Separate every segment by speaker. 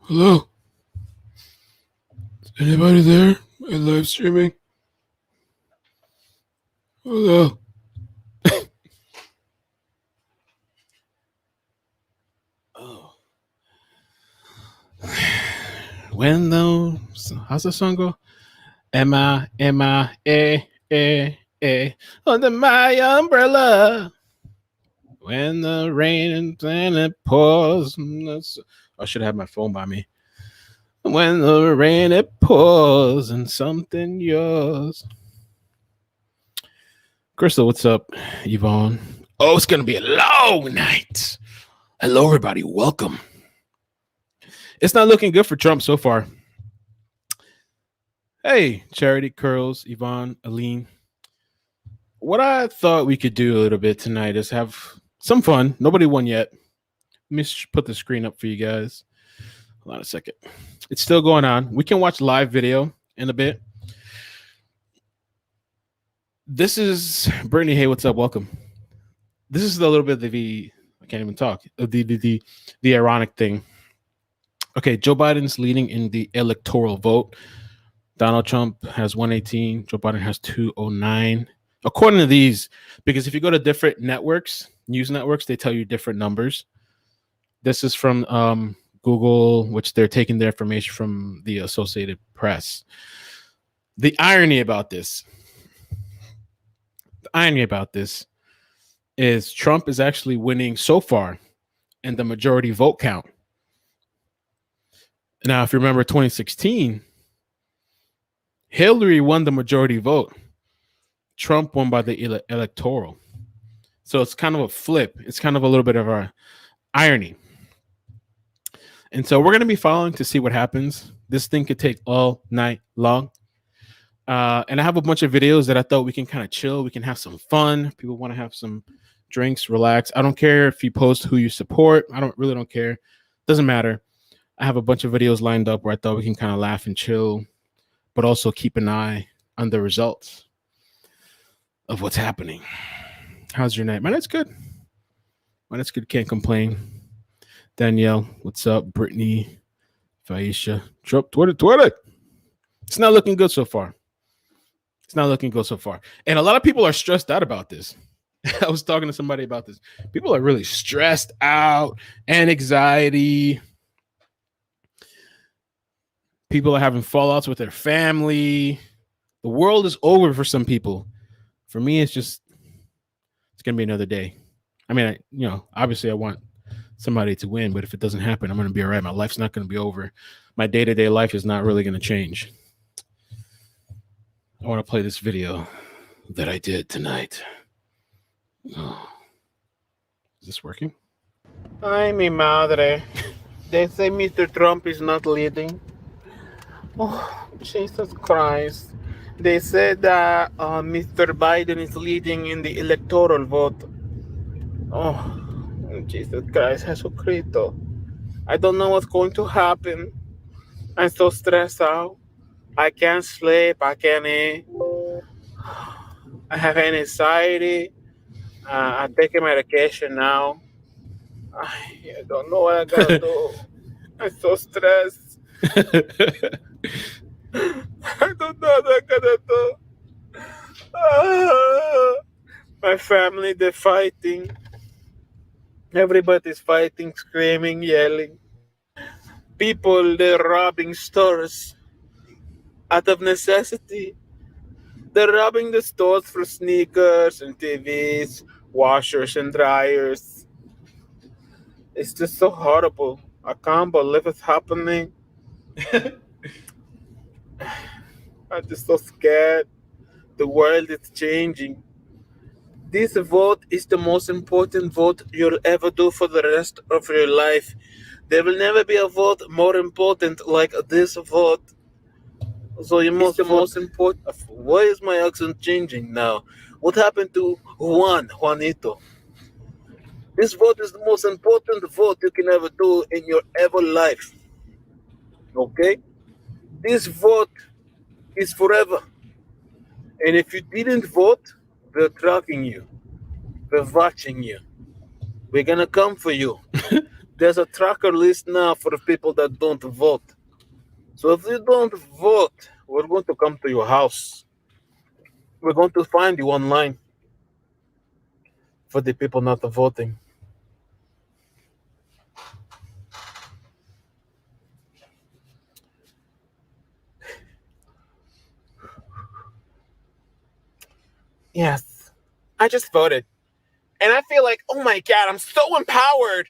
Speaker 1: Hello? Is anybody there? My live streaming? Hello? Oh. When those, how's the song go? Emma, under my umbrella. When the rain and it pours. I should have my phone by me. When the rain it pours and something yours. Crystal, what's up? Yvonne. Oh, it's gonna be a long night. Hello, everybody. Welcome. It's not looking good for Trump so far. Hey, Charity, Curls, Yvonne, Aline. What I thought we could do a little bit tonight is have some fun. Nobody won yet. Let me put the screen up for you guys. Hold on a second. It's still going on. We can watch live video in a bit. This is Brittany. Hey, what's up? Welcome. This is a little bit of the I can't even talk. The ironic thing. Okay, Joe Biden's leading in the electoral vote. Donald Trump has 118. Joe Biden has 209. According to these, because if you go to different networks, news networks, they tell you different numbers. This is from Google, which they're taking their information from the Associated Press. The irony about this is Trump is actually winning so far in the majority vote count. Now, if you remember 2016, Hillary won the majority vote. Trump won by the electoral. So it's kind of a flip. It's kind of a little bit of a irony. And so we're going to be following to see what happens. This thing could take all night long. And I have a bunch of videos that I thought we can kind of chill. We can have some fun. People want to have some drinks, relax. I don't care if you post who you support. I really don't care. Doesn't matter. I have a bunch of videos lined up where I thought we can kind of laugh and chill, but also keep an eye on the results of what's happening. How's your night? My night's good. Can't complain. Danielle, what's up? Brittany, Faisha, Twitter. It's not looking good so far. And a lot of people are stressed out about this. I was talking to somebody about this. People are really stressed out and anxiety. People are having fallouts with their family. The world is over for some people. For me, it's going to be another day. I mean, obviously I want somebody to win, but if it doesn't happen, I'm going to be all right. My life's not going to be over. My day-to-day life is not really going to change. I want to play this video that I did tonight. Oh. Is this working? Ay, mi madre. They say Mr. Trump is not leading. Oh, Jesus Christ. They said that Mr. Biden is leading in the electoral vote. Oh, Jesus Christ, Jesucristo. I don't know what's going to happen. I'm so stressed out. I can't sleep. I can't eat. I have anxiety. I'm taking medication now. I don't know what I gotta do. I'm so stressed. I don't know what I gotta do. My family, they're fighting. Everybody's fighting, screaming, yelling. People, they're robbing stores out of necessity. They're robbing the stores for sneakers and TVs, washers and dryers. It's just so horrible. I can't believe it's happening. I'm just so scared. The world is changing. This vote is the most important vote you'll ever do for the rest of your life. There will never be a vote more important like this vote. So you must the most important. Why is my accent changing now? What happened to Juanito? This vote is the most important vote you can ever do in your ever life. Okay? This vote is forever. And if you didn't vote, we're tracking you. We're watching you. We're gonna come for you. There's a tracker list now for the people that don't vote. So if you don't vote, we're going to come to your house. We're going to find you online for the people not voting. Yes, I just voted. And I feel like, oh my God, I'm so empowered.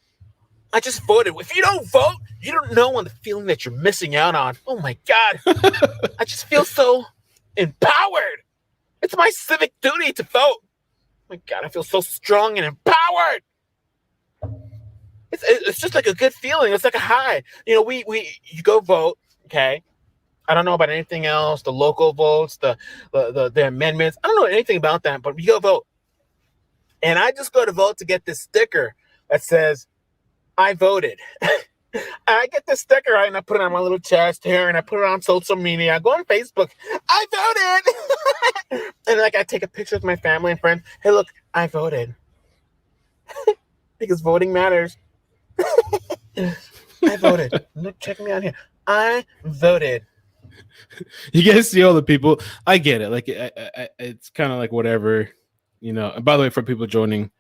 Speaker 1: I just voted. If you don't vote, you don't know the feeling that you're missing out on. Oh my God. I just feel so empowered. It's my civic duty to vote. Oh my God, I feel so strong and empowered. It's just like a good feeling. It's like a high. You go vote, okay? I don't know about anything else, the local votes, the amendments. I don't know anything about that, but you go vote. And I just go to vote to get this sticker that says, I voted. I get the sticker, right, and I put it on my little chest here, and I put it on social media. I go on Facebook. I voted. And like I take a picture with my family and friends. Hey, look, I voted. Because voting matters. I voted. Look, check me out here. I voted.
Speaker 2: You guys see all the people. I get it. Like it's kind of like whatever, And by the way, for people joining,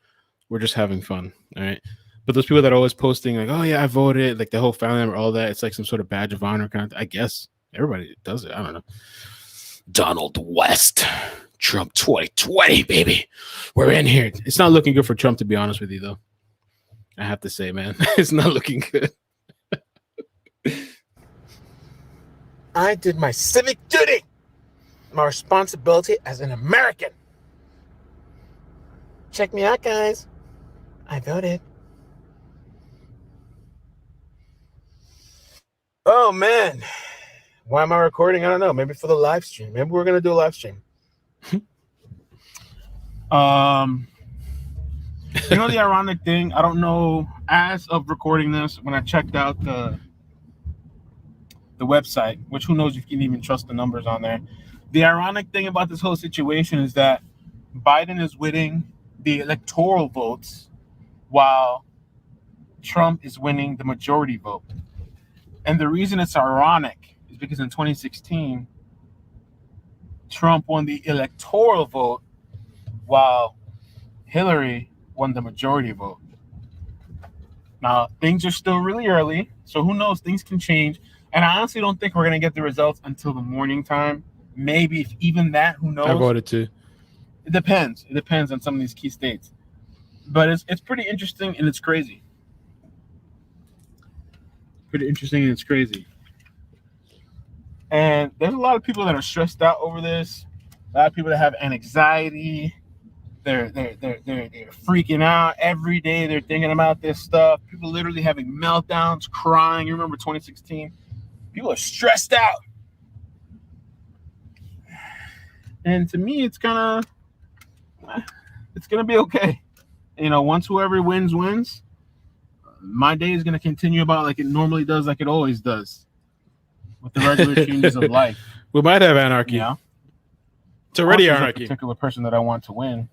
Speaker 2: we're just having fun. All right. But those people that are always posting like, oh yeah, I voted, like the whole family member, all that, it's like some sort of badge of honor kind of. I guess everybody does it. I don't know. Donald West, Trump 2020, baby. We're in here. It's not looking good for Trump, to be honest with you, though. I have to say, man, it's not looking good.
Speaker 1: I did my civic duty, my responsibility as an American. Check me out, guys. I voted. Oh, man. Why am I recording? I don't know. Maybe for the live stream. Maybe we're going to do a live stream. The ironic thing, I don't know, as of recording this, when I checked out the website, which who knows if you can even trust the numbers on there. The ironic thing about this whole situation is that Biden is winning the electoral votes while Trump is winning the majority vote. And the reason it's ironic is because in 2016, Trump won the electoral vote while Hillary won the majority vote. Now, things are still really early, so who knows? Things can change. And I honestly don't think we're going to get the results until the morning time. Maybe if even that, who knows?
Speaker 2: I voted too.
Speaker 1: It depends. It depends on some of these key states. But it's pretty interesting and it's crazy. Pretty interesting and it's crazy. And there's a lot of people that are stressed out over this. A lot of people that have anxiety. They're freaking out every day. They're thinking about this stuff. People literally having meltdowns, crying. You remember 2016? People are stressed out. And to me, it's going to be okay. Once whoever wins, my day is going to continue about like it normally does, like it always does, with the regular changes of life.
Speaker 2: We might have anarchy. It's already anarchy.
Speaker 1: A particular person that I want to win,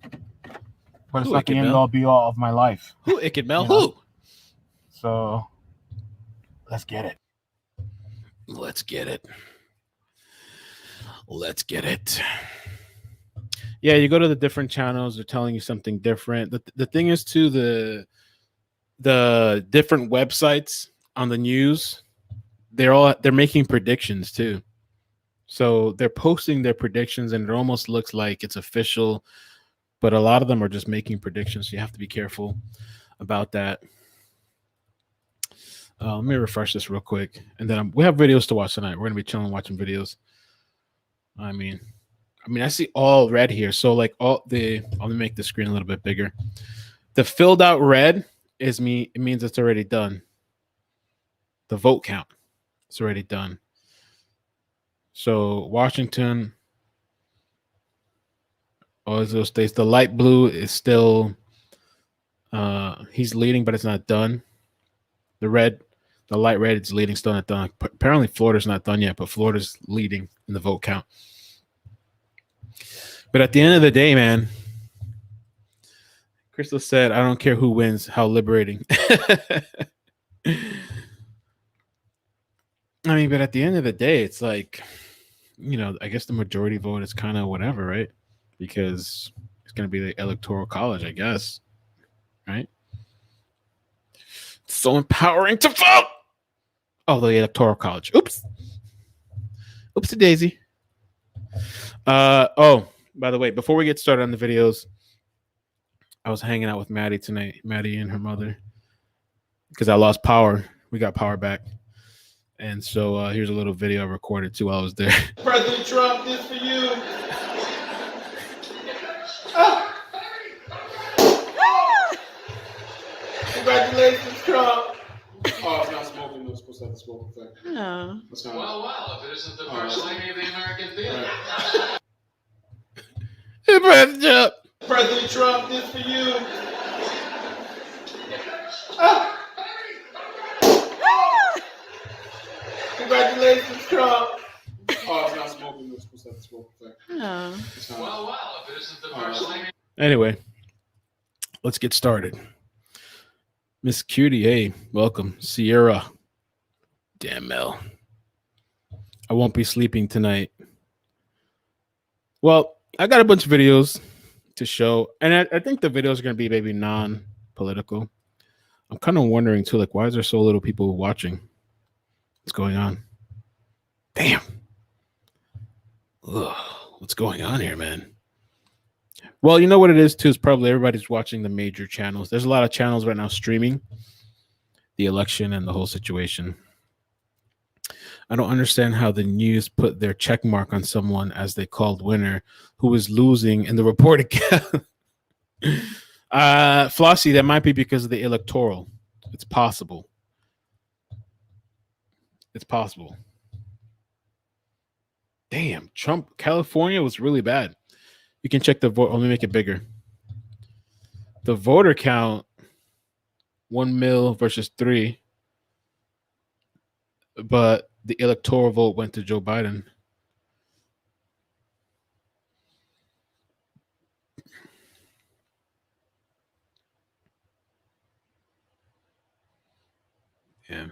Speaker 1: but it's not the end all be all of my life.
Speaker 2: Who iCkEdMeL? Who?
Speaker 1: So let's get it.
Speaker 2: Let's get it. Let's get it. Yeah, you go to the different channels, they're telling you something different. The thing is too, the different websites on the news, they're making predictions too. So they're posting their predictions and it almost looks like it's official, but a lot of them are just making predictions. So you have to be careful about that. Let me refresh this real quick. And then we have videos to watch tonight. We're going to be chilling, watching videos. I mean, I see all red here. So like let me make the screen a little bit bigger. The filled out red it means it's already done. The vote count, it's already done. So Washington, all those states, the light blue is still, he's leading, but it's not done. The light red is leading, still not done. Apparently Florida's not done yet, but Florida's leading in the vote count. But at the end of the day, man, Crystal said, I don't care who wins, how liberating. I mean, but at the end of the day, it's like, I guess the majority vote is kind of whatever, right? Because it's going to be the Electoral College, I guess, right? It's so empowering to vote. Oh, the Electoral College. Oops. Oopsie daisy. Oh, by the way, before we get started on the videos, I was hanging out with Maddie tonight, Maddie and her mother, because I lost power. We got power back. And so here's a little video I recorded too while I was there.
Speaker 1: President Trump, this for you. Congratulations, Trump. Oh, it's not smoking. It's supposed to have the smoke effect.
Speaker 3: Oh.
Speaker 4: Well, if it isn't the first lady of the American theater.
Speaker 2: Hey, President Trump.
Speaker 1: President Trump, this for you. Congratulations, Trump. Oh, it's not smoking. It's supposed to have the smoke effect.
Speaker 3: Oh.
Speaker 4: Well, if it isn't the first lady.
Speaker 2: Anyway, let's get started. Miss Cutie, hey, welcome. Sierra. Damn, Mel. I won't be sleeping tonight. Well, I got a bunch of videos to show, and I think the videos are going to be maybe non-political. I'm kind of wondering, too, like, why is there so little people watching? What's going on? Damn. Ugh, what's going on here, man? Well, you know what it is, too, is probably everybody's watching the major channels. There's a lot of channels right now streaming the election and the whole situation. I don't understand how the news put their check mark on someone as they called winner who was losing in the reported count. Flossie, that might be because of the electoral. It's possible. It's possible. Damn, Trump, California was really bad. You can check the vote. Let me make it bigger. The voter count, 1 mil versus 3. But the electoral vote went to Joe Biden. Yeah.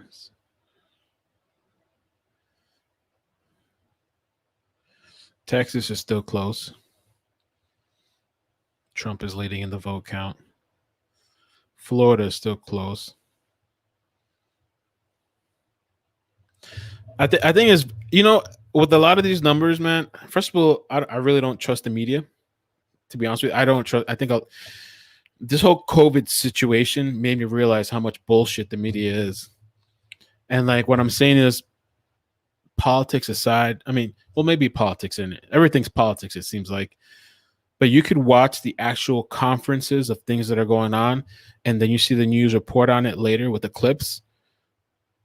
Speaker 2: Texas is still close. Trump is leading in the vote count. Florida is still close. I think is, with a lot of these numbers, man, first of all, I really don't trust the media. To be honest with you, I don't trust. I think this whole COVID situation made me realize how much bullshit the media is. And like what I'm saying is, politics aside, I mean, well, maybe politics in it. Everything's politics, it seems like. But you could watch the actual conferences of things that are going on, and then you see the news report on it later with the clips.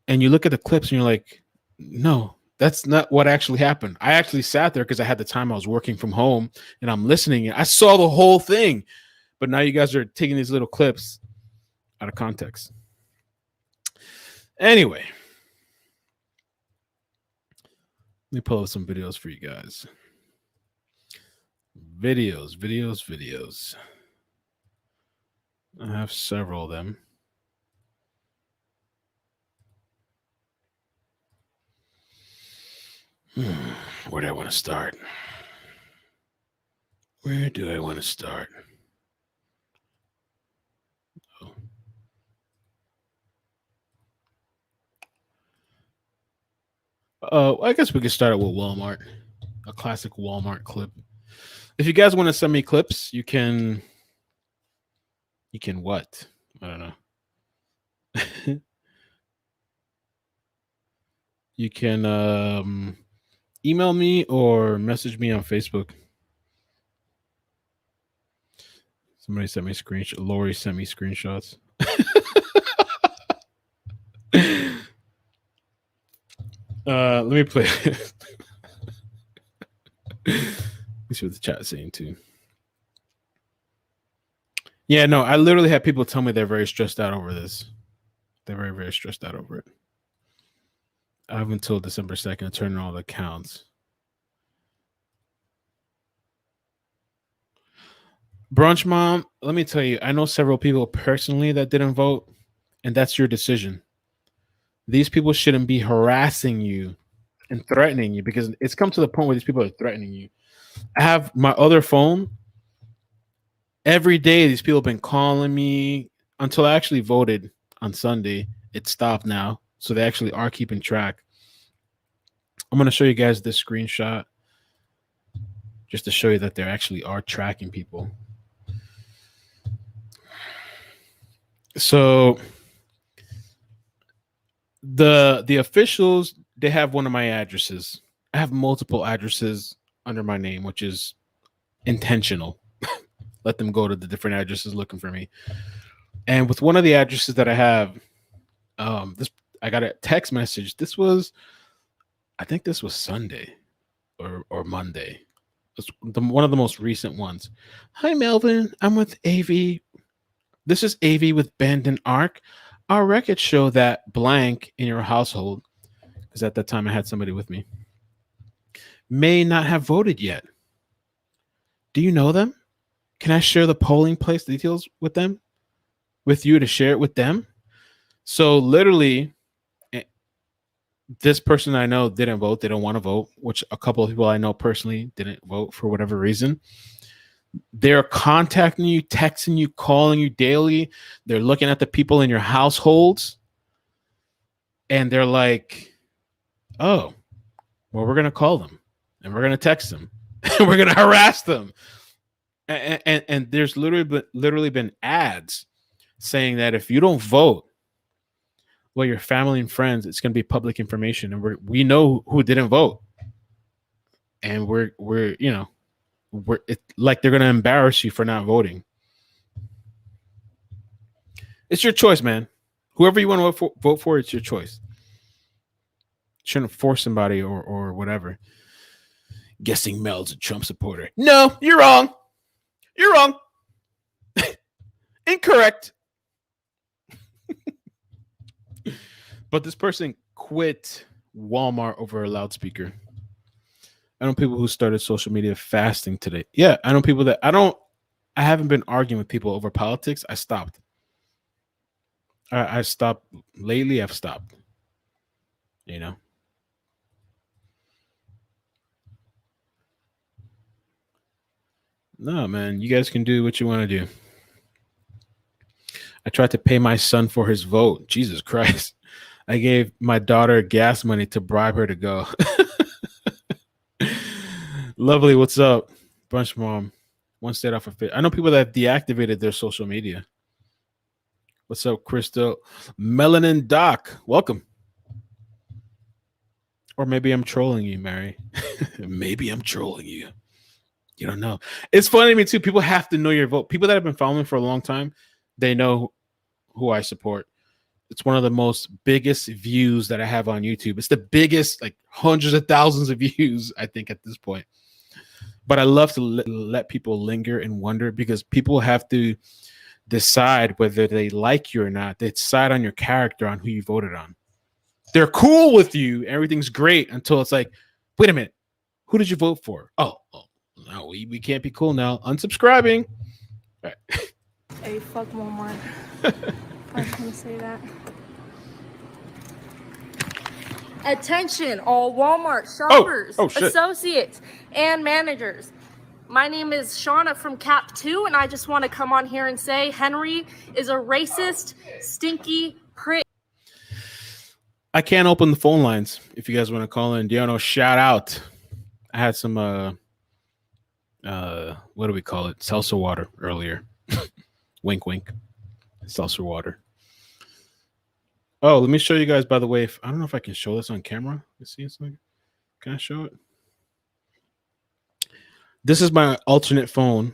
Speaker 2: And you look at the clips and you're like, no, that's not what actually happened. I actually sat there because I had the time. I was working from home and I'm listening. I saw the whole thing. But now you guys are taking these little clips out of context. Anyway, let me pull up some videos for you guys. Videos. I have several of them. Where do I want to start? I guess we could start with Walmart, a classic Walmart clip. If you guys want to send me clips, you can what? I don't know. You can email me or message me on Facebook. Somebody sent me screenshot. Lori sent me screenshots. Let me play. Let's see what the chat is saying too. Yeah, no, I literally have people tell me they're very stressed out over this. They're very, very stressed out over it. I have until December 2nd to turn in all the accounts. Brunch Mom, let me tell you, I know several people personally that didn't vote, and that's your decision. These people shouldn't be harassing you and threatening you because it's come to the point where these people are threatening you. I have my other phone. Every day, these people have been calling me until I actually voted on Sunday. It stopped now. So they actually are keeping track. I'm going to show you guys this screenshot just to show you that they actually are tracking people. So the officials, they have one of my addresses. I have multiple addresses under my name, which is intentional. Let them go to the different addresses looking for me. And with one of the addresses that I have, this I got a text message. I think this was Sunday or Monday. It's one of the most recent ones. Hi Melvin, I'm with AV. This is AV with Bend and Arc. Our records show that blank in your household, because at that time I had somebody with me, may not have voted yet. Do you know them? Can I share the polling place details with you to share it with them? So literally, this person I know didn't vote. They don't want to vote, which a couple of people I know personally didn't vote for whatever reason. They're contacting you, texting you, calling you daily. They're looking at the people in your households and they're like, oh, well, we're going to call them and we're going to text them and we're going to harass them. And there's literally been ads saying that if you don't vote, well, your family and friends, it's going to be public information, and we know who didn't vote, and we're like they're going to embarrass you for not voting. It's your choice, man. Whoever you want to vote for, it's your choice. Shouldn't force somebody or whatever. Guessing Mel's a Trump supporter. No, you're wrong. You're wrong. Incorrect. But this person quit Walmart over a loudspeaker. I know people who started social media fasting today. Yeah, I know people that I haven't been arguing with people over politics. I stopped. I stopped lately. I've stopped. You know. No, man, you guys can do what you want to do. I tried to pay my son for his vote. Jesus Christ. I gave my daughter gas money to bribe her to go. Lovely, what's up? Brunch Mom. One state off of it. I know people that have deactivated their social media. What's up, Crystal? Melanin Doc. Welcome. Or maybe I'm trolling you, Mary. Maybe I'm trolling you. You don't know. It's funny to me, too. People have to know your vote. People that have been following me for a long time, they know who I support. It's one of the most biggest views that I have on YouTube. It's the biggest, like hundreds of thousands of views, I think, at this point. But I love to let people linger and wonder, because people have to decide whether they like you or not. They decide on your character, on who you voted on. They're cool with you. Everything's great until it's like, wait a minute. Who did you vote for? Oh no, we can't be cool now. Unsubscribing. All right.
Speaker 3: Hey, fuck Walmart. I was gonna say that. Attention, all Walmart shoppers, associates, and managers. My name is Shauna from Cap 2, and I just want to come on here and say Henry is a racist, stinky prick.
Speaker 2: I can't open the phone lines if you guys want to call in. Diano, shout out. I had some what do we call it? Seltzer water earlier. Wink, wink. Seltzer water. Oh, let me show you guys, by the way. I don't know if I can show this on camera. Let's see. Can I show it? This is my alternate phone.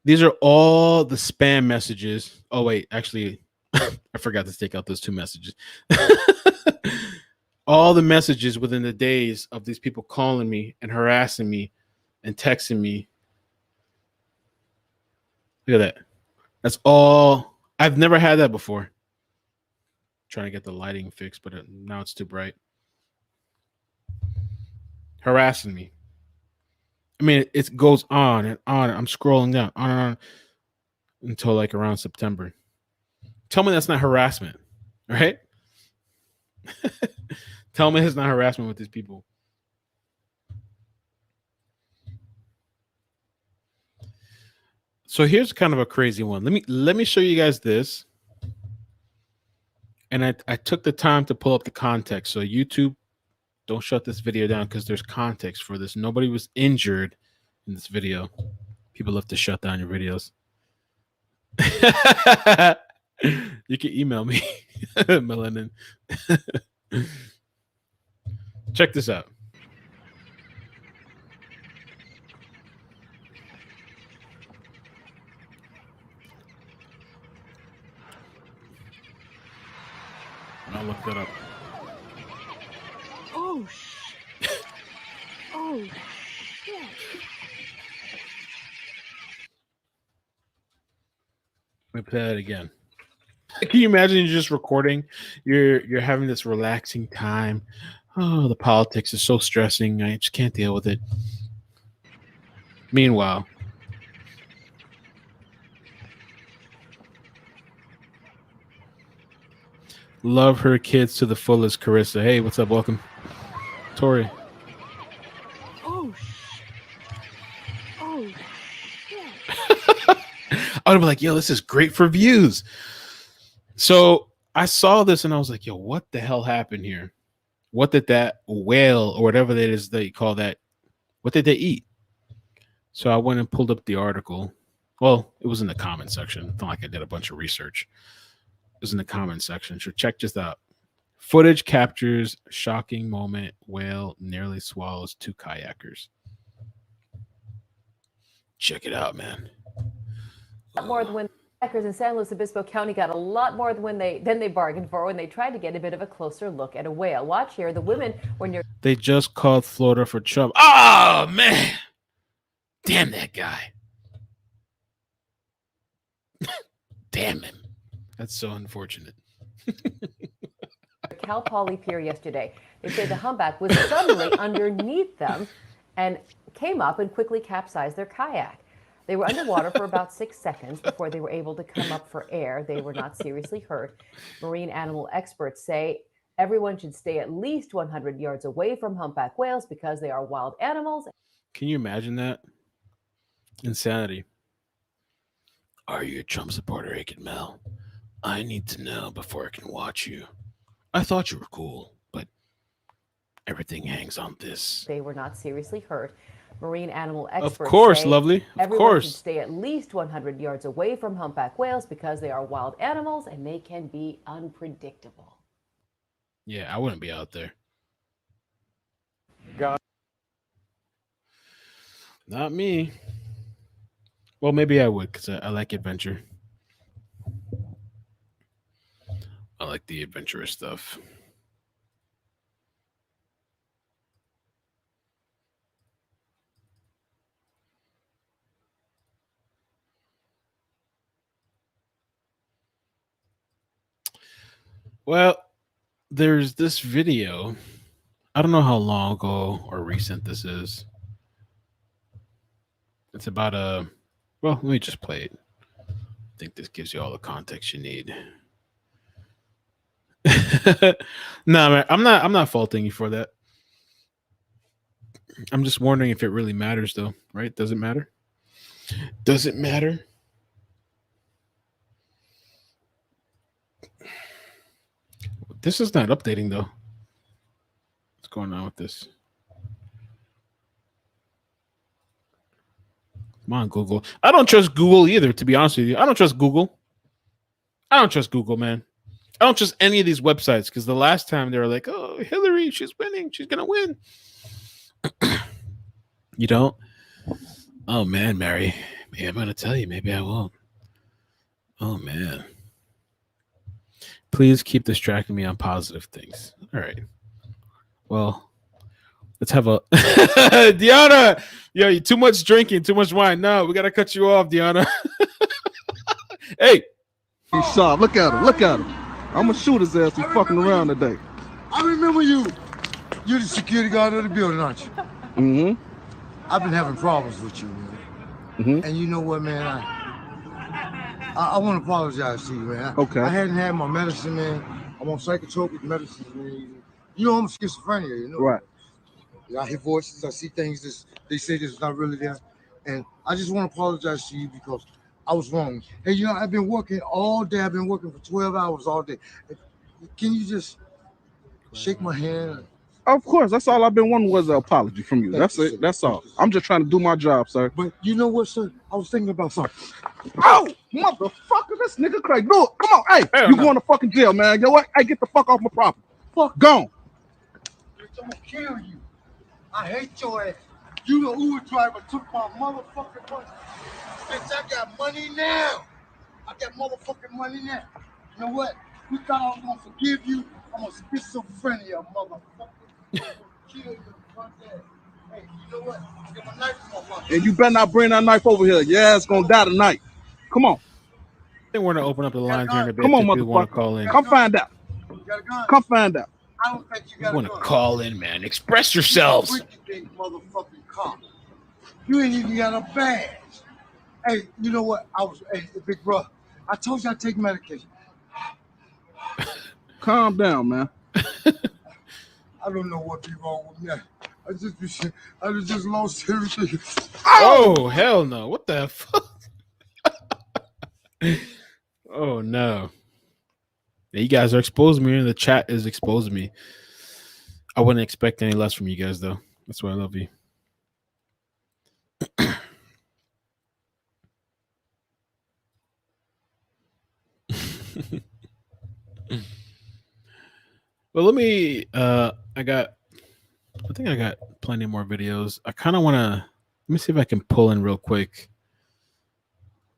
Speaker 2: These are all the spam messages. Oh, wait. Actually, I forgot to take out those two messages. All the messages within the days of these people calling me and harassing me and texting me. Look at that. That's all. I've never had that before. Trying to get the lighting fixed, but now it's too bright. Harassing me. I mean, it goes on and on. I'm scrolling down on and on until like around September. Tell me that's not harassment, right? Tell me it's not harassment with these people. So here's kind of a crazy one. Let me show you guys this. And I took the time to pull up the context. So YouTube, don't shut this video down because there's context for this. Nobody was injured in this video. People love to shut down your videos. You can email me, Melanin. Check this out. I'll look that up.
Speaker 5: Oh, shit. Oh, shit.
Speaker 2: Let me play that again. Can you imagine you're just recording? You're having this relaxing time. Oh, the politics is so stressing. I just can't deal with it. Meanwhile, love her kids to the fullest, Carissa. Hey, what's up? Welcome. Tori.
Speaker 5: Oh, shit. Oh, shit.
Speaker 2: I would be like, yo, this is great for views. So I saw this and I was like, yo, what the hell happened here? What did that whale or whatever that is they call that, what did they eat? So I went and pulled up the article. Well, it was in the comment section. It's not like I did a bunch of research. It was in the comment section. So check this out. Footage captures shocking moment. Whale nearly swallows 2 kayakers. Check it out, man.
Speaker 6: More than when kayakers in San Luis Obispo County got a lot more than they bargained for when they tried to get a bit of a closer look at a whale. Watch here. The women were near.
Speaker 2: They just called Florida for trouble. Oh, man. Damn that guy. Damn him. That's so unfortunate.
Speaker 6: Cal Poly Pier yesterday. They say the humpback was suddenly underneath them and came up and quickly capsized their kayak. They were underwater for about 6 seconds before they were able to come up for air. They were not seriously hurt. Marine animal experts say everyone should stay at least 100 yards away from humpback whales because they are wild animals.
Speaker 2: Can you imagine that? Insanity. Are you a Trump supporter, iCkEdMeL? I need to know before I can watch you. I thought you were cool, but everything hangs on this.
Speaker 6: They were not seriously hurt. Marine animal experts
Speaker 2: of course,
Speaker 6: say
Speaker 2: lovely. Of
Speaker 6: everyone
Speaker 2: course.
Speaker 6: should stay at least 100 yards away from humpback whales because they are wild animals and they can be unpredictable.
Speaker 2: Yeah, I wouldn't be out there.
Speaker 1: God.
Speaker 2: Not me. Well, maybe I would because I like adventure. I like the adventurous stuff. Well, there's this video. I don't know how long ago or recent this is. It's about a... Well, let me just play it. I think this gives you all the context you need. No, man, I'm not faulting you for that. I'm just wondering if it really matters, though, right? Does it matter? Does it matter? This is not updating, though. What's going on with this? Come on, Google. I don't trust Google either, to be honest with you. I don't trust Google. I don't trust Google, man. I don't trust any of these websites because the last time they were like, oh, Hillary, she's winning. She's going to win. You don't? Oh, man, Mary. Maybe I'm going to tell you. Maybe I won't. Oh, man. Please keep distracting me on positive things. All right. Well, let's have a... Deanna! Yo, you too much drinking, too much wine. No, we got to cut you off, Deanna. Hey.
Speaker 7: He's sharp. Look at him. Look at him. I'm going to shoot his ass. He's fucking around today.
Speaker 8: I remember you. You're the security guard of the building, aren't you?
Speaker 7: Mm-hmm.
Speaker 8: I've been having problems with you, man. And you know what, man? I want to apologize to you, man.
Speaker 7: Okay.
Speaker 8: I hadn't had my medicine, man. I'm on psychotropic medicine, man. You know I'm schizophrenia, you know.
Speaker 7: Right.
Speaker 8: I hear voices, I see things that they say that's not really there. And I just want to apologize to you because I was wrong. Hey, you know, I've been working all day. I've been working for 12 hours all day. Can you just shake my hand?
Speaker 7: Of course, that's all I've been wanting was an apology from you.
Speaker 8: Thank
Speaker 7: That's
Speaker 8: you,
Speaker 7: it.
Speaker 8: sir.
Speaker 7: That's
Speaker 8: Thank
Speaker 7: all.
Speaker 8: you, sir.
Speaker 7: I'm just trying to do my job, sir.
Speaker 8: But you know what, sir? I was thinking about something.
Speaker 7: Oh, motherfucker, this nigga crazy. Look, come on, hey,
Speaker 2: Hell
Speaker 7: you
Speaker 2: no.
Speaker 7: going to fucking jail, man. You know what? Hey, get the fuck off my property.
Speaker 8: Fuck.
Speaker 7: Gone.
Speaker 8: I'm gonna kill you. I hate your ass. You the Uber driver took my motherfucking money. Bitch, I got money now. I got motherfucking money now. You know what? You thought I was gonna forgive you? I'm a schizophrenia, motherfucker. I'm gonna kill you. Fuck that. Hey, you know what? Get my knife in my pocket.
Speaker 7: And you better not bring that knife over here. Your ass gonna die tonight. Come on.
Speaker 2: I think we're gonna open up the lines here in a bit.
Speaker 7: Come on,
Speaker 2: If people want to
Speaker 7: motherfucker.
Speaker 2: call in.
Speaker 7: Come find out.
Speaker 8: You got a gun?
Speaker 7: Come find out.
Speaker 8: I don't think you
Speaker 2: You
Speaker 8: got a
Speaker 2: want to
Speaker 8: gun.
Speaker 2: call in, man? Express yourselves.
Speaker 8: Freaky big motherfucking cop. You ain't even got a badge. Hey, you know what? Hey, big bro, I told you I take medication.
Speaker 7: Calm down, man.
Speaker 8: I don't know what be wrong with me. I just lost everything.
Speaker 2: Oh, hell no. What the fuck? Oh, no. Yeah, you guys are exposing me, and the chat is exposing me. I wouldn't expect any less from you guys, though. That's why I love you. Well, let me I think I got plenty more videos. I kind of want to let me see if I can pull in real quick.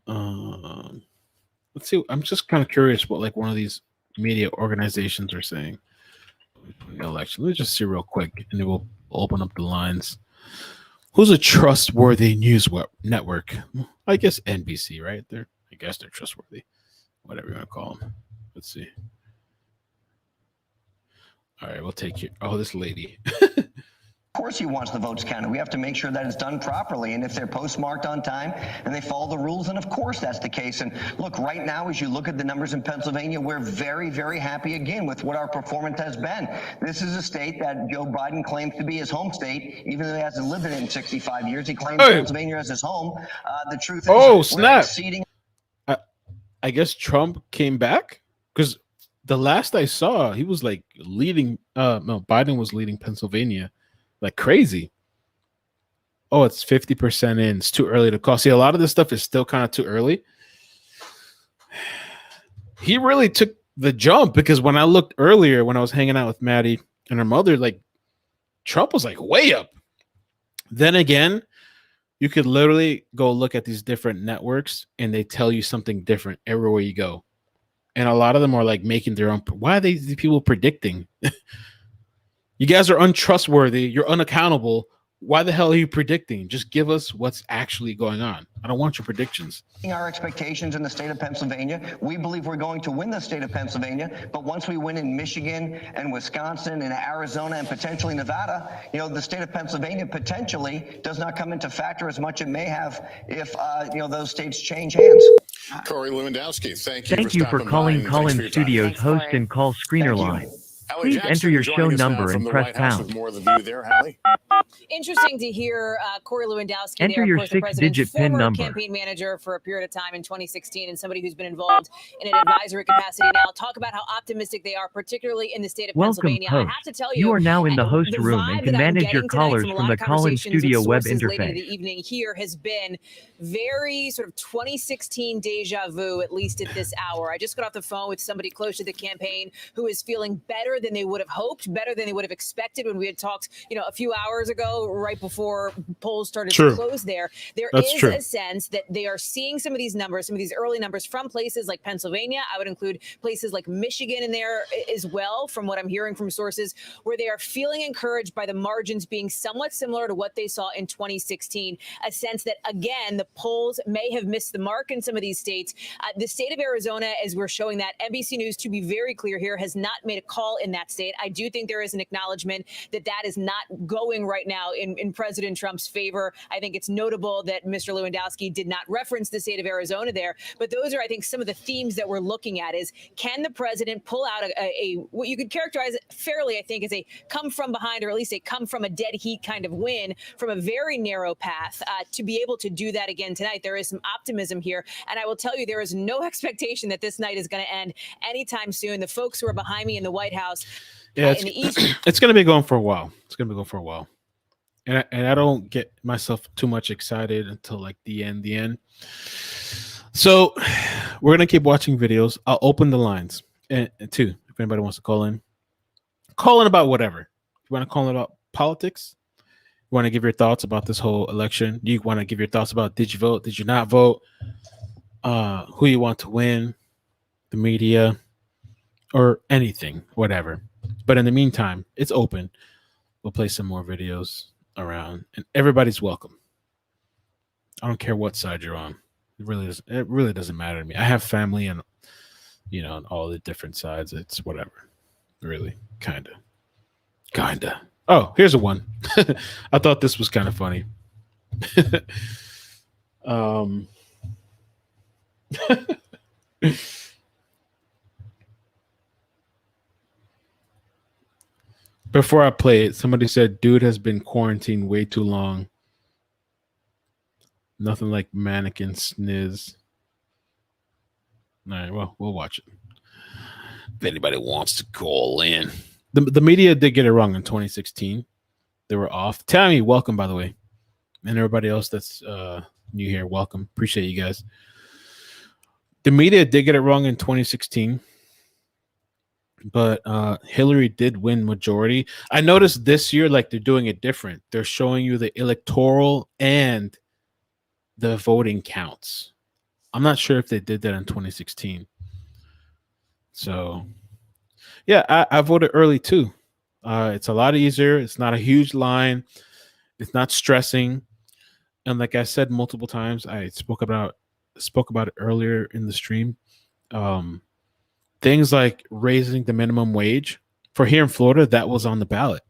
Speaker 2: Let's see. I'm just kind of curious what like one of these media organizations are saying. Election. Let's just see real quick, and then we'll open up the lines. Who's a trustworthy news network? I guess NBC, right? I guess they're trustworthy. Whatever you want to call them. Let's see. All right, we'll take you. Oh, this lady.
Speaker 9: Of course he wants the votes counted. We have to make sure that it's done properly. And if they're postmarked on time and they follow the rules, then of course that's the case. And look, right now, as you look at the numbers in Pennsylvania, we're very, very happy again with what our performance has been. This is a state that Joe Biden claims to be his home state, even though he hasn't lived in it in 65 years. He claims Pennsylvania as his home. The truth is,
Speaker 2: oh, snap.
Speaker 9: Exceeding.
Speaker 2: I guess Trump came back because the last I saw, he was like leading. No, Biden was leading Pennsylvania like crazy. Oh, it's 50% in. It's too early to call. See, a lot of this stuff is still kind of too early. He really took the jump because when I looked earlier, when I was hanging out with Maddie and her mother, like Trump was like way up. Then again, you could literally go look at these different networks and they tell you something different everywhere you go. And a lot of them are like making their own. Why are these people predicting? You guys are untrustworthy. You're unaccountable. Why the hell are you predicting? Just give us what's actually going on. I don't want your predictions.
Speaker 9: Our expectations in the state of Pennsylvania. We believe we're going to win the state of Pennsylvania, but once we win in Michigan and Wisconsin and Arizona and potentially Nevada, you know, the state of Pennsylvania potentially does not come into factor as much it may have if, you know, those states change hands.
Speaker 10: Corey Lewandowski, thank you.
Speaker 11: Thank you for calling Call-In Studios host and call screener line. Please enter your show number and press pound.
Speaker 10: More than you there, Hallie.
Speaker 12: Interesting to hear Corey Lewandowski.
Speaker 11: Enter
Speaker 12: there,
Speaker 11: your
Speaker 12: course, the
Speaker 11: 6-digit PIN
Speaker 12: former
Speaker 11: number.
Speaker 12: Campaign manager for a period of time in 2016, and somebody who's been involved in an advisory capacity now. Talk about how optimistic they are, particularly in the state of
Speaker 11: Welcome,
Speaker 12: Pennsylvania.
Speaker 11: host.
Speaker 12: I have to tell you,
Speaker 11: You are now in the host room and can manage your callers from the Call-In Studio web
Speaker 12: Later
Speaker 11: interface.
Speaker 12: the evening here has been very sort of 2016 deja vu, at least at this hour. I just got off the phone with somebody close to the campaign who is feeling better than they would have hoped, better than they would have expected when we had talked, you know, a few hours ago, right before polls started to close there. There is a sense that they are seeing some of these numbers, some of these early numbers from places like Pennsylvania. I would include places like Michigan in there as well, from what I'm hearing from sources, where they are feeling encouraged by the margins being somewhat similar to what they saw in 2016. A sense that, again, the polls may have missed the mark in some of these states. The state of Arizona, as we're showing that, NBC News, to be very clear here, has not made a call in that state. I do think there is an acknowledgement that that is not going right now in President Trump's favor. I think it's notable that Mr. Lewandowski did not reference the state of Arizona there, but those are, I think, some of the themes that we're looking at is, can the president pull out a what you could characterize fairly, I think, as a come from behind, or at least a come from a dead heat kind of win from a very narrow path to be able to do that again tonight. There is some optimism here. And I will tell you, there is no expectation that this night is going to end anytime soon. The folks who are behind me in the White House,
Speaker 2: yeah,
Speaker 12: in the East.
Speaker 2: It's going to be going for a while. It's going to be going for a while. And I don't get myself too much excited until like the end. So we're going to keep watching videos. I'll open the lines. And too, if anybody wants to call in about whatever. You want to call in about politics? You want to give your thoughts about this whole election? You want to give your thoughts about, did you vote? Did you not vote? Who you want to win? The media? Or anything, whatever. But in the meantime, it's open. We'll play some more videos around, and everybody's welcome. I don't care what side you're on. It really doesn't matter to me. I have family and, on all the different sides. It's whatever. Really, kinda. Oh, here's a one. I thought this was kind of funny. Before I play it, somebody said, dude has been quarantined way too long. Nothing like mannequin sniz. All right, well, we'll watch it. If anybody wants to call in. The media did get it wrong in 2016. They were off. Tammy, welcome, by the way. And everybody else that's new here, welcome. Appreciate you guys. The media did get it wrong in 2016. But Hillary did win majority. I noticed this year, like, they're doing it different. They're showing you the electoral and the voting counts. I'm not sure if they did that in 2016. So, yeah, I voted early too. It's a lot easier. It's not a huge line. It's not stressing. And like I said multiple times, I spoke about it earlier in the stream. Things like raising the minimum wage for here in Florida, that was on the ballot.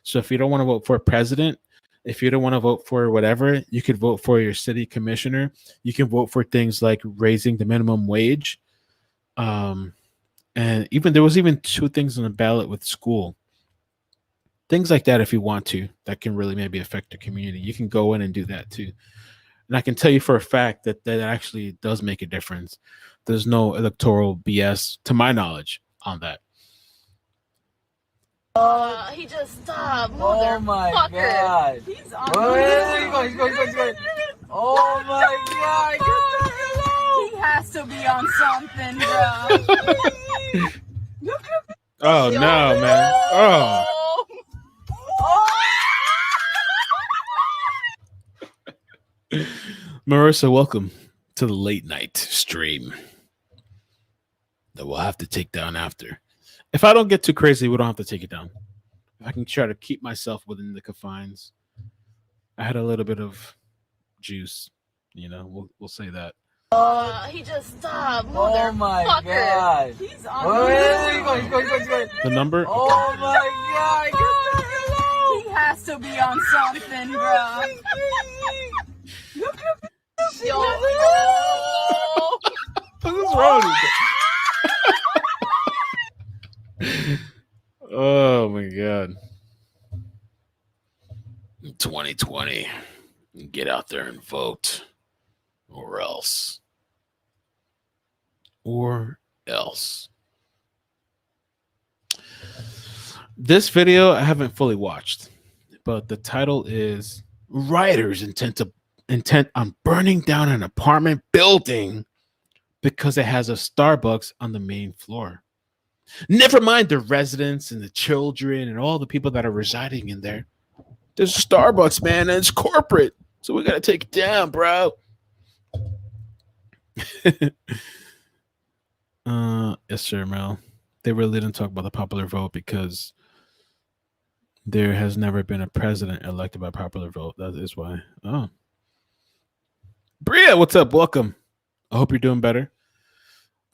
Speaker 2: So if you don't want to vote for a president, if you don't want to vote for whatever, you could vote for your city commissioner. You can vote for things like raising the minimum wage. And even there was even 2 things on the ballot with school. Things like that, if you want to, that can really maybe affect the community. You can go in and do that too. And I can tell you for a fact that actually does make a difference. There's no electoral BS, to my knowledge, on that.
Speaker 3: He just stopped. Oh my God. He's on. He's going. Oh my God. He has to be on something, bro.
Speaker 2: Oh no, man. Oh. Marissa, welcome to the late night stream that we'll have to take down after. If I don't get too crazy, we don't have to take it down. If I can try to keep myself within the confines. I had a little bit of juice, we'll say that.
Speaker 3: He just stopped. Oh my God. He's on. He's going.
Speaker 2: The number?
Speaker 3: Oh my God. He has to be on something, bro. Yo.
Speaker 2: What is wrong with you? Oh my God. 2020. Get out there and vote. Or else. This video I haven't fully watched, but the title is Rioters intent on burning down an apartment building because it has a Starbucks on the main floor. Never mind the residents and the children and all the people that are residing in there. There's a Starbucks, man, and it's corporate. So we got to take it down, bro. Yes, sir, Mel. They really didn't talk about the popular vote because there has never been a president elected by popular vote. That is why. Oh. Bria, what's up? Welcome. I hope you're doing better.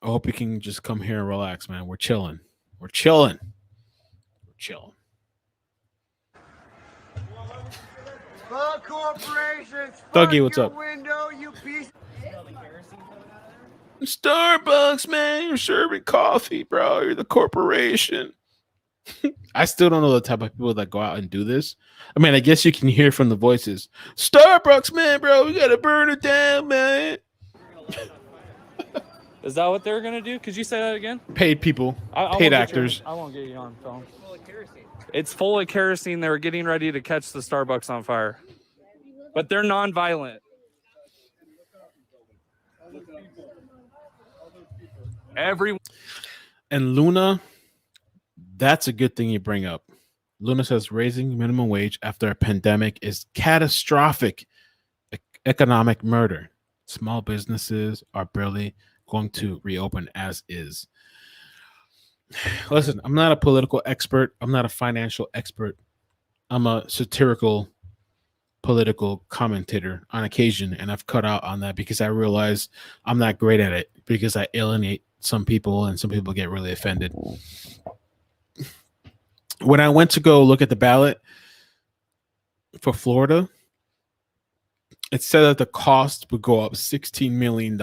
Speaker 2: I hope you can just come here and relax, man. We're chilling. chilling.
Speaker 8: Fuck corporations.
Speaker 2: Dougie, what's up?
Speaker 8: Window, you piece.
Speaker 2: Starbucks, man, you're serving coffee, bro. You're the corporation. I still don't know the type of people that go out and do this. I mean, I guess you can hear from the voices. Starbucks, man, bro, we gotta burn it down, man.
Speaker 13: Is that what they're gonna do? Could you say that again?
Speaker 2: Paid people, paid actors.
Speaker 13: I won't get you on film. It's full of kerosene. They were getting ready to catch the Starbucks on fire, but they're non-violent. Everyone.
Speaker 2: And Luna, that's a good thing you bring up. Luna says raising minimum wage after a pandemic is catastrophic economic murder. Small businesses are barely going to reopen as is. Listen, I'm not a political expert. I'm not a financial expert. I'm a satirical political commentator on occasion, and I've cut out on that because I realize I'm not great at it because I alienate some people and some people get really offended. When I went to go look at the ballot for Florida, it said that the cost would go up $16 million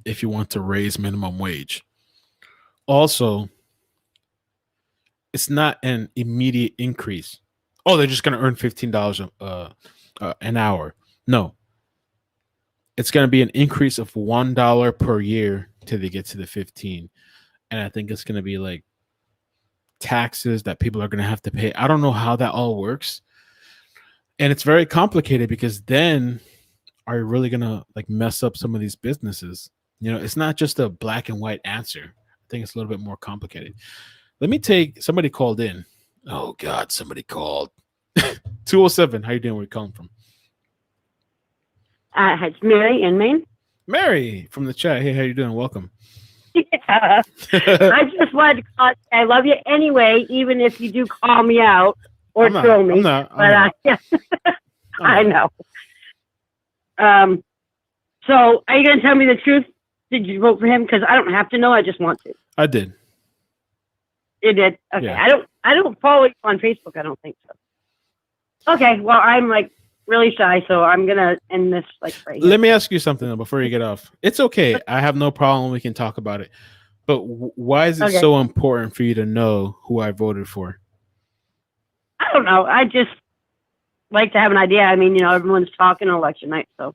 Speaker 2: if you want to raise minimum wage. Also, it's not an immediate increase. Oh, they're just going to earn $15 an hour. No. It's going to be an increase of $1 per year till they get to the 15. And I think it's going to be like taxes that people are going to have to pay. I don't know how that all works. And it's very complicated because then are you really going to like mess up some of these businesses? You know, it's not just a black and white answer. I think it's a little bit more complicated. Let me take somebody called in. Oh God, somebody called. 207. How you doing? Where you calling from?
Speaker 14: It's Mary in Maine.
Speaker 2: Mary from the chat. Hey, how you doing? Welcome.
Speaker 14: Yeah. I just wanted to call. I love you anyway, even if you do call me out or troll me.
Speaker 2: I'm not.
Speaker 14: I know. So are you going to tell me the truth? Did you vote for him? Because I don't have to know. I just want to.
Speaker 2: I did.
Speaker 14: You did? Okay.
Speaker 2: Yeah.
Speaker 14: I don't follow you on Facebook. I don't think so. Okay. Well, I'm like really shy, so I'm gonna end this like right here.
Speaker 2: Let me ask you something though before you get off. It's okay. I have no problem. We can talk about it. But why is it so important for you to know who I voted for?
Speaker 14: I don't know. I just like to have an idea. I mean, you know, everyone's talking on election night, so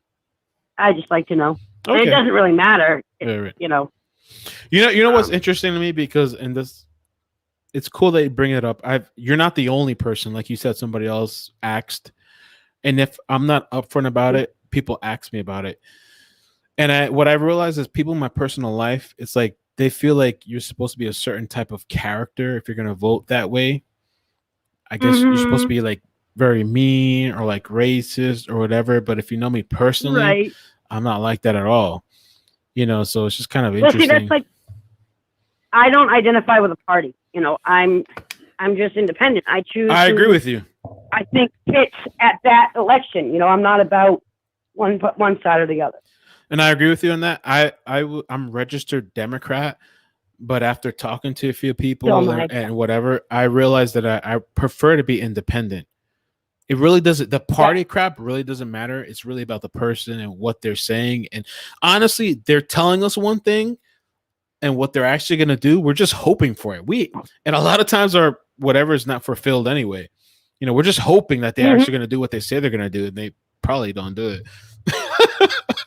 Speaker 14: I just like to know. Okay. And it doesn't really matter,
Speaker 2: right.
Speaker 14: You know.
Speaker 2: You know what's interesting to me, because in this, it's cool that you bring it up. You're not the only person. Like you said, somebody else asked. And if I'm not upfront about it, people ask me about it. And what I realize is people in my personal life, it's like they feel like you're supposed to be a certain type of character if you're going to vote that way. I guess you're supposed to be like very mean or like racist or whatever. But if you know me personally,
Speaker 14: right.
Speaker 2: I'm not like that at all. You know, so it's just kind of interesting.
Speaker 14: See, that's like, I don't identify with a party. You know, I'm just independent. I choose.
Speaker 2: I agree with you.
Speaker 14: I think fits at that election. You know, I'm not about one side or the other.
Speaker 2: And I agree with you on that. I'm registered Democrat, but after talking to a few people and whatever, I realized that I prefer to be independent. It really doesn't. The party crap really doesn't matter. It's really about the person and what they're saying. And honestly, they're telling us one thing, and what they're actually going to do, we're just hoping for it. And a lot of times our whatever is not fulfilled anyway. You know, we're just hoping that they're actually going to do what they say they're going to do, and they probably don't do it.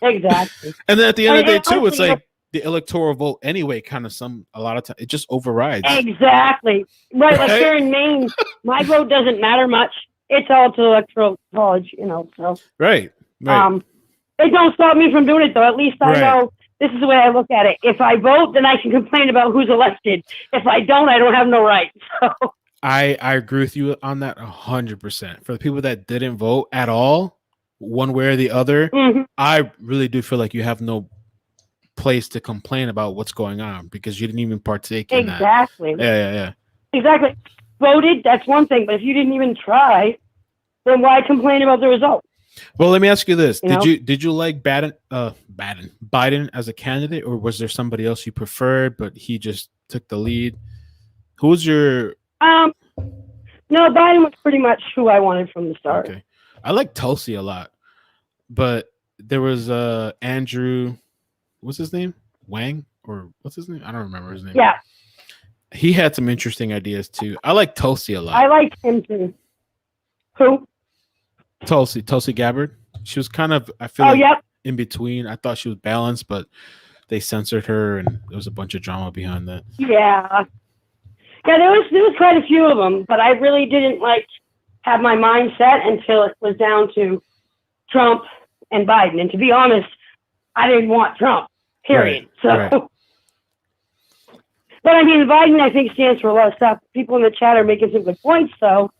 Speaker 14: Exactly.
Speaker 2: And then at the end of the day, too, it's like the electoral vote anyway. Kind of a lot of time it just overrides.
Speaker 14: Exactly. Right. Like here in Maine, my vote doesn't matter much. It's all to the electoral college, you know. So
Speaker 2: right.
Speaker 14: It don't stop me from doing it though. At least I know. This is the way I look at it. If I vote, then I can complain about who's elected. If I don't, I don't have no right. So
Speaker 2: I agree with you on that 100%. For the people that didn't vote at all, one way or the other, I really do feel like you have no place to complain about what's going on because you didn't even partake in that.
Speaker 14: Exactly.
Speaker 2: Yeah.
Speaker 14: Exactly. Voted, that's one thing, but if you didn't even try, then why complain about the result?
Speaker 2: Well, let me ask you this:
Speaker 14: You
Speaker 2: Did you like Biden as a candidate, or was there somebody else you preferred, but he just took the lead? Who's your
Speaker 14: No, Biden was pretty much who I wanted from the start.
Speaker 2: Okay. I like Tulsi a lot, but there was Andrew, what's his name? Wang, or what's his name? I don't remember his name.
Speaker 14: Yeah.
Speaker 2: He had some interesting ideas too. I like Tulsi a lot.
Speaker 14: I like him too. Who?
Speaker 2: Tulsi Gabbard. She was kind of, I feel in between. I thought she was balanced, but they censored her, and there was a bunch of drama behind that.
Speaker 14: Yeah. Yeah, there was quite a few of them, but I really didn't have my mind set until it was down to Trump and Biden. And to be honest, I didn't want Trump, period.
Speaker 2: Right.
Speaker 14: But I mean, Biden, I think, stands for a lot of stuff. People in the chat are making some good points, though,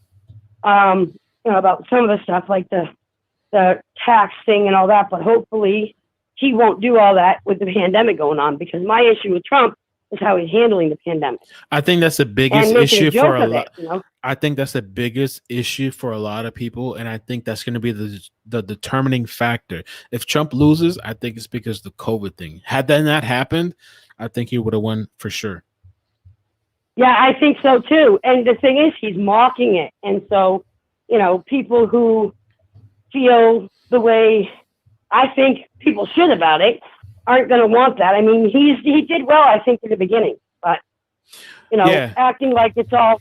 Speaker 14: about some of the stuff like the tax thing and all that. But hopefully he won't do all that with the pandemic going on, because my issue with Trump is how he's handling the pandemic.
Speaker 2: I think that's the biggest issue for a lot.
Speaker 14: You know?
Speaker 2: I think that's the biggest issue for a lot of people, and I think that's going to be the determining factor. If Trump loses, I think it's because the COVID thing. Had that not happened, I think he would have won for sure.
Speaker 14: Yeah, I think so too. And the thing is, he's mocking it, and so people who feel the way I think people should about it aren't going to want that. I mean, he did well, I think, in the beginning, but acting like it's all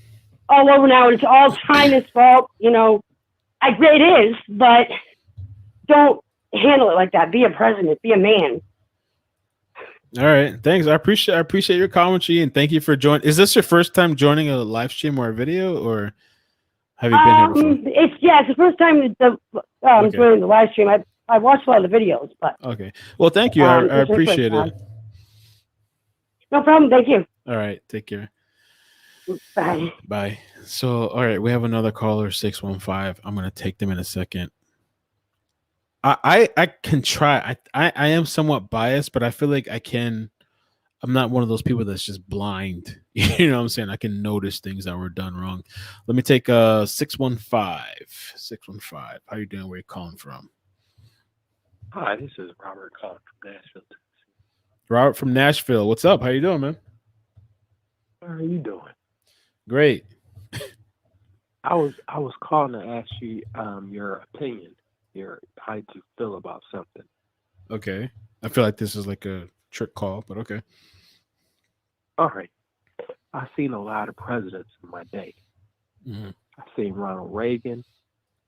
Speaker 14: over now, it's all China's fault. It is, but don't handle it like that. Be a president. Be a man.
Speaker 2: All right, thanks. I appreciate your commentary, and thank you for joining. Is this your first time joining a live stream or a video, or have you been here before?
Speaker 14: It's the first time joining the live stream. I watched a lot of the videos, but
Speaker 2: okay. Well, thank you. I appreciate it.
Speaker 14: No problem. Thank you.
Speaker 2: All right, take care.
Speaker 14: Bye.
Speaker 2: So, all right, we have another caller, 615. I'm gonna take them in a second. I can try. I am somewhat biased, but I feel like I'm not one of those people that's just blind. You know what I'm saying? I can notice things that were done wrong. Let me take 615. 615. How you doing? Where you calling from?
Speaker 15: Hi, this is Robert calling from Nashville, Tennessee.
Speaker 2: Robert from Nashville. What's up? How you doing, man?
Speaker 15: How are you doing?
Speaker 2: Great.
Speaker 15: I was calling to ask you your opinion. How you feel about something.
Speaker 2: Okay. I feel like this is like a trick call, but okay.
Speaker 15: All right. I've seen a lot of presidents in my day.
Speaker 2: Mm-hmm.
Speaker 15: I've seen Ronald Reagan,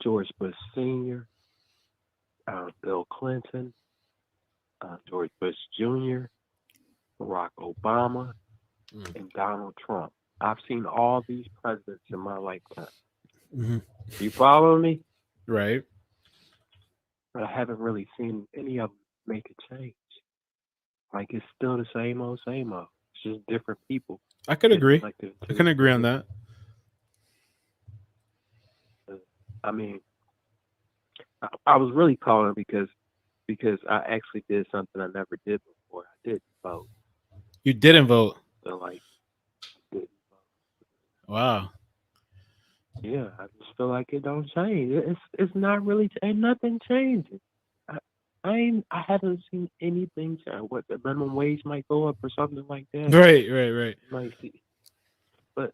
Speaker 15: George Bush Sr., Bill Clinton, George Bush Jr., Barack Obama, and Donald Trump. I've seen all these presidents in my lifetime.
Speaker 2: Mm-hmm.
Speaker 15: You follow me?
Speaker 2: Right.
Speaker 15: But I haven't really seen any of them make a change. Like, it's still the same old, same old. It's just different people.
Speaker 2: I could agree.
Speaker 15: Like
Speaker 2: I can agree on that.
Speaker 15: I mean, I was really calling because I actually did something I never did before. I did vote.
Speaker 2: You didn't vote?
Speaker 15: So, didn't vote.
Speaker 2: Wow.
Speaker 15: Yeah, I just feel like it don't change. It's not really, ain't nothing changing. I haven't seen anything change. What, the minimum wage might go up or something like that.
Speaker 2: Right.
Speaker 15: Might see, but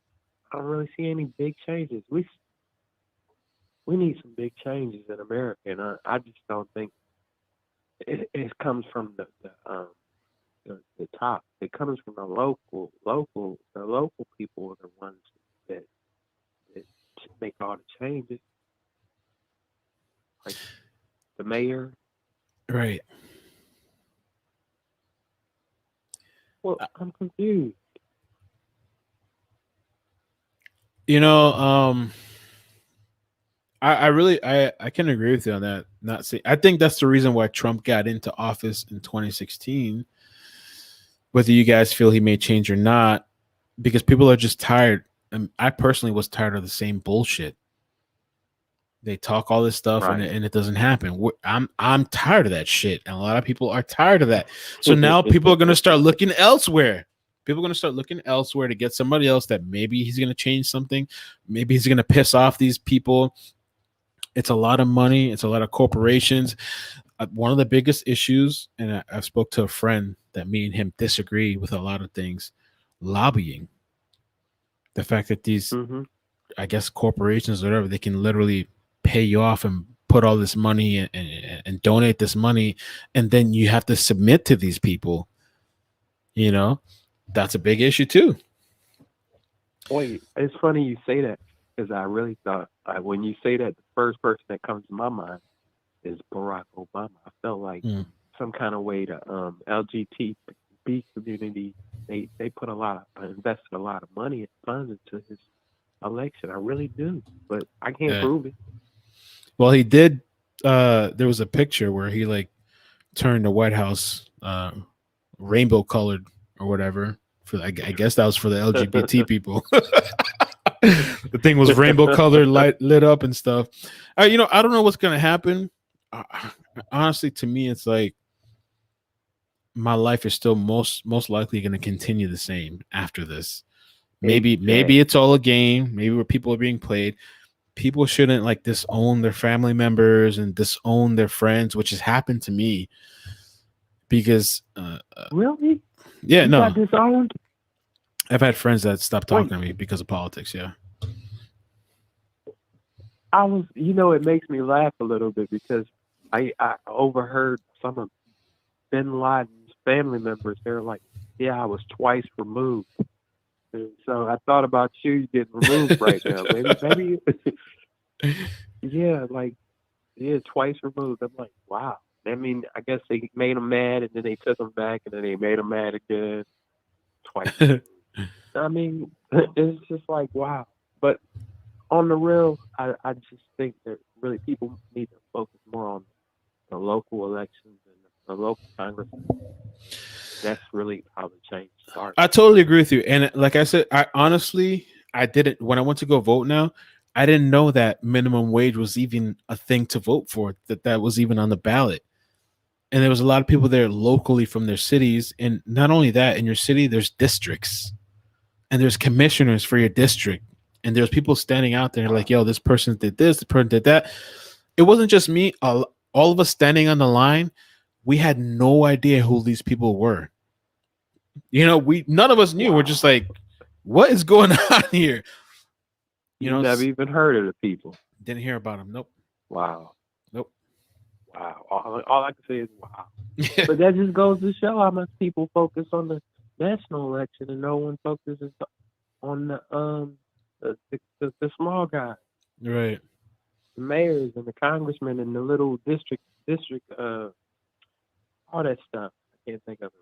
Speaker 15: I don't really see any big changes. We need some big changes in America, and I just don't think it comes from the top. It comes from the local people are the ones that make all the changes, like the mayor.
Speaker 2: Right.
Speaker 15: Well, I'm confused.
Speaker 2: I can agree with you on that. I think that's the reason why Trump got into office in 2016. Whether you guys feel he may change or not, because people are just tired. And I personally was tired of the same bullshit. They talk all this stuff and it doesn't happen. I'm tired of that shit, and a lot of people are tired of that. So now people are going to start looking elsewhere. People are going to start looking elsewhere to get somebody else that maybe he's going to change something. Maybe he's going to piss off these people. It's a lot of money. It's a lot of corporations. One of the biggest issues, and I spoke to a friend that me and him disagree with a lot of things, lobbying. The fact that these, I guess, corporations or whatever, they can literally pay you off and put all this money and donate this money, and then you have to submit to these people. You know, that's a big issue too.
Speaker 15: Wait, it's funny you say that because I really thought when you say that, the first person that comes to my mind is Barack Obama. I felt like some kind of way the LGBT community they put invested a lot of money and funds into his election. I really do, but I can't prove it.
Speaker 2: Well, he did. There was a picture where he like turned the White House rainbow colored or whatever. I guess that was for the LGBT people. The thing was rainbow colored, lit up and stuff. I don't know what's gonna happen. Honestly, to me, it's like my life is still most likely going to continue the same after this. Maybe it's all a game. Maybe where people are being played. People shouldn't like disown their family members and disown their friends, which has happened to me. Because
Speaker 15: really,
Speaker 2: yeah,
Speaker 15: you got disowned.
Speaker 2: I've had friends that stopped talking to me because of politics. Yeah.
Speaker 15: It makes me laugh a little bit because I overheard some of Bin Laden's family members. They're like, "Yeah, I was twice removed." And so I thought about you getting removed right now. Maybe, twice removed. I'm like, wow. I mean, I guess they made him mad, and then they took him back, and then they made him mad again. Twice. I mean, it's just like, wow. But on the real, I just think that really people need to focus more on the local elections and the local Congress. That's really how the change starts.
Speaker 2: I totally agree with you. And like I said, I didn't, when I went to go vote now, I didn't know that minimum wage was even a thing to vote for, that was even on the ballot. And there was a lot of people there locally from their cities. And not only that, in your city, there's districts and there's commissioners for your district. And there's people standing out there like, yo, this person did this, this person did that. It wasn't just me. All of us standing on the line, we had no idea who these people were. None of us knew. Wow. We're just like, what is going on here?
Speaker 15: You never even heard of the people.
Speaker 2: Didn't hear about them. Nope.
Speaker 15: Wow.
Speaker 2: Nope.
Speaker 15: Wow. All I can say is wow. But that just goes to show how much people focus on the national election and no one focuses on the small guys.
Speaker 2: Right.
Speaker 15: The mayors and the congressmen and the little district all that stuff. I can't think of it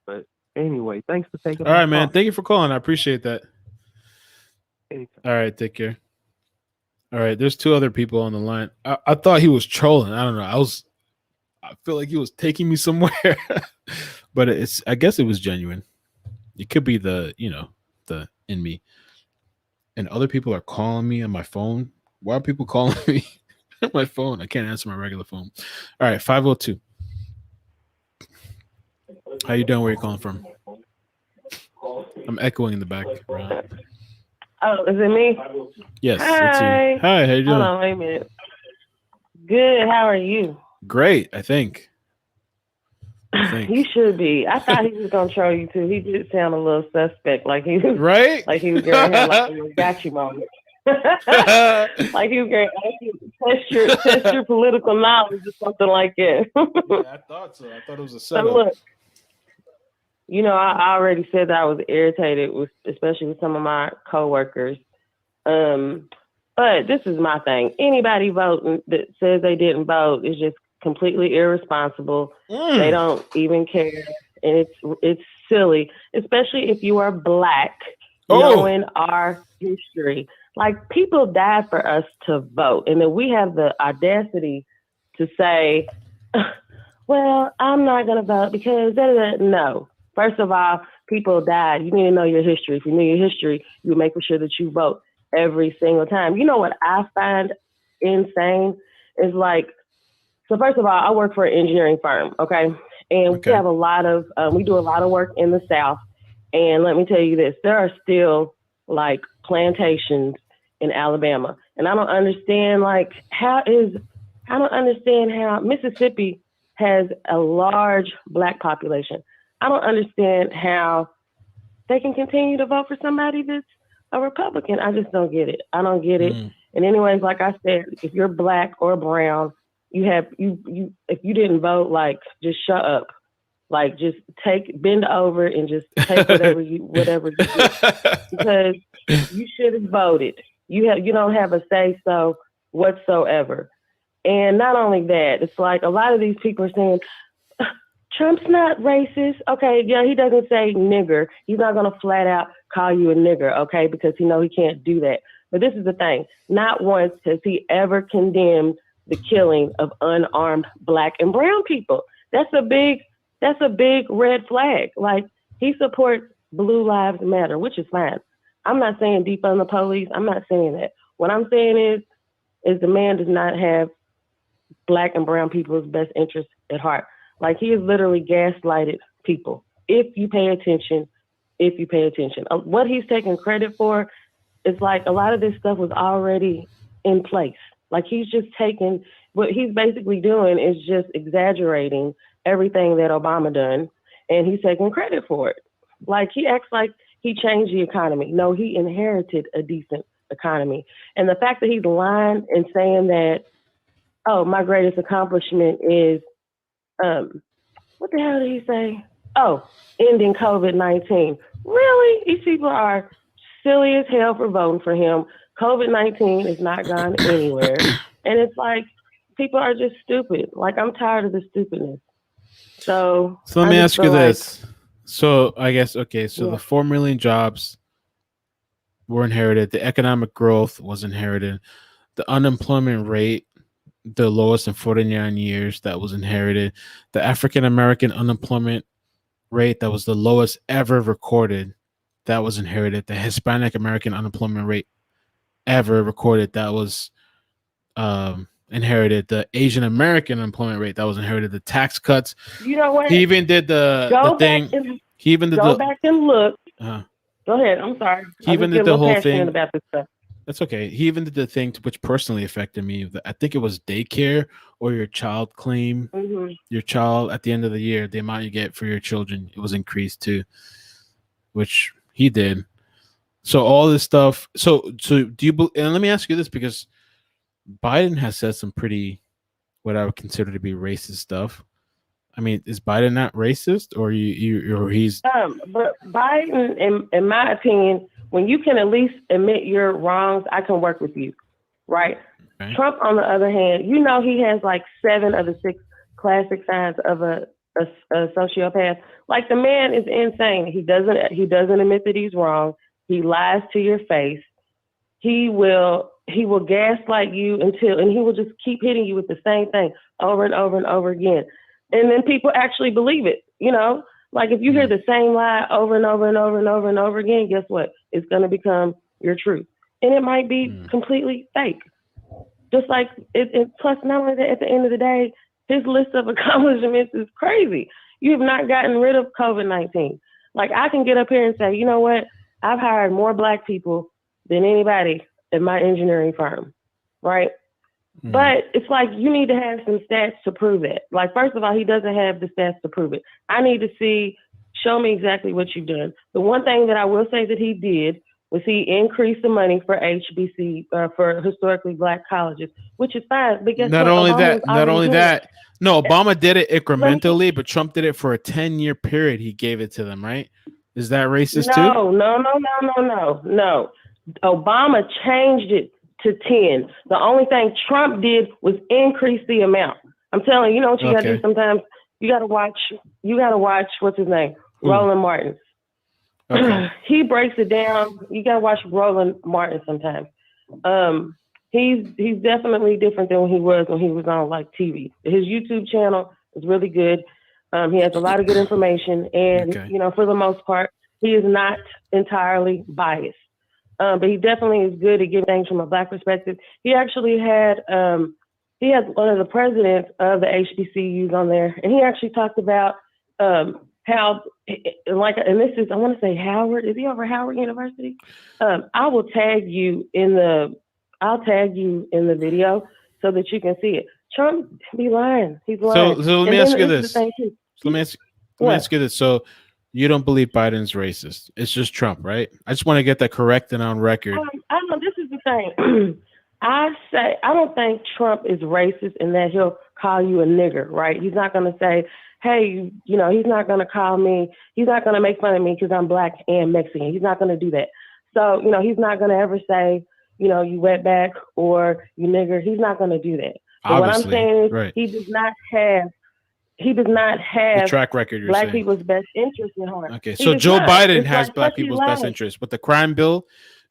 Speaker 15: right. But anyway, thanks for taking
Speaker 2: All right, man. Thank you for calling. I appreciate that.
Speaker 15: Anytime.
Speaker 2: All right, take care. All right, there's two other people on the line. I thought he was trolling. I don't know. I feel like he was taking me somewhere. But I guess it was genuine. It could be the in me. And other people are calling me on my phone. Why are people calling me on my phone? I can't answer my regular phone. All right, 502. How you doing? Where you calling from? I'm echoing in the background.
Speaker 16: Oh, is it me?
Speaker 2: Yes.
Speaker 16: Hi.
Speaker 2: Hi, how you doing?
Speaker 16: Hold on, wait a minute. Good. How are you?
Speaker 2: Great, I think.
Speaker 16: You should be. I thought he was gonna troll you too. He did sound a little suspect, like he was
Speaker 2: right,
Speaker 16: like he was gonna have like a got you moment. Like he was gonna test your political knowledge or something like that.
Speaker 2: Yeah, I thought so. I thought it was a setup.
Speaker 16: So look, I already said that I was irritated with, especially with some of my coworkers. But this is my thing. Anybody voting that says they didn't vote is just completely irresponsible. They don't even care, and it's silly, especially if you are Black, knowing our history. Like, people died for us to vote, and then we have the audacity to say, well, I'm not going to vote because no. First of all, people died. You need to know your history. If you know your history, you make sure that you vote every single time. You know what I find insane is like, so first of all, I work for an engineering firm, okay? And we have a lot of, we do a lot of work in the South. And let me tell you this, there are still like plantations in Alabama. And I don't understand how Mississippi has a large Black population. I don't understand how they can continue to vote for somebody that's a Republican. I just don't get it. I don't get it. And anyways, like I said, if you're black or brown, you if you didn't vote, like, just shut up. Like, just bend over and just take whatever you get, because you should have voted. You don't have a say so whatsoever. And not only that, it's like a lot of these people are saying Trump's not racist. Okay, yeah, he doesn't say nigger. He's not gonna flat out call you a nigger, okay, because he can't do that. But this is the thing: not once has he ever condemned the killing of unarmed black and brown people. That's a big red flag. Like, he supports Blue Lives Matter, which is fine. I'm not saying defund the police. I'm not saying that. What I'm saying is the man does not have black and brown people's best interests at heart. Like, he has literally gaslighted people. If you pay attention. What he's taking credit for is, like, a lot of this stuff was already in place. Like, he's just taking, what he's basically doing is just exaggerating everything that Obama done, and he's taking credit for it. Like, he acts like he changed the economy. No, he inherited a decent economy. And the fact that he's lying and saying that, oh, my greatest accomplishment is, what the hell did he say? Oh, ending COVID-19. Really? These people are silly as hell for voting for him. COVID-19 is not gone anywhere. And it's like, people are just stupid. Like, I'm tired of the stupidness. So
Speaker 2: let me ask you this. So I guess, okay, so the 4 million jobs were inherited. The economic growth was inherited. The unemployment rate, the lowest in 49 years, that was inherited. The African-American unemployment rate, that was the lowest ever recorded, that was inherited. The Hispanic American unemployment rate ever recorded, that was inherited. The Asian American unemployment rate, that was inherited. The tax cuts.
Speaker 16: You know what?
Speaker 2: He even did the thing. He even did
Speaker 16: go back and look.
Speaker 2: Go
Speaker 16: ahead. I'm sorry.
Speaker 2: He even did the whole thing
Speaker 16: about this stuff.
Speaker 2: That's okay. He even did the thing which personally affected me. I think it was daycare or your child claim.
Speaker 16: Mm-hmm.
Speaker 2: Your child at the end of the year, the amount you get for your children, it was increased too, which he did. So all this stuff. So do you? And let me ask you this, because Biden has said some pretty, what I would consider to be racist stuff. I mean, is Biden not racist, or he's?
Speaker 16: But Biden, in my opinion, when you can at least admit your wrongs, I can work with you, right? Okay. Trump, on the other hand, he has like 7 of the 6 classic signs of a sociopath. Like, the man is insane. He doesn't admit that he's wrong. He lies to your face. He will gaslight you and he will just keep hitting you with the same thing over and over and over again. And then people actually believe it, Like, if you hear the same lie over and over and over and over and over again, guess what? It's going to become your truth. And it might be completely fake. Just like, plus, not only that, at the end of the day, his list of accomplishments is crazy. You have not gotten rid of COVID-19. Like, I can get up here and say, you know what? I've hired more black people than anybody at my engineering firm, right? But it's like, you need to have some stats to prove it. Like, first of all, he doesn't have the stats to prove it. I need to show me exactly what you've done. The one thing that I will say that he did was he increased the money for HBC, for historically black colleges, which is fine. But guess
Speaker 2: not
Speaker 16: what?
Speaker 2: only that. No, Obama did it incrementally, but Trump did it for a 10-year period. He gave it to them, right? Is that racist too?
Speaker 16: No. Obama changed it to 10. The only thing Trump did was increase the amount. I'm telling you, what you gotta do sometimes? You gotta watch, what's his name? Roland Martin. Okay. He breaks it down. You gotta watch Roland Martin sometimes. He's definitely different than when he was on like TV. His YouTube channel is really good. He has a lot of good information, and for the most part, he is not entirely biased. But he definitely is good at giving things from a black perspective. He actually had one of the presidents of the HBCUs on there, and he actually talked about how, and this is, I want to say Howard. Is he over Howard University? I'll tag you in the video so that you can see it. Trump be lying. He's lying.
Speaker 2: So let me ask you this. Let me ask you this. So you don't believe Biden's racist. It's just Trump, right? I just want to get that corrected on record.
Speaker 14: I know this is the thing. I don't think Trump is racist in that he'll call you a nigger, right? He's not going to say, hey, you know, he's not going to call me. He's not going to make fun of me because I'm black and Mexican. He's not going to do that. So, you know, he's not going to ever say, you know, you wetback or you nigger. He's not going to do that. But what I'm saying is
Speaker 2: right.
Speaker 14: he does not have the
Speaker 2: track record. You're
Speaker 14: black
Speaker 2: saying.
Speaker 14: people's best interest in heart.
Speaker 2: Okay, so Joe Biden has black people's best
Speaker 14: lies.
Speaker 2: interest with the crime bill.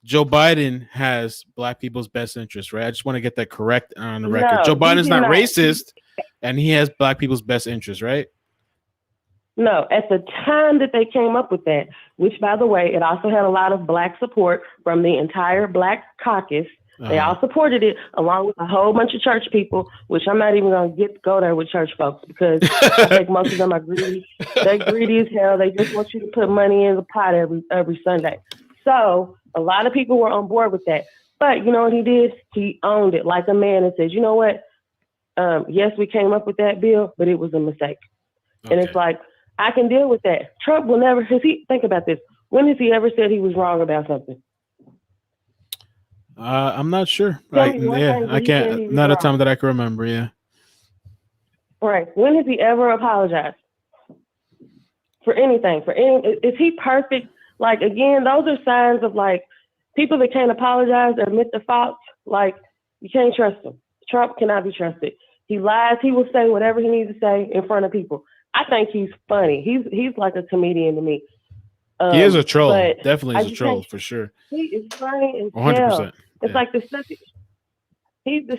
Speaker 2: Joe Biden has black people's best interest, right? I just want to get that correct on the record.
Speaker 14: No,
Speaker 2: Joe Biden's not
Speaker 14: not
Speaker 2: racist, and he has black people's best interest, right?
Speaker 14: No, at the time that they came up with that, which, by the way, it also had a lot of black support from the entire black caucus. They all supported it, along with a whole bunch of church people, which I'm not even going to go there with church folks because I think most of them are greedy. They're greedy as hell. They just want you to put money in the pot every Sunday. So a lot of people were on board with that. But you know what he did? He owned it like a man and said, you know what? Yes, we came up with that bill, but it was a mistake. Okay. And it's like, I can deal with that. Trump will never, think about this. When has he ever said he was wrong about something?
Speaker 2: I'm not sure. I can't. Not a time that I can remember. Yeah.
Speaker 14: Right. When has he ever apologized for anything? Is he perfect? Like, again, those are signs of like people that can't apologize or admit the faults. Like, you can't trust him. Trump cannot be trusted. He lies. He will say whatever he needs to say in front of people. I think he's funny. He's like a comedian to me.
Speaker 2: He is a troll. Definitely is a troll for sure.
Speaker 14: He is funny as
Speaker 2: 100%.
Speaker 14: hell. It's like the stuff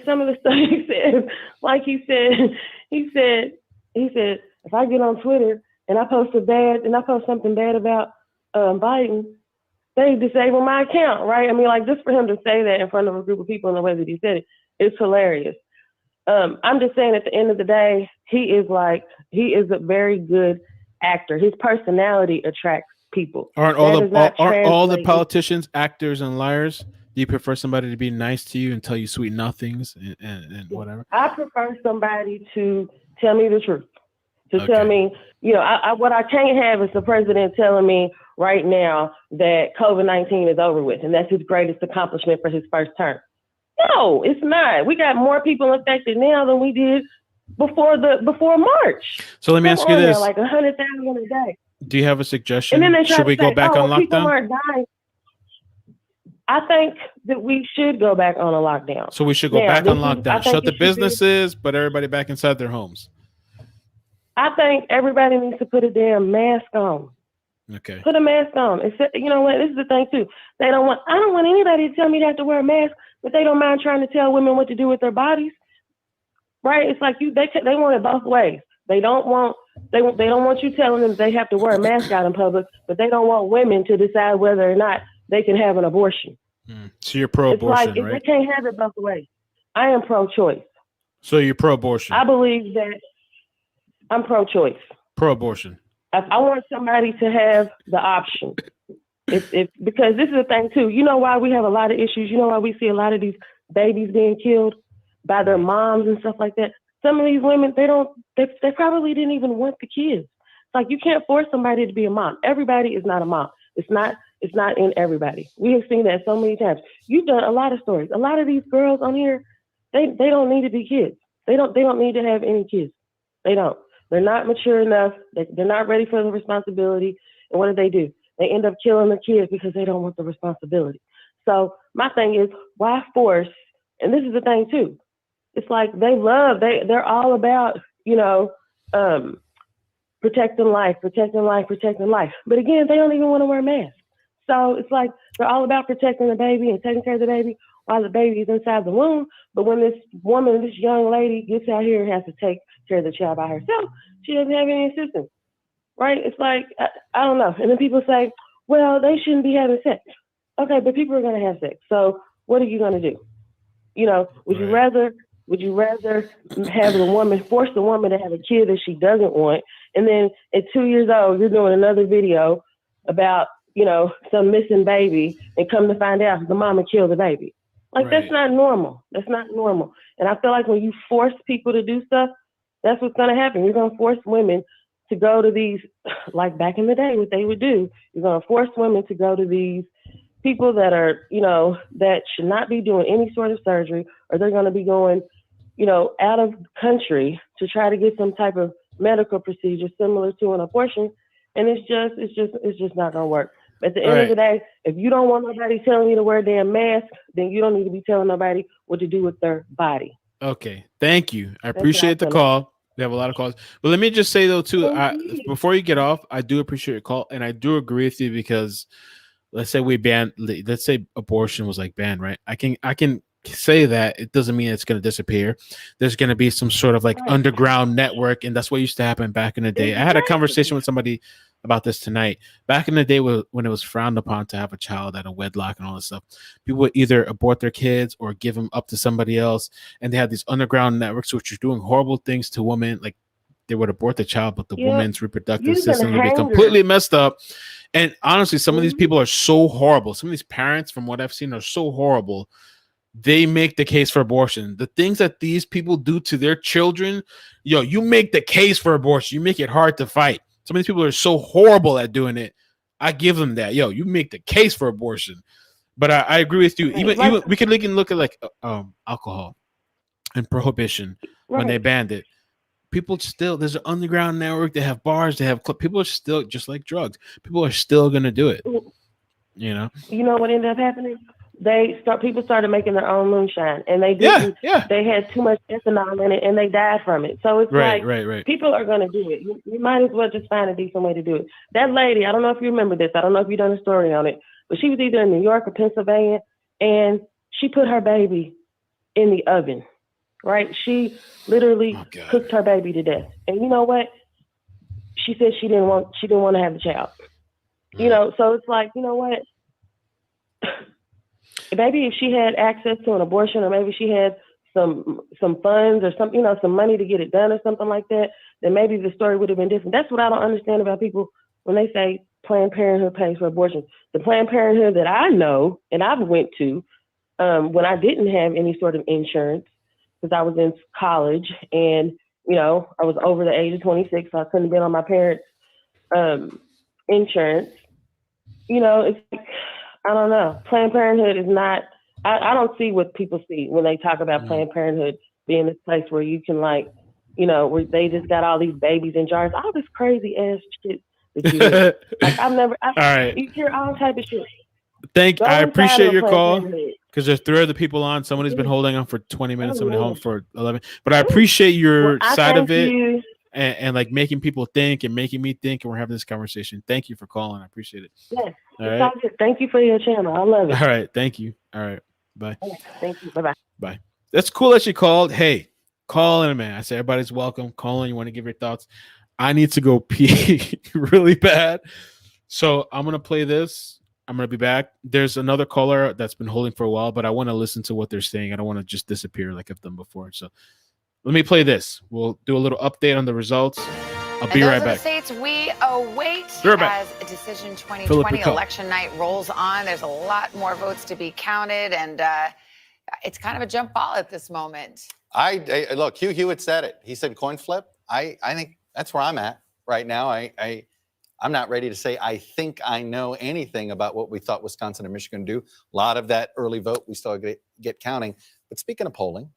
Speaker 14: some of the stuff he said. Like he said, if I get on Twitter and I post something bad about Biden, they disable my account, right? I mean, like, just for him to say that in front of a group of people in the way that he said it, it's hilarious. I'm just saying, at the end of the day, he is a very good actor. His personality attracts people.
Speaker 2: Aren't all the politicians actors and liars? Do you prefer somebody to be nice to you and tell you sweet nothings and whatever?
Speaker 14: I prefer somebody to tell me the truth. Tell me, you know, what I can't have is the president telling me right now that COVID-19 is over with and that's his greatest accomplishment for his first term. No, it's not. We got more people infected now than we did before March.
Speaker 2: So let me ask you this:
Speaker 14: like 100,000 a day.
Speaker 2: Do you have a suggestion? Should we go back on lockdown?
Speaker 14: People aren't dying. I think that we should go back on a lockdown.
Speaker 2: So we should go back on lockdown. Shut the businesses, but everybody back inside their homes.
Speaker 14: I think everybody needs to put a damn mask on.
Speaker 2: Okay.
Speaker 14: Put a mask on. You know what? This is the thing too. I don't want anybody to tell me they have to wear a mask, but they don't mind trying to tell women what to do with their bodies. Right? It's like they want it both ways. They don't want you telling them they have to wear a mask out in public, but they don't want women to decide whether or not they can have an abortion.
Speaker 2: So you're pro-abortion,
Speaker 14: it's like,
Speaker 2: right?
Speaker 14: They can't have it both ways. I am pro-choice.
Speaker 2: So you're pro-abortion.
Speaker 14: I believe that I'm pro-choice.
Speaker 2: Pro-abortion.
Speaker 14: I want somebody to have the option. Because this is the thing too. You know why we have a lot of issues? You know why we see a lot of these babies being killed by their moms and stuff like that? Some of these women, they probably didn't even want the kids. It's like, you can't force somebody to be a mom. Everybody is not a mom. It's not in everybody. We have seen that so many times. You've done a lot of stories. A lot of these girls on here, they don't need to be kids. They don't need to have any kids. They don't. They're not mature enough. They're not ready for the responsibility. And what do? They end up killing the kids because they don't want the responsibility. So my thing is, why force? And this is the thing too. It's like they're all about, you know, protecting life. But again, they don't even want to wear masks. So it's like they're all about protecting the baby and taking care of the baby while the baby is inside the womb. But when this young lady gets out here and has to take care of the child by herself, she doesn't have any assistance. Right? It's like, I don't know. And then people say, well, they shouldn't be having sex. Okay, but people are going to have sex. So what are you going to do? You know, would you rather have force the woman to have a kid that she doesn't want, and then at 2 years old, you're doing another video about, you know, some missing baby, and come to find out the mama killed the baby? Like, that's not normal. That's not normal. And I feel like when you force people to do stuff, that's what's going to happen. You're going to force women
Speaker 16: to go to these, like back in the day, what they would do, you're going to force women to go to these people that are, that should not be doing any sort of surgery, or they're going to be going, out of country to try to get some type of medical procedure similar to an abortion. And it's just not going to work. At the end of the day, if you don't want nobody telling you to wear a damn mask, then you don't need to be telling nobody what to do with their body.
Speaker 2: Okay. Thank you. I appreciate the call. We have a lot of calls. But let me just say, though, too, before you get off, I do appreciate your call. And I do agree with you because let's say let's say abortion was like banned, right? I can say that it doesn't mean it's going to disappear. There's going to be some sort of like underground network. And that's what used to happen back in the day. I had a conversation with somebody about this tonight. Back in the day when it was frowned upon to have a child out of wedlock and all this stuff, people would either abort their kids or give them up to somebody else. And they had these underground networks which are doing horrible things to women. Like they would abort the child, but the woman's reproductive system would be completely messed up. And honestly, some of these people are so horrible. Some of these parents, from what I've seen, are so horrible. They make the case for abortion. The things that these people do to their children, you make the case for abortion. You make it hard to fight. Some of these people are so horrible at doing it. I give them that. You make the case for abortion. But I agree with you. Even we can look at like alcohol and prohibition when they banned it. People still, there's an underground network. They have bars. They have people are still just like drugs. People are still gonna do it. You know
Speaker 16: what ended up happening? People started making their own moonshine, and they didn't.
Speaker 2: Yeah.
Speaker 16: They had too much ethanol in it, and they died from it. So it's
Speaker 2: right.
Speaker 16: People are going to do it. You might as well just find a decent way to do it. That lady, I don't know if you remember this. I don't know if you've done a story on it, but she was either in New York or Pennsylvania, and she put her baby in the oven. Right? She literally cooked her baby to death. And you know what? She said she didn't want to have the child. So it's like, you know what? Maybe if she had access to an abortion, or maybe she had some funds or some, some money to get it done or something like that, then maybe the story would have been different. That's what I don't understand about people when they say Planned Parenthood pays for abortions. The Planned Parenthood that I know and I've went to when I didn't have any sort of insurance, because I was in college and, I was over the age of 26, so I couldn't have been on my parents' insurance. It's like, I don't know. Planned Parenthood is not, I don't see what people see when they talk about Planned Parenthood being this place where you can where they just got all these babies in jars, all this crazy ass shit that you hear. All
Speaker 2: right.
Speaker 16: You hear all type of shit.
Speaker 2: I appreciate your call because there's 3 other people on. Somebody's been holding on for 20 minutes, somebody home for 11. But I appreciate your side of it and like making people think and making me think, and we're having this conversation. Thank you for calling. I appreciate it.
Speaker 16: Yes.
Speaker 2: All right.
Speaker 16: Thank you for your channel. I love it.
Speaker 2: All right. Thank you. All right. Bye.
Speaker 16: Thank you. Bye-bye.
Speaker 2: Bye. That's cool that you called. Hey, call in, man. I say everybody's welcome. Call in. You want to give your thoughts. I need to go pee really bad. So I'm going to play this. I'm going to be back. There's another caller that's been holding for a while, but I want to listen to what they're saying. I don't want to just disappear like I've done before. So let me play this. We'll do a little update on the results. I'll be right back.
Speaker 17: States we await as a decision 2020 election night rolls on. There's a lot more votes to be counted, and it's kind of a jump ball at this moment.
Speaker 18: I look, Hugh Hewitt said it. He said coin flip. I think that's where I'm at right now. I'm not ready to say I think I know anything about what we thought Wisconsin and Michigan do. A lot of that early vote we still get counting. But speaking of polling,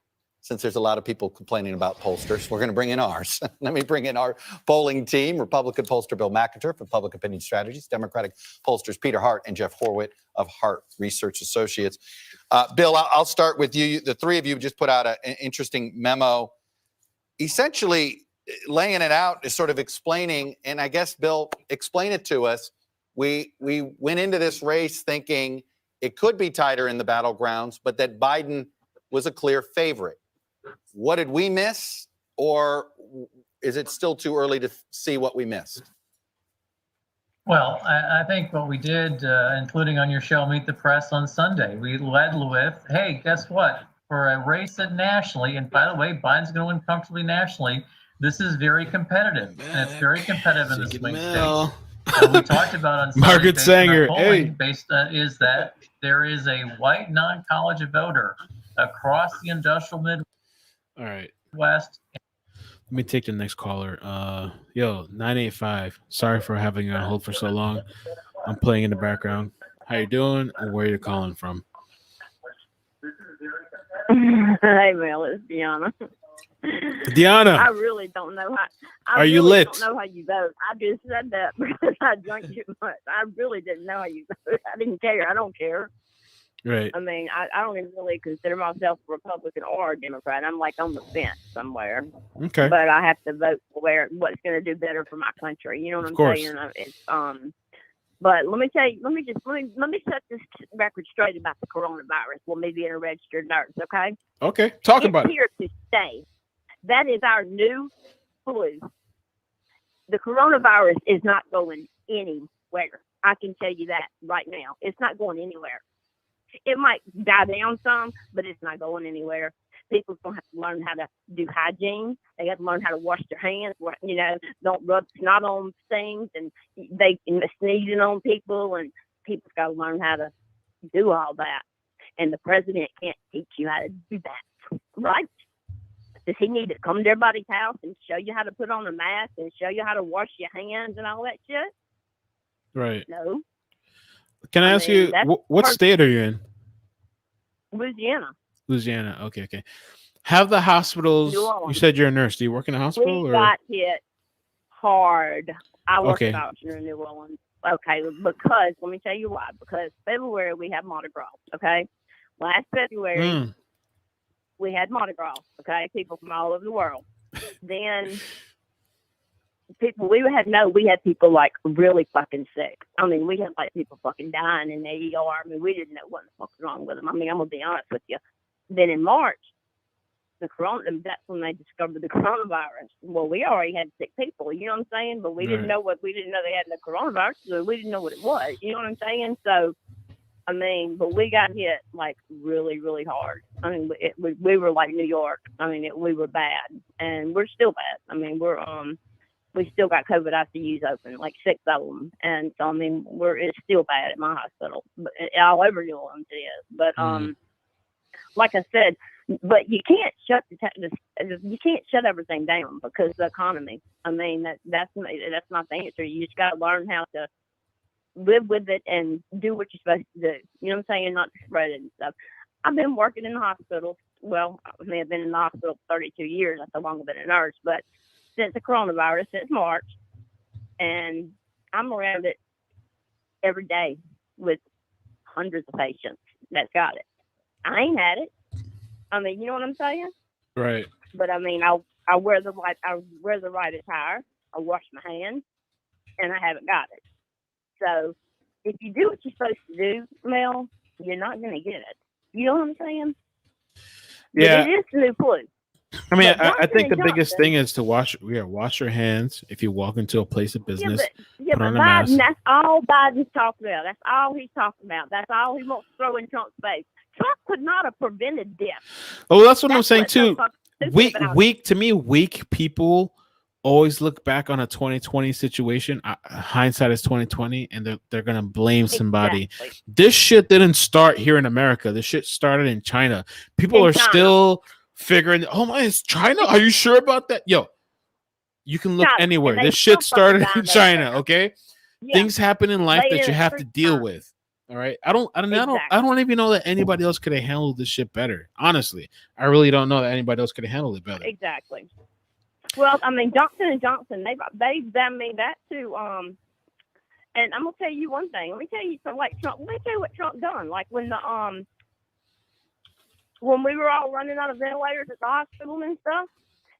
Speaker 18: since there's a lot of people complaining about pollsters, we're going to bring in ours. Let me bring in our polling team. Republican pollster Bill McIntyre from Public Opinion Strategies, Democratic pollsters Peter Hart and Jeff Horwit of Hart Research Associates. Bill, I'll start with you. The 3 of you just put out an interesting memo, essentially laying it out, is sort of explaining, and I guess, Bill, explain it to us. We went into this race thinking it could be tighter in the battlegrounds, but that Biden was a clear favorite. What did we miss, or is it still too early to see what we missed?
Speaker 19: Well, I think what we did, including on your show, Meet the Press on Sunday, we led with, hey, guess what? For a race that nationally, and by the way, Biden's going to win comfortably nationally, this is very competitive, and it's very competitive in the swing states. And we talked about on Sunday,
Speaker 2: Margaret Sanger,
Speaker 19: is that there is a white non-college voter across the industrial Midwest.
Speaker 2: All right. Let me take the next caller. 985. Sorry for having you on hold for so long. I'm playing in the background. How you doing and where you're calling from?
Speaker 14: Hey, Mel, it's Deanna.
Speaker 2: Deanna.
Speaker 14: I really don't know how.
Speaker 2: Are you lit?
Speaker 14: Don't know how you vote. I just said that because I drank too much. I really didn't know how you vote. I didn't care. I don't care.
Speaker 2: Right.
Speaker 14: I mean, I don't even really consider myself a Republican or a Democrat. I'm like on the fence somewhere.
Speaker 2: Okay.
Speaker 14: But I have to vote for what's going to do better for my country. You know what I'm saying? It's But let me tell you, let me set this record straight about the coronavirus. Well, me being a registered nurse, okay?
Speaker 2: Okay. Talk about it.
Speaker 14: It's here to stay. That is our new flu. The coronavirus is not going anywhere. I can tell you that right now. It's not going anywhere. It might die down some, but it's not going anywhere. People's going to have to learn how to do hygiene. They have to learn how to wash their hands. You know, don't rub snot on things, and they sneezing on people, and people's got to learn how to do all that. And the president can't teach you how to do that, right? Does he need to come to everybody's house and show you how to put on a mask and show you how to wash your hands and all that shit?
Speaker 2: Right.
Speaker 14: No.
Speaker 2: Can I ask you, what state are you in?
Speaker 14: Louisiana.
Speaker 2: Louisiana. Okay. Have the hospitals, you said you're a nurse. Do you work in a hospital?
Speaker 14: We got hit hard. I work
Speaker 2: Okay.
Speaker 14: at Option in New Orleans. Okay, because, let me tell you why. Because February, we have Mardi Gras, okay? Last February, we had Mardi Gras, okay? People from all over the world. Then we had people like really fucking sick. I mean, we had like people fucking dying in the ER. I mean, we didn't know what the fuck was wrong with them. I mean, I'm gonna be honest with you. Then in March, that's when they discovered the coronavirus. Well, we already had sick people, you know what I'm saying? But we didn't know they had the coronavirus, so we didn't know what it was. You know what I'm saying? So, I mean, but we got hit like really, really hard. I mean, we were like New York. I mean, we were bad, and we're still bad. I mean, we still got COVID ICUs open, like 6 of them. And so, I mean, it's still bad at my hospital, but all over New Orleans it is. But, like I said, but you can't shut you can't shut everything down because of the economy. I mean, that's not the answer. You just got to learn how to live with it and do what you're supposed to do. You know what I'm saying? Not to spread it and stuff. I've been working in the hospital. Well, I may have been in the hospital for 32 years. That's how long I've been a nurse. But since the coronavirus, since March, and I'm around it every day with hundreds of patients that's got it. I ain't had it. I mean, you know what I'm saying?
Speaker 2: Right.
Speaker 14: But I mean, I wear the right attire. I wash my hands, and I haven't got it. So if you do what you're supposed to do, Mel, you're not going to get it. You know what I'm saying?
Speaker 2: Yeah.
Speaker 14: But it is the new flu.
Speaker 2: I mean, I think the biggest thing is to wash your hands if you walk into a place of business.
Speaker 14: But
Speaker 2: put on a
Speaker 14: Biden,
Speaker 2: mask.
Speaker 14: that's all Biden's talking about. That's all he's talking about. That's all he wants to throw in Trump's face. Trump could not have prevented this.
Speaker 2: Oh, that's what I'm saying too. Weak people always look back on a 2020 situation. Hindsight is 2020, and they're gonna blame somebody.
Speaker 14: Exactly.
Speaker 2: This shit didn't start here in America. This shit started in China. People are still figuring. Oh my, it's China? Are you sure about that? Yo, you can look anywhere. This shit started in China. Okay, things happen in life that you have to deal with. All right. I don't even know that anybody else could have handled this shit better. Honestly, I really don't know that anybody else could have handled it better.
Speaker 14: Exactly. Well, I mean, Johnson & Johnson, they've done me that too. And I'm gonna tell you one thing. Let me tell you something. Like Trump. Let me tell you what Trump done. Like when we were all running out of ventilators at the hospital and stuff,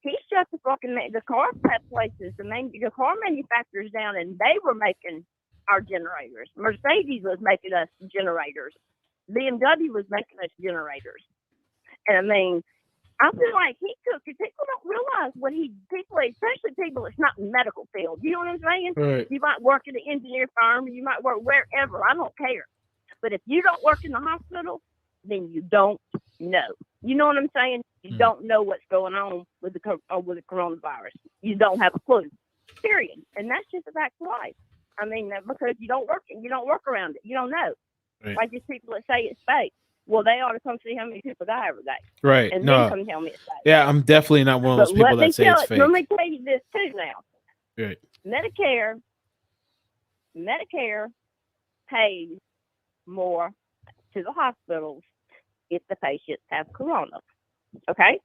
Speaker 14: he shut the car places, the car manufacturers down, and they were making our generators. Mercedes was making us generators. BMW was making us generators. And I mean, I feel like he took it. People don't realize especially people that's not in the medical field. You know what I'm saying?
Speaker 2: Right.
Speaker 14: You might work at an engineer firm. You might work wherever. I don't care. But if you don't work in the hospital, then you don't know. You know what I'm saying? You don't know what's going on with the coronavirus. You don't have a clue. Period. And that's just a fact of life. I mean, because you don't work around it. You don't know.
Speaker 2: Right.
Speaker 14: Like these people that say it's fake. Well, they ought to come see how many people die every day.
Speaker 2: Right.
Speaker 14: And
Speaker 2: No.
Speaker 14: then come tell me it's fake.
Speaker 2: Yeah, I'm definitely not one of those people that say it's fake.
Speaker 14: Let me tell you this too now.
Speaker 2: Right.
Speaker 14: Medicare pays more to the hospitals if the patients have corona. Okay?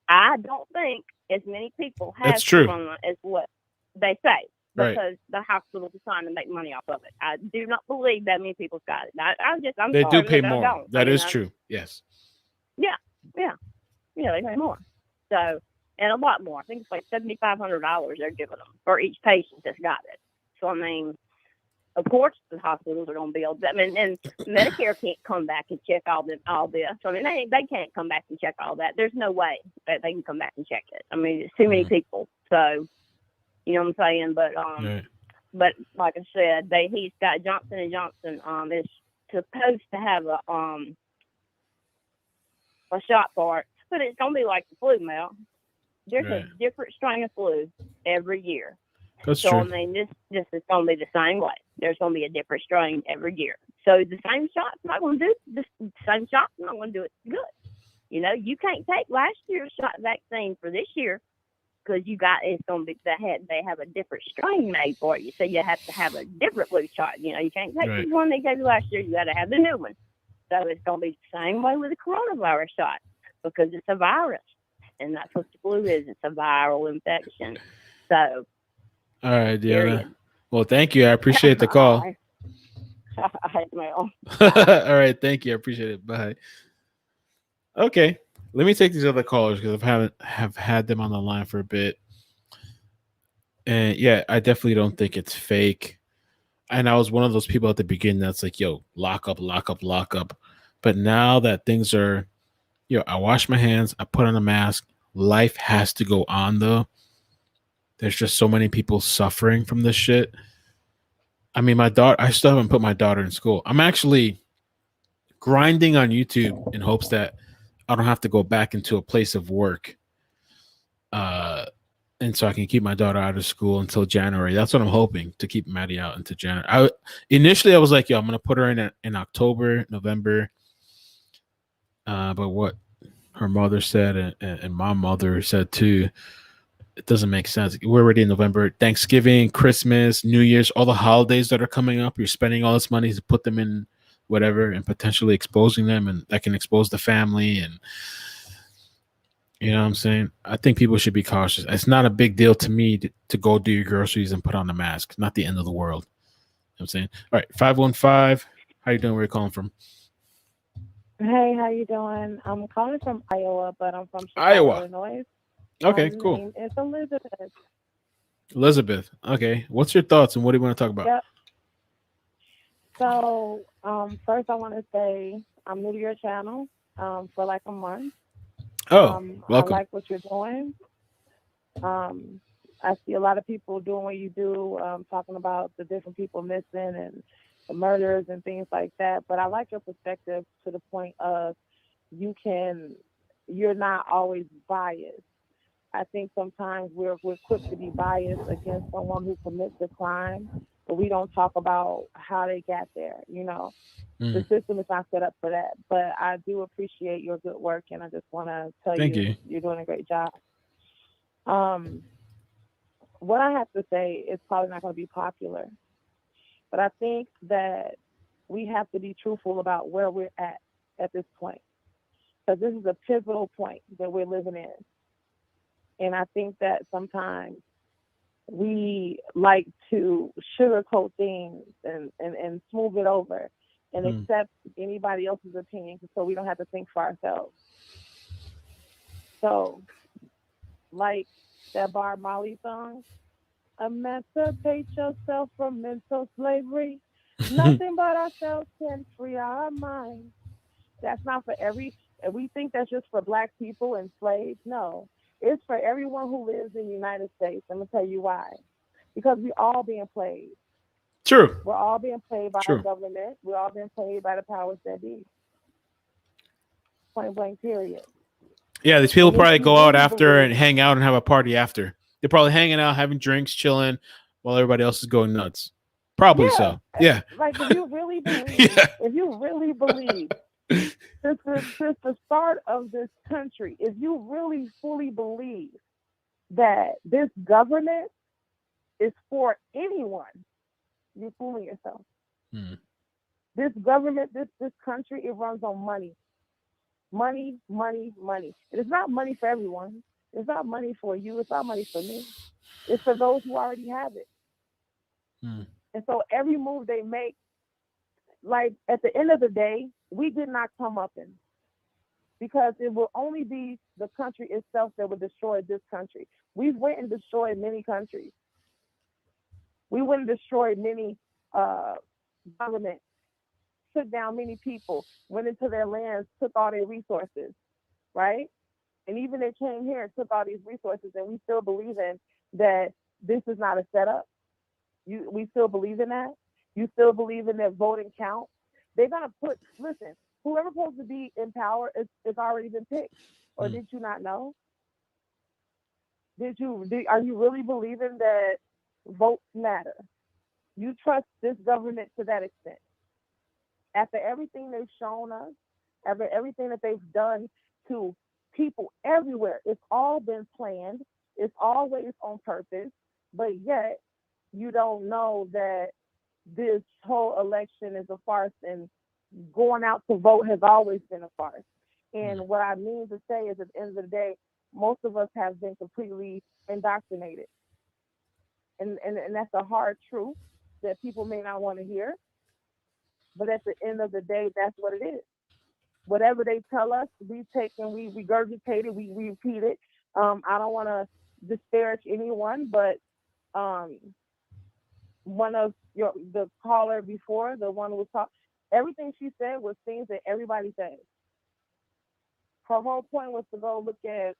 Speaker 14: I don't think as many people have corona as what they say. Because the hospitals are trying to make money off of it. I do not believe that many people's got it. I'm
Speaker 2: they
Speaker 14: sorry,
Speaker 2: do pay
Speaker 14: but
Speaker 2: more.
Speaker 14: I don't.
Speaker 2: That is true. Yes.
Speaker 14: Yeah, they pay more. So, and a lot more. I think it's like $7,500 they're giving them for each patient that's got it. So, I mean, of course, the hospitals are going to be able to. I mean, and Medicare can't come back and check all this. So, I mean, they can't come back and check all that. There's no way that they can come back and check it. I mean, it's too many people. So. You know what I'm saying? But but like I said, he's got Johnson & Johnson is supposed to have a shot for it, but it's gonna be like the flu now. There's a different strain of flu every year.
Speaker 2: That's
Speaker 14: true.
Speaker 2: I
Speaker 14: mean, this is gonna be the same way. There's gonna be a different strain every year. So the same shot's not gonna do the same shot's not gonna do it good. You know, you can't take last year's shot vaccine for this year. Because it's going to be they have a different strain made for you, so you have to have a different flu shot. You know, you can't take the one they gave you last year. You got to have the new one. So it's going to be the same way with the coronavirus shot because it's a virus, and that's what the flu is. It's a viral infection. So,
Speaker 2: all right, Deanna. Well, thank you. I appreciate the call.
Speaker 14: iCkEdMeL.
Speaker 2: All right, thank you. I appreciate it. Bye. Okay. Let me take these other callers because have had them on the line for a bit. And yeah, I definitely don't think it's fake. And I was one of those people at the beginning that's like, yo, lock up. But now that things are, I wash my hands, I put on a mask. Life has to go on though. There's just so many people suffering from this shit. I mean, I still haven't put my daughter in school. I'm actually grinding on YouTube in hopes that I don't have to go back into a place of work. And so I can keep my daughter out of school until January. That's what I'm hoping, to keep Maddie out until January. Initially I was like, I'm going to put her in October, November. But what her mother said and my mother said too, it doesn't make sense. We're already in November. Thanksgiving, Christmas, New Year's, all the holidays that are coming up. You're spending all this money to put them in whatever and potentially exposing them, and that can expose the family. And you know what I'm saying? I think people should be cautious. It's not a big deal to me to go do your groceries and put on the mask. Not the end of the world. You know what I'm saying? All right, 515. How you doing? Where are you calling from?
Speaker 20: Hey, how you doing? I'm calling from Iowa, but I'm from Chicago,
Speaker 2: Iowa,
Speaker 20: Illinois.
Speaker 2: Okay, cool.
Speaker 20: It's Elizabeth.
Speaker 2: Elizabeth. Okay. What's your thoughts and what do you want to talk about?
Speaker 20: Yep. So, first I want to say I'm new to your channel for like a month.
Speaker 2: Oh, welcome.
Speaker 20: I like what you're doing. I see a lot of people doing what you do, talking about the different people missing and the murders and things like that. But I like your perspective to the point of you're not always biased. I think sometimes we're quick to be biased against someone who commits a crime, but we don't talk about how they got there. You know, the system is not set up for that. But I do appreciate your good work, and I just want to tell you you're doing a great job. What I have to say is probably not going to be popular, but I think that we have to be truthful about where we're at this point, because this is a pivotal point that we're living in. And I think that sometimes we like to sugarcoat things and smooth it over and accept anybody else's opinion so we don't have to think for ourselves. So, like that Bob Marley song, emancipate yourself from mental slavery. Nothing but ourselves can free our minds. That's not for we think that's just for Black people and slaves. No. It's for everyone who lives in the United States. I'm going to tell you why. Because we're all being played.
Speaker 2: True.
Speaker 20: We're all being played by our government. We're all being played by the powers that be. Point blank, period.
Speaker 2: Yeah, these people probably go out after and hang out and have a party after. They're probably hanging out, having drinks, chilling, while everybody else is going nuts. Probably so. Yeah.
Speaker 20: Like if you really believe, since the start of this country, if you really fully believe that this government is for anyone, you're fooling yourself. This government, this country, it runs on money. Money, money, money. And it's not money for everyone. It's not money for you. It's not money for me. It's for those who already have it. And so every move they make, like at the end of the day, we did not come up in, because it will only be the country itself that will destroy this country. We've went and destroyed many countries. We went and destroyed many governments, took down many people, went into their lands, took all their resources, right? And even they came here and took all these resources, and we still believe in that this is not a setup. We still believe in that. You still believe in that voting count. They're gonna listen, whoever's supposed to be in power is already been picked. Or did you not know? Are you really believing that votes matter? You trust this government to that extent? After everything they've shown us, after everything that they've done to people everywhere, it's all been planned. It's always on purpose. But yet, you don't know that this whole election is a farce, and going out to vote has always been a farce. And what I mean to say is, at the end of the day, most of us have been completely indoctrinated. And that's a hard truth that people may not want to hear. But at the end of the day, that's what it is. Whatever they tell us, we take and we regurgitate it, we repeat it. I don't want to disparage anyone, but one of the caller before, the one who was talking, everything she said was things that everybody says. Her whole point was to go look at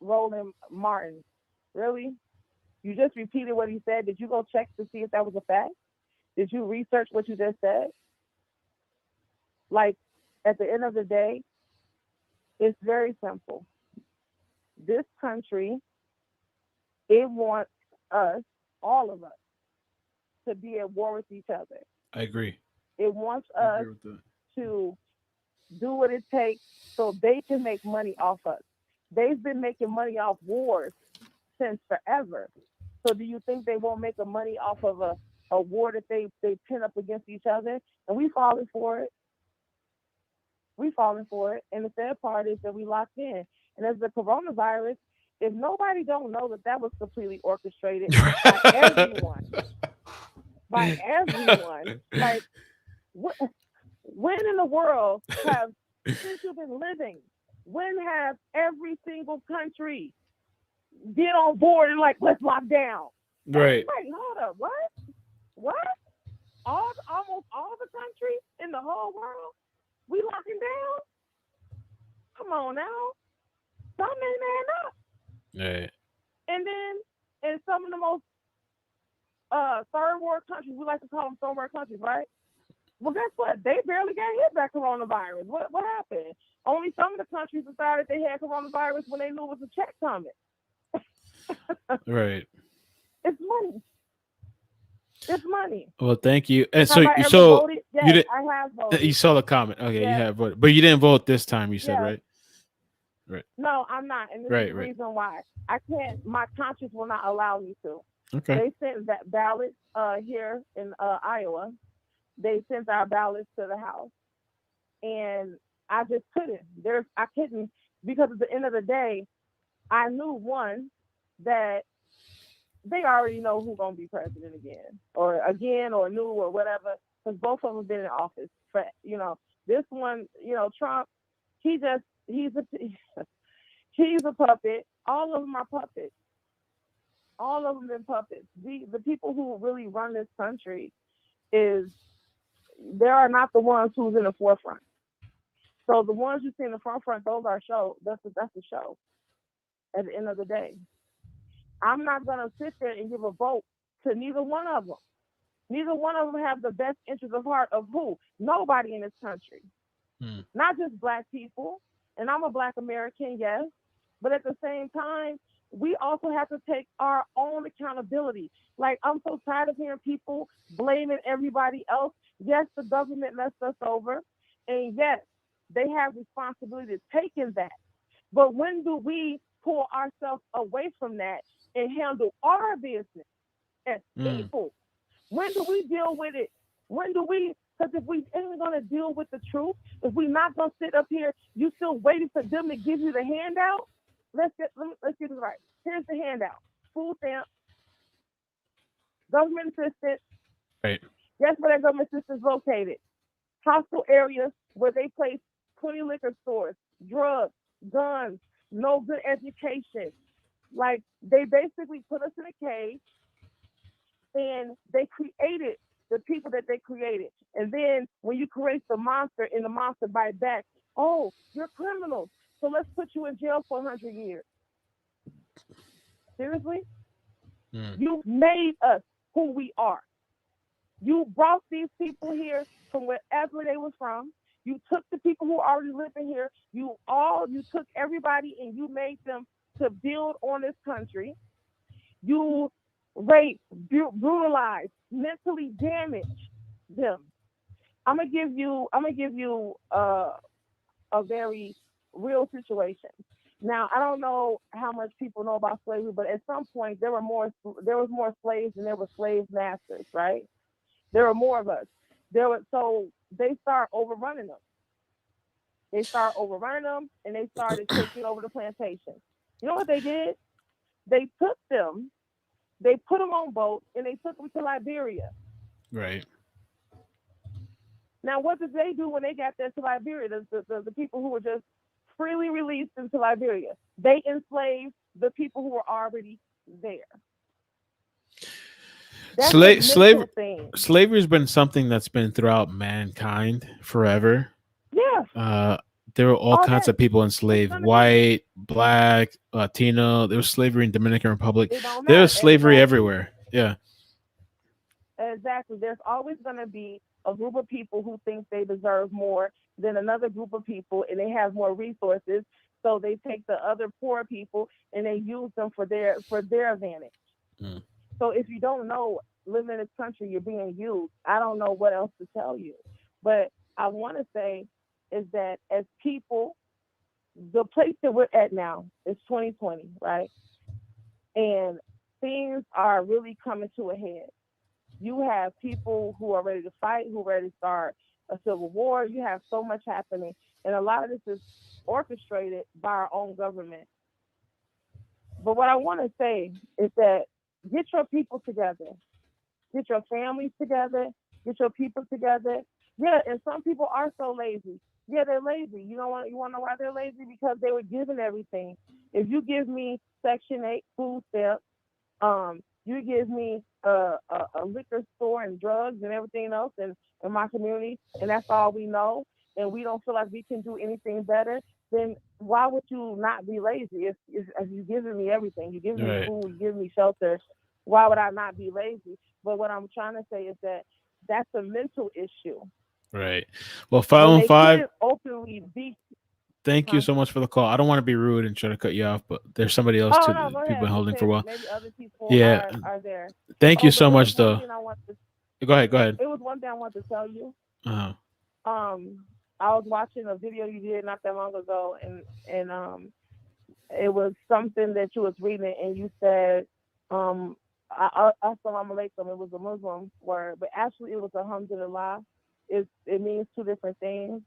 Speaker 20: Roland Martin. Really? You just repeated what he said. Did you go check to see if that was a fact? Did you research what you just said? Like, at the end of the day, it's very simple. This country, it wants us, all of us, to be at war with each other.
Speaker 2: I agree.
Speaker 20: It wants us to do what it takes so they can make money off us. They've been making money off wars since forever. So do you think they won't make money off of a war that they pin up against each other? And we falling for it. We falling for it. And the sad part is that we locked in. And as the coronavirus, if nobody don't know that was completely orchestrated by everyone, like, when in the world since you've been living, when have every single country get on board and like, let's lock down?
Speaker 2: Right.
Speaker 20: Like, hold up, what? Almost all the countries in the whole world, we locking down? Come on now. Something ain't adding up.
Speaker 2: Right.
Speaker 20: And then in some of the most third world countries, we like to call them third world countries, right? Well, guess what? They barely got hit by coronavirus. What happened? Only some of the countries decided they had coronavirus when they knew it was a check coming.
Speaker 2: Right.
Speaker 20: It's money. It's money.
Speaker 2: Well, thank you. And
Speaker 20: Have I ever voted? Yes,
Speaker 2: you did.
Speaker 20: I have voted.
Speaker 2: You saw the comment. Okay,
Speaker 20: yes.
Speaker 2: You have voted, but you didn't vote this time. You said,
Speaker 20: yes.
Speaker 2: right? Right.
Speaker 20: No, I'm not, and this is the reason why. I can't. My conscience will not allow me to.
Speaker 2: Okay.
Speaker 20: They sent that ballots here in Iowa. They sent our ballots to the House, and I just couldn't. I couldn't, because at the end of the day, I knew, one, that they already know who's gonna be president again, or new, or whatever, because both of them have been in office. For, this one, Trump, he's a puppet. All of them are puppets. All of them been puppets. The people who really run this country they are not the ones who's in the forefront. So the ones you see in the forefront, those are show. That's the show. At the end of the day, I'm not gonna sit there and give a vote to neither one of them. Neither one of them have the best interest of heart of who? Nobody in this country. Not just Black people. And I'm a Black American, yes. But at the same time, we also have to take our own accountability. Like, I'm so tired of hearing people blaming everybody else. Yes, the government messed us over. And yes, they have responsibility to take in that. But when do we pull ourselves away from that and handle our business as people? When do we deal with it? When do we? Because if we ain't going to deal with the truth, if we're not going to sit up here, you still waiting for them to give you the handout? Let's get this right. Here's the handout: food stamp, government assistance.
Speaker 2: Right.
Speaker 20: Guess where that government assistance is located? Hostile areas where they place 20 liquor stores, drugs, guns, no good education. Like, they basically put us in a cage, and they created the people that they created. And then when you create the monster and the monster bite back, oh, you're criminals, so let's put you in jail for 100 years. Seriously? You made us who we are. You brought these people here from wherever they were from. You took the people who are already living here. You took everybody and you made them to build on this country. You raped, brutalized, mentally damaged them. I'm gonna give you a very real situation. Now, I don't know how much people know about slavery, but at some point there was more slaves than there were slave masters, right? There were more of us. So they start overrunning them. They start overrunning them, and they started taking over the plantation. You know what they did? They took them, they put them on boats, and they took them to Liberia.
Speaker 2: Right.
Speaker 20: Now, what did they do when they got there to Liberia? The people who were just freely released into Liberia, they enslaved the people who were already there.
Speaker 2: Slavery has been something that's been throughout mankind forever.
Speaker 20: Yeah.
Speaker 2: There were all kinds of people enslaved: white, black, Latino. There was slavery in Dominican Republic. There was slavery everywhere. Yeah.
Speaker 20: Exactly. There's always going to be a group of people who think they deserve more than another group of people, and they have more resources. So they take the other poor people and they use them for their advantage. So if you don't know, living in this country, you're being used. I don't know what else to tell you. But I want to say is that as people, the place that we're at now is 2020, right? And things are really coming to a head. You have people who are ready to fight, who are ready to start a civil war. You have so much happening. And a lot of this is orchestrated by our own government. But what I want to say is that get your people together. Get your families together. Get your people together. Yeah, and some people are so lazy. Yeah, they're lazy. You want to know why they're lazy? Because they were given everything. If you give me Section 8 food stamps, you give me a liquor store and drugs and everything else in my community, and that's all we know, and we don't feel like we can do anything better, then why would you not be lazy? If you're giving me everything, you give me food, you give me shelter, why would I not be lazy? But what I'm trying to say is that that's a mental issue.
Speaker 2: Right. Well, 515.
Speaker 20: Openly be.
Speaker 2: Thank you so much for the call. I don't want to be rude and try to cut you off, but there's somebody else too.
Speaker 20: No,
Speaker 2: People been holding for a while.
Speaker 20: Maybe other people are there.
Speaker 2: Thank you so much, though. Go ahead.
Speaker 20: It was one thing I wanted to tell you.
Speaker 2: Uh-huh.
Speaker 20: I was watching a video you did not that long ago, and it was something that you was reading, and you said, Assalamu alaikum. It was a Muslim word, but actually it was alhamdulillah. It means two different things.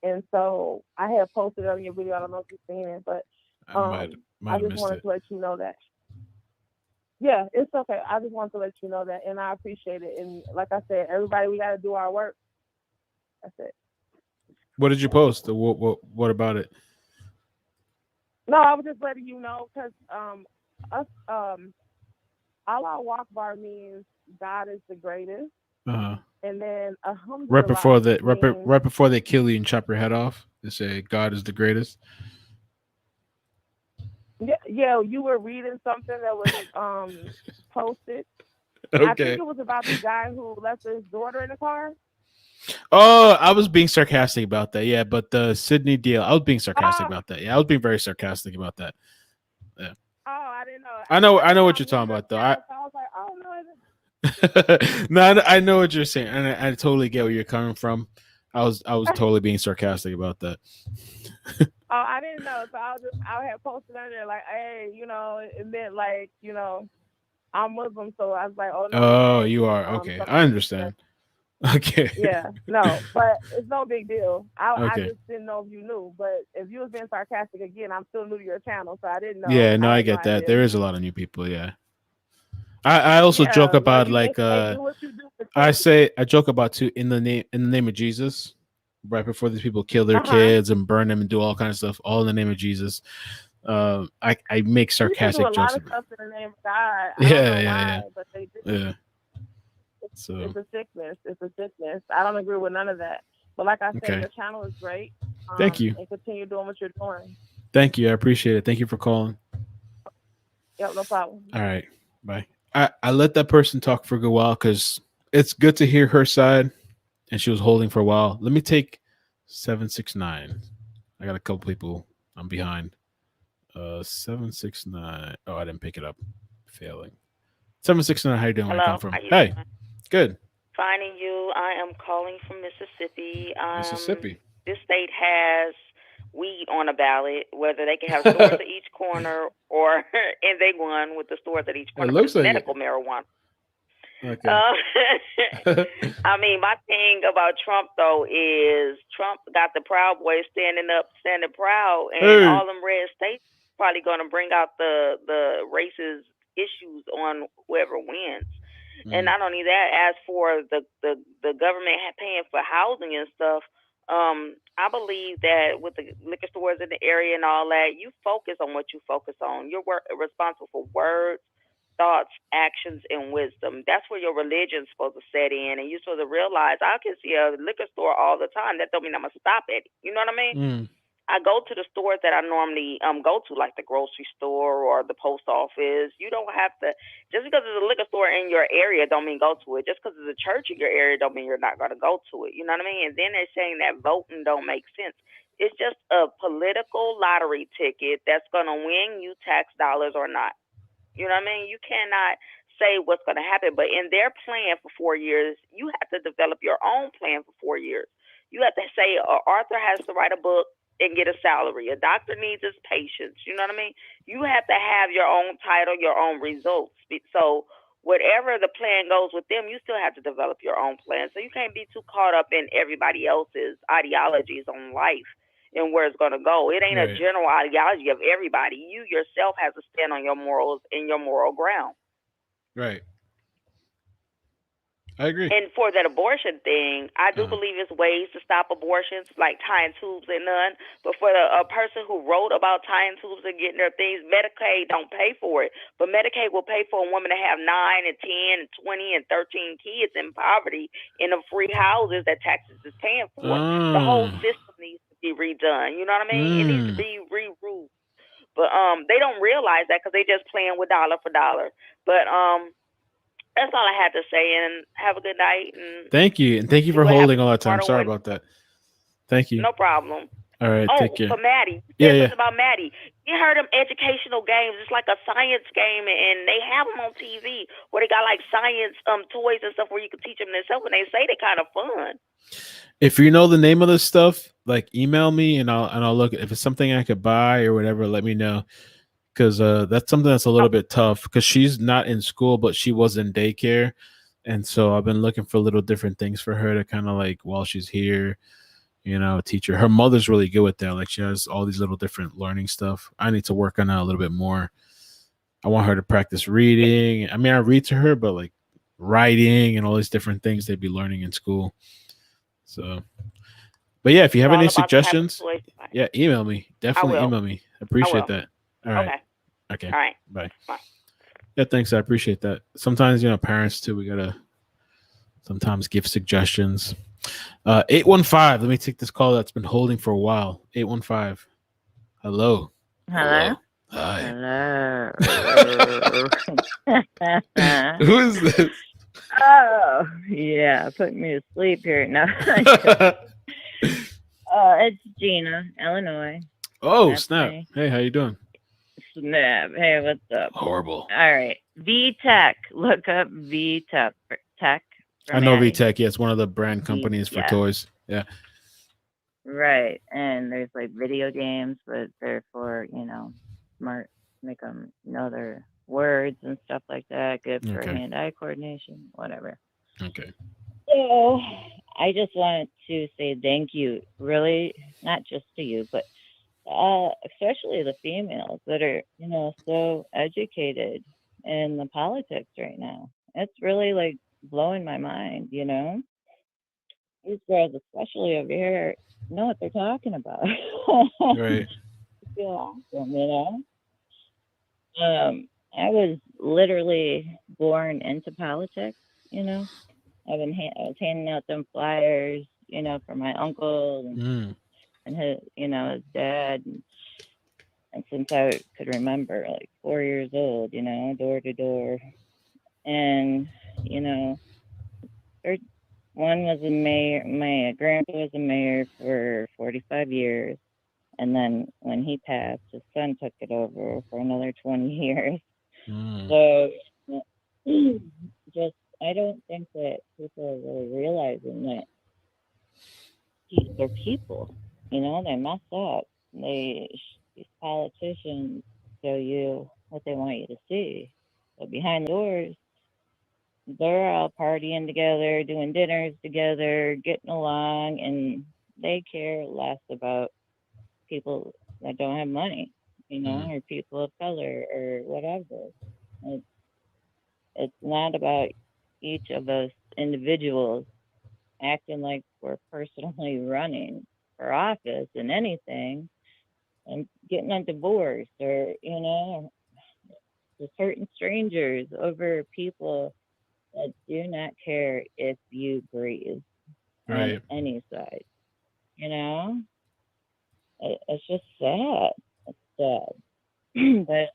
Speaker 20: And so I have posted it on your video. I don't know if you've seen it, but I just wanted to let you know that. Yeah, it's okay. I just wanted to let you know that, and I appreciate it. And like I said, everybody, we got to do our work. That's it.
Speaker 2: What did you post? What about it?
Speaker 20: No, I was just letting you know because Allah Akbar means God is the greatest.
Speaker 2: Uh-huh.
Speaker 20: And then
Speaker 2: right before they kill you and chop your head off, they say God is the greatest.
Speaker 20: Yeah, you were reading something that was posted.
Speaker 2: Okay.
Speaker 20: I think it was about the guy who left his daughter in the car.
Speaker 2: Oh, I was being sarcastic about that. Yeah, but the Sydney deal, I was being sarcastic about that. Yeah, I was being very sarcastic about that. Yeah.
Speaker 20: Oh, I didn't know.
Speaker 2: I know what you're talking about, though.
Speaker 20: I was like, oh no.
Speaker 2: No, I know what you're saying, and I totally get where you're coming from. I was totally being sarcastic about that.
Speaker 20: Oh, I didn't know. So I had posted on there like, hey, it meant like, I'm Muslim, so I was like, oh no.
Speaker 2: Oh, you are okay. I understand. Okay.
Speaker 20: Yeah, no, but it's no big deal. I
Speaker 2: Okay.
Speaker 20: just didn't know if you knew. But if you was being sarcastic again, I'm still new to your channel, so I didn't know.
Speaker 2: Yeah, no, I
Speaker 20: had
Speaker 2: get
Speaker 20: no
Speaker 2: that.
Speaker 20: idea.
Speaker 2: There is a lot of new people. Yeah. I also joke about
Speaker 20: you
Speaker 2: like
Speaker 20: just do what you do for
Speaker 2: I joke about too in the name of Jesus, right before these people kill their kids and burn them and do all kinds of stuff, all in the name of Jesus. I make sarcastic
Speaker 20: do a
Speaker 2: jokes
Speaker 20: lot of
Speaker 2: about.
Speaker 20: stuff in the name of God. I
Speaker 2: Yeah,
Speaker 20: don't know
Speaker 2: yeah,
Speaker 20: why, but they do.
Speaker 2: yeah. So
Speaker 20: It's a sickness. It's a sickness. I don't agree with none of that. But like I said,
Speaker 2: okay.
Speaker 20: your channel is great.
Speaker 2: Thank you.
Speaker 20: And continue doing what you're doing.
Speaker 2: Thank you. I appreciate it. Thank you for calling.
Speaker 20: Yep, no problem.
Speaker 2: All right. Bye. I let that person talk for a good while because it's good to hear her side, and she was holding for a while. Let me take 769. I got a couple people. I'm behind. 769. Oh, I didn't pick it up. Failing. 769. How you doing? Where you
Speaker 21: Hello.
Speaker 2: come from?
Speaker 21: How you
Speaker 2: Hey.
Speaker 21: doing?
Speaker 2: Good.
Speaker 21: Finding you. I am calling from Mississippi.
Speaker 2: Mississippi.
Speaker 21: This state has weed on a ballot, whether they can have stores at each corner or, and they won with the stores at each corner,
Speaker 2: It
Speaker 21: but
Speaker 2: looks
Speaker 21: it's
Speaker 2: like
Speaker 21: medical marijuana.
Speaker 2: Okay.
Speaker 21: I mean, my thing about Trump, though, is Trump got the Proud Boys standing proud, and
Speaker 2: Hey.
Speaker 21: all them red states probably going to bring out the racist issues on whoever wins. And not only that, as for the government paying for housing and stuff, I believe that with the liquor stores in the area and all that, you focus on what you focus on. You're responsible for words, thoughts, actions, and wisdom. That's where your religion's supposed to set in, and you're supposed to realize I can see a liquor store all the time. That don't mean I'm gonna stop it. You know what I mean? I go to the stores that I normally go to, like the grocery store or the post office. You don't have to, just because there's a liquor store in your area don't mean go to it. Just because there's a church in your area don't mean you're not going to go to it. You know what I mean? And then they're saying that voting don't make sense. It's just a political lottery ticket that's going to win you tax dollars or not. You know what I mean? You cannot say what's going to happen, but in their plan for 4 years, you have to develop your own plan for 4 years. You have to say Arthur has to write a book and get a salary. A doctor needs his patients. You know what I mean? You have to have your own title, your own results. So whatever the plan goes with them, you still have to develop your own plan. So you can't be too caught up in everybody else's ideologies on life and where it's going to go. It ain't a general ideology of everybody. You yourself have to stand on your morals and your moral ground.
Speaker 2: Right. I agree.
Speaker 21: And for that abortion thing, I do believe it's ways to stop abortions, like tying tubes and none. But for a person who wrote about tying tubes and getting their things, Medicaid don't pay for it. But Medicaid will pay for a woman to have 9 and 10 and 20 and 13 kids in poverty in the free houses that taxes is paying for. The whole system needs to be redone. You know what I mean? It needs to be re-ruled. But they don't realize that because they just playing with dollar for dollar. But that's all I had to say, and have a good night. And
Speaker 2: thank you. And thank you for holding all that time. Sorry about that. Thank you.
Speaker 21: No problem.
Speaker 2: All right. Take care.
Speaker 21: For Maddie.
Speaker 2: Yeah.
Speaker 21: About Maddie. You heard them educational games. It's like a science game, and they have them on TV where they got like science toys and stuff where you can teach them themselves, and they say they're kind of fun.
Speaker 2: If you know the name of this stuff, like email me and I'll look. If it's something I could buy or whatever, let me know. Because that's something that's a little bit tough because she's not in school, but she was in daycare. And so I've been looking for little different things for her to kind of like while she's here, teach her. Her mother's really good with that. Like she has all these little different learning stuff. I need to work on that a little bit more. I want her to practice reading. I mean, I read to her, but like writing and all these different things they'd be learning in school. So, but yeah, if you have any suggestions, yeah, email me. Definitely email me. Appreciate that. All right. Okay.
Speaker 21: All right.
Speaker 2: Bye. Yeah, thanks. I appreciate that. Sometimes, parents too, we gotta sometimes give suggestions. 815. Let me take this call that's been holding for a while. 815. Hello.
Speaker 22: Hello.
Speaker 2: Hi.
Speaker 22: Hello.
Speaker 2: Who is this?
Speaker 22: Oh, yeah. Put me to sleep here. No. It's Gina, Illinois.
Speaker 2: Oh, snap. Hey, how you doing?
Speaker 22: Snap. Hey, what's up?
Speaker 2: Horrible.
Speaker 22: All right. VTech. Look up VTech. Tech.
Speaker 2: I know VTech. Yeah, it's one of the brand companies for toys. Yeah.
Speaker 22: Right. And there's like video games, but they're for, smart, make them know their words and stuff like that. Good for
Speaker 2: Okay.
Speaker 22: hand-eye coordination, whatever.
Speaker 2: Okay.
Speaker 22: So I just wanted to say thank you, really, not just to you, but especially the females that are, so educated in the politics right now. It's really like blowing my mind, These girls, especially over here, know what they're talking about.
Speaker 2: Right.
Speaker 22: I feel awesome, I was literally born into politics, I was handing out them flyers, for my uncle and his, his dad. And since I could remember, like 4 years old, door to door. And, one was a mayor, my grandpa was a mayor for 45 years. And then when he passed, his son took it over for another 20 years. So I don't think that people are really realizing that they're people, they mess up. These politicians show you what they want you to see. But behind the doors, they're all partying together, doing dinners together, getting along, and they care less about people that don't have money, or people of color or whatever. It's not about each of us individuals acting like we're personally running for office in anything and getting a divorce or, just hurting strangers over people that do not care if you breathe on any side. It's just sad. It's sad. But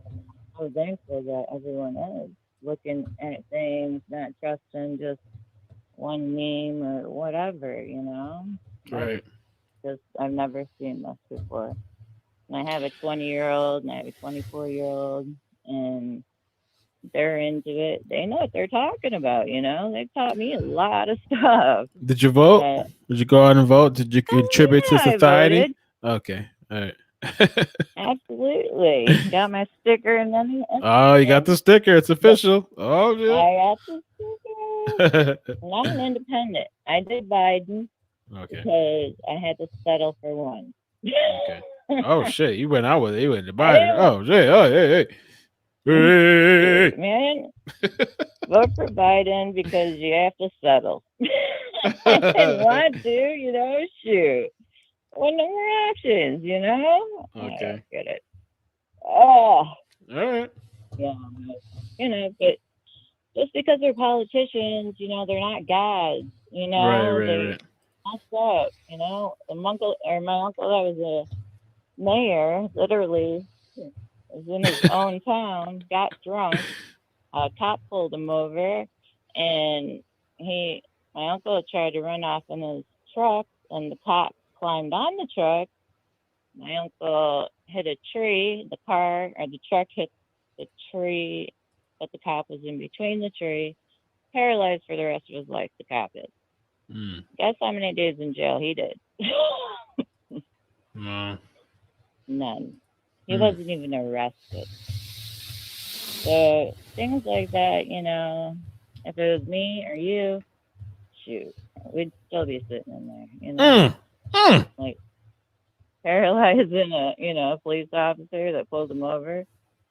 Speaker 22: I'm so thankful that everyone is looking at things, not trusting just one meme or whatever,
Speaker 2: Right.
Speaker 22: Because I've never seen this before. And I have a 20-year-old and I have a 24-year-old, and they're into it. They know what they're talking about, They've taught me a lot of stuff.
Speaker 2: Did you vote? Did you go out and vote? Did you contribute to society?
Speaker 22: I voted.
Speaker 2: Okay. All right.
Speaker 22: Absolutely. Got my sticker and then.
Speaker 2: Oh, you got the sticker. It's official. Oh, yeah.
Speaker 22: I got the sticker. I'm an independent. I did Biden because I had to settle for one.
Speaker 2: Okay. Oh, shit. You went out with it. You went to Biden. Oh, shit. Oh, hey.
Speaker 22: Hey. Man, vote for Biden because you have to settle. I didn't want to, shoot. Well, no more options,
Speaker 2: Okay.
Speaker 22: I don't get it. Oh.
Speaker 2: All right.
Speaker 22: Yeah, but just because they're politicians, they're not gods,
Speaker 2: Right.
Speaker 22: They messed up, my uncle that was a mayor, literally, was in his own town, got drunk, a cop pulled him over, and my uncle tried to run off in his truck, and the cop climbed on the truck. My uncle hit a tree. The truck hit the tree, but the cop was in between the tree, paralyzed for the rest of his life. The cop is. Guess how many days in jail he did?
Speaker 2: No.
Speaker 22: None. He wasn't even arrested. So things like that, if it was me or you, shoot, we'd still be sitting in there, like paralyzing a police officer that pulled him over.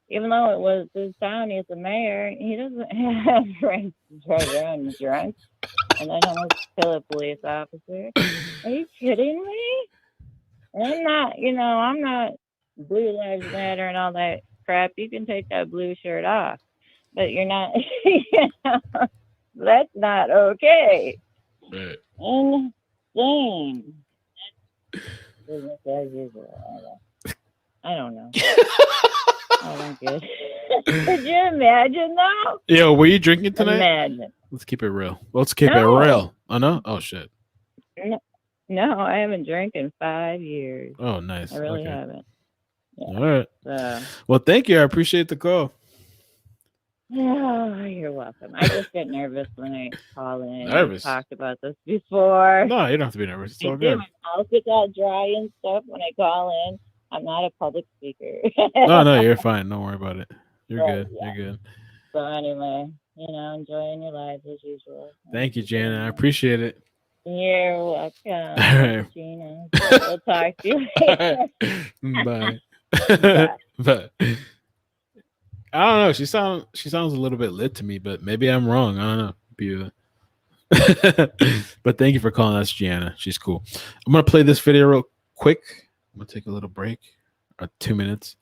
Speaker 22: Even though it was his town, he's the mayor, he doesn't have rights to drive around drunk and then almost kill a police officer. Are you kidding me? And I'm not Blue Lives Matter and all that crap. You can take that blue shirt off, but you're not. That's not okay.
Speaker 2: Right.
Speaker 22: Insane. Business as usual. I don't know. I don't get it. Could you imagine though?
Speaker 2: Yo, were you drinking tonight?
Speaker 22: Imagine.
Speaker 2: Let's keep it real. Let's keep it real. Oh no? Oh shit.
Speaker 22: No, I haven't drank in 5 years.
Speaker 2: Oh, nice.
Speaker 22: I really haven't. Yeah.
Speaker 2: All right. Well, thank you. I appreciate the call.
Speaker 22: Oh, you're welcome. I just get nervous when I call in.
Speaker 2: Nervous?
Speaker 22: We've talked about this before.
Speaker 2: No, you don't have to be nervous. It's
Speaker 22: I
Speaker 2: all
Speaker 22: do.
Speaker 2: good.
Speaker 22: My mouth gets all dry and stuff when I call in. I'm not a public speaker.
Speaker 2: No, you're fine. Don't worry about it. You're
Speaker 22: But,
Speaker 2: good.
Speaker 22: yeah.
Speaker 2: You're good.
Speaker 22: So anyway, enjoying your lives as usual.
Speaker 2: Thank you, Jana. I appreciate it.
Speaker 22: You're welcome,
Speaker 2: right.
Speaker 22: Gina. We'll talk to you later.
Speaker 2: Bye.
Speaker 22: Bye.
Speaker 2: But I don't know. She sounds a little bit lit to me, but maybe I'm wrong. I don't know. But thank you for calling us, Gianna. She's cool. I'm gonna play this video real quick. I'm gonna take a little break, 2 minutes.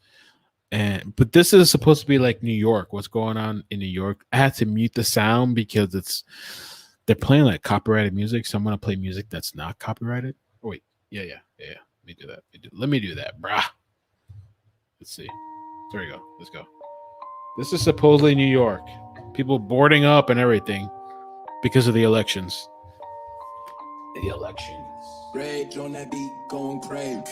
Speaker 2: But this is supposed to be like New York. What's going on in New York? I had to mute the sound because they're playing like copyrighted music. So I'm gonna play music that's not copyrighted. Oh wait, yeah. Let me do that. Let me do that, brah. Let's see. There we go. Let's go. This is supposedly New York. People boarding up and everything because of the elections. The elections.
Speaker 4: Rage on that beat, going crazy.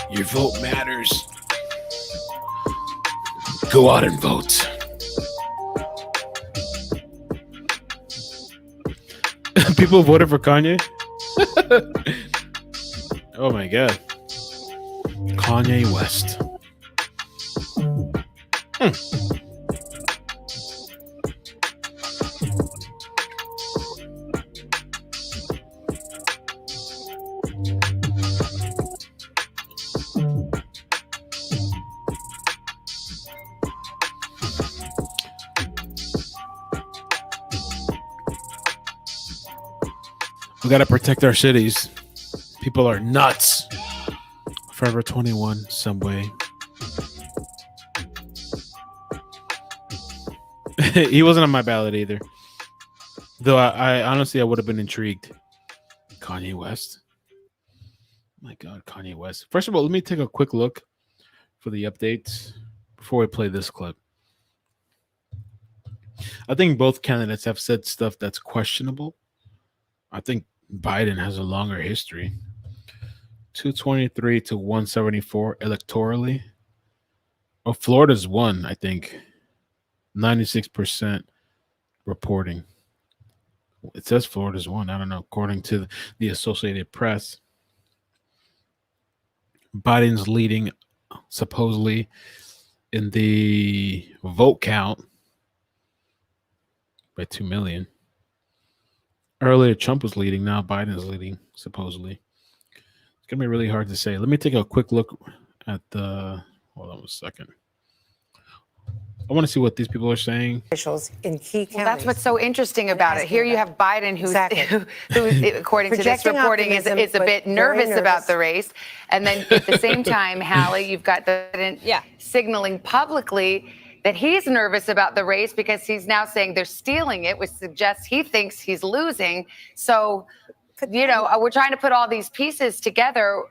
Speaker 2: Your vote matters. Go out and vote. People voted for Kanye? Oh my God. Kanye West. We got to protect our cities. People are nuts. Forever 21, Subway. He wasn't on my ballot either. Though I honestly, I would have been intrigued. Kanye West. My God, Kanye West. First of all, let me take a quick look for the updates before we play this clip. I think both candidates have said stuff that's questionable. I think Biden has a longer history. 223 to 174 electorally. Oh, Florida's won, I think. 96% reporting. It says Florida's won. I don't know. According to the Associated Press, Biden's leading supposedly in the vote count by 2 million. Earlier, Trump was leading. Now Biden is leading, supposedly. It's going to be really hard to say. Let me take a quick look at the... Hold on a second. I want to see what these people are saying.
Speaker 5: Officials in key counties.
Speaker 17: Well, that's what's so interesting about it. Here you have Biden, who, according to this
Speaker 5: Projecting
Speaker 17: reporting, is a bit
Speaker 5: very
Speaker 17: nervous
Speaker 5: nervous.
Speaker 17: about the race. And then at the same time, Hallie, you've got the president signaling publicly that he's nervous about the race because he's now saying they're stealing it, which suggests he thinks he's losing. So, we're trying to put all these pieces together.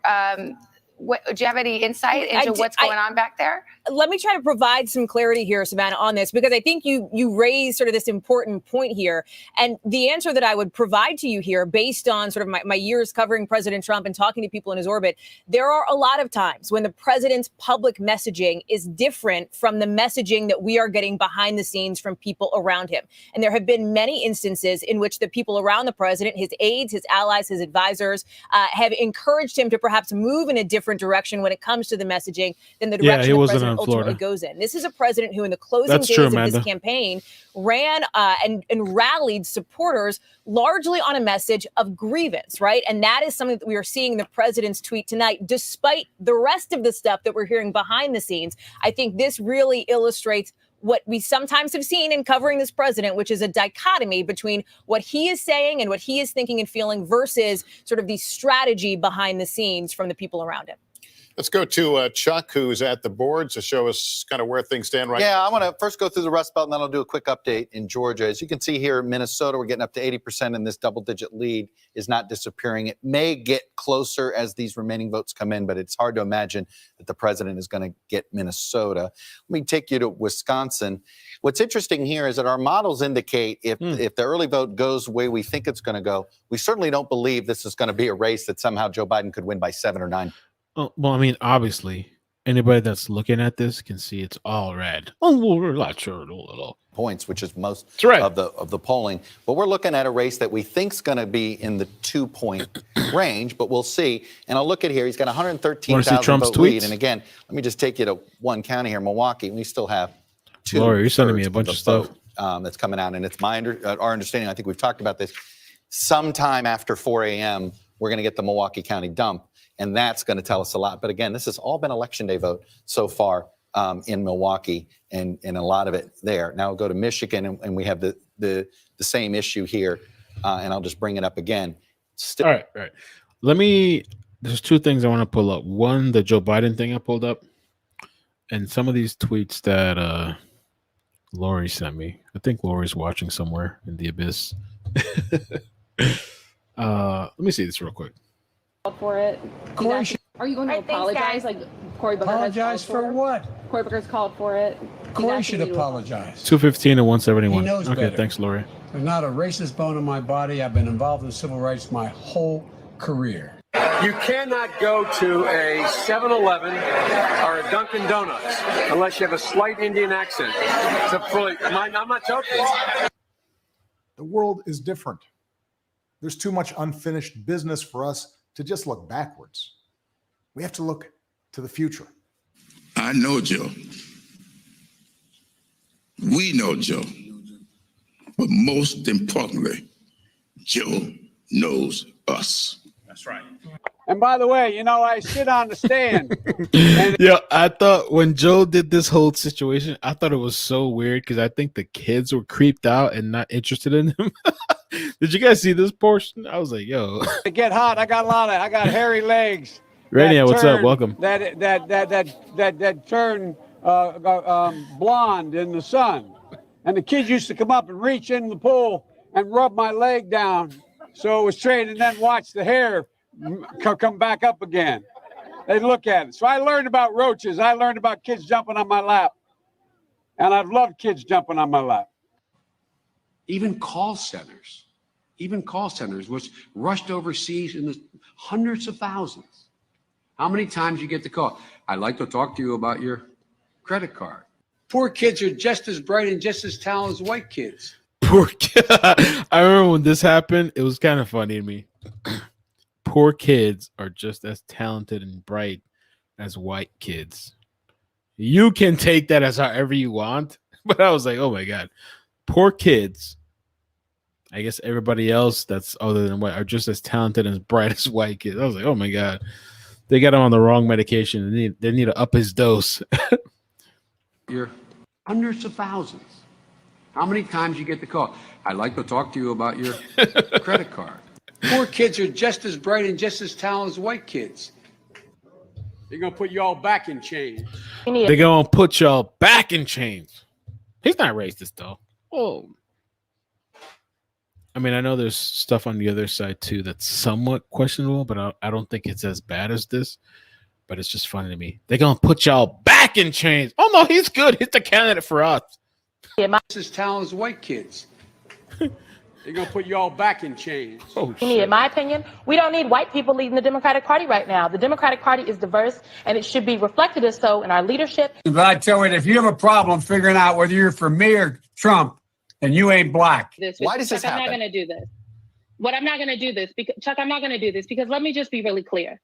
Speaker 17: Do you have any insight into what's going on back there?
Speaker 12: let me try to provide some clarity here, Savannah, on this, because I think you raised sort of this important point here. And the answer that I would provide to you here, based on sort of my years covering President Trump and talking to people in his orbit, there are a lot of times when the president's public messaging is different from the messaging that we are getting behind the scenes from people around him. And there have been many instances in which the people around the president, his aides, his allies, his advisors, have encouraged him to perhaps move in a different direction when it comes to the messaging than the direction the president ultimately goes in. This is a president who, in the closing days of his campaign, ran and rallied supporters largely on a message of grievance, right? And that is something that we are seeing in the president's tweet tonight, despite the rest of the stuff that we're hearing behind the scenes. I think this really illustrates what we sometimes have seen in covering this president, which is a dichotomy between what he is saying and what he is thinking and feeling versus sort of the strategy behind the scenes from the people around him.
Speaker 10: Let's go to Chuck, who's at the board, to show us kind of where things stand right now.
Speaker 18: Yeah, I want to first go through the Rust Belt, and then I'll do a quick update in Georgia. As you can see here in Minnesota, we're getting up to 80%, and this double-digit lead is not disappearing. It may get closer as these remaining votes come in, but it's hard to imagine that the president is going to get Minnesota. Let me take you to Wisconsin. What's interesting here is that our models indicate if the early vote goes the way we think it's going to go, we certainly don't believe this is going to be a race that somehow Joe Biden could win by 7 or 9.
Speaker 2: Well, I mean, obviously, anybody that's looking at this can see it's all red. Oh, we're not sure
Speaker 18: points, which is most of the polling. But we're looking at a race that we think's going to be in the 2-point range, but we'll see. And I'll look at here. He's got 113,000 vote lead. And again, let me just take you to one county here, Milwaukee. We still have 2.
Speaker 2: Laura, you're sending me a bunch of stuff
Speaker 18: that's coming out, and it's our understanding. I think we've talked about this. Sometime after 4 a.m., we're going to get the Milwaukee County dump. And that's going to tell us a lot. But again, this has all been election day vote so far in Milwaukee, and a lot of it there. Now we'll go to Michigan, and we have the same issue here. And I'll just bring it up again.
Speaker 2: All right. There's 2 things I want to pull up. One, the Joe Biden thing I pulled up, and some of these tweets that Lori sent me. I think Lori's watching somewhere in the abyss. Let me see this real quick.
Speaker 5: For it. Are you going to apologize like Cory Booker
Speaker 6: apologize for what?
Speaker 5: Cory Booker's called for it.
Speaker 6: Cory should apologize.
Speaker 2: 215 and 171.
Speaker 6: He knows
Speaker 2: okay,
Speaker 6: better.
Speaker 2: Thanks, Lori.
Speaker 6: There's not a racist bone in my body. I've been involved in civil rights my whole career.
Speaker 23: You cannot go to a 7-Eleven or a Dunkin' Donuts unless you have a slight Indian accent. I'm not joking.
Speaker 24: The world is different. There's too much unfinished business for us to just look backwards. We have to look to the future.
Speaker 25: I know Joe. We know Joe. But most importantly, Joe knows us.
Speaker 23: That's right. And by the way, I sit on the stand.
Speaker 2: Yeah, I thought when Joe did this whole situation, I thought it was so weird because I think the kids were creeped out and not interested in him. Did you guys see this portion? I was like, yo.
Speaker 23: To get hot, I got hairy legs.
Speaker 2: Rainier, what's up? Welcome.
Speaker 23: That turn blonde in the sun. And the kids used to come up and reach in the pool and rub my leg down so it was straight, and then watch the hair come back up again. They'd look at it. So I learned about roaches. I learned about kids jumping on my lap. And I've loved kids jumping on my lap.
Speaker 26: Even call centers, which rushed overseas in the hundreds of thousands. How many times you get the call? I'd like to talk to you about your credit card.
Speaker 23: Poor kids are just as bright and just as talented as white kids.
Speaker 2: Poor kid. I remember when this happened, it was kind of funny to me. Poor kids are just as talented and bright as white kids. You can take that as however you want, but I was like, oh my God. Poor kids. I guess everybody else that's other than white are just as talented and as bright as white kids. I was like, oh my God. They got him on the wrong medication. They need to up his dose.
Speaker 26: You're hundreds of thousands. How many times you get the call? I'd like to talk to you about your credit card.
Speaker 23: Poor kids are just as bright and just as talented as white kids. They're going to put you all back in chains.
Speaker 2: They're going to put y'all back in chains. He's not racist, though. Oh. I mean, I know there's stuff on the other side, too, that's somewhat questionable, but I don't think it's as bad as this. but it's just funny to me. They're gonna put y'all back in chains. Oh no, he's good. He's the candidate for us.
Speaker 23: This is talented white kids. They're going to put you all back in chains.
Speaker 2: Oh,
Speaker 1: In my opinion, we don't need white people leading the Democratic Party right now. The Democratic Party is diverse, and it should be reflected as so in our leadership.
Speaker 23: But I tell you, if you have a problem figuring out whether you're for me or Trump, then you ain't black.
Speaker 18: Why does this
Speaker 1: Chuck, I'm
Speaker 18: happen?
Speaker 1: not going to do this. I'm not going to do this because let me just be really clear.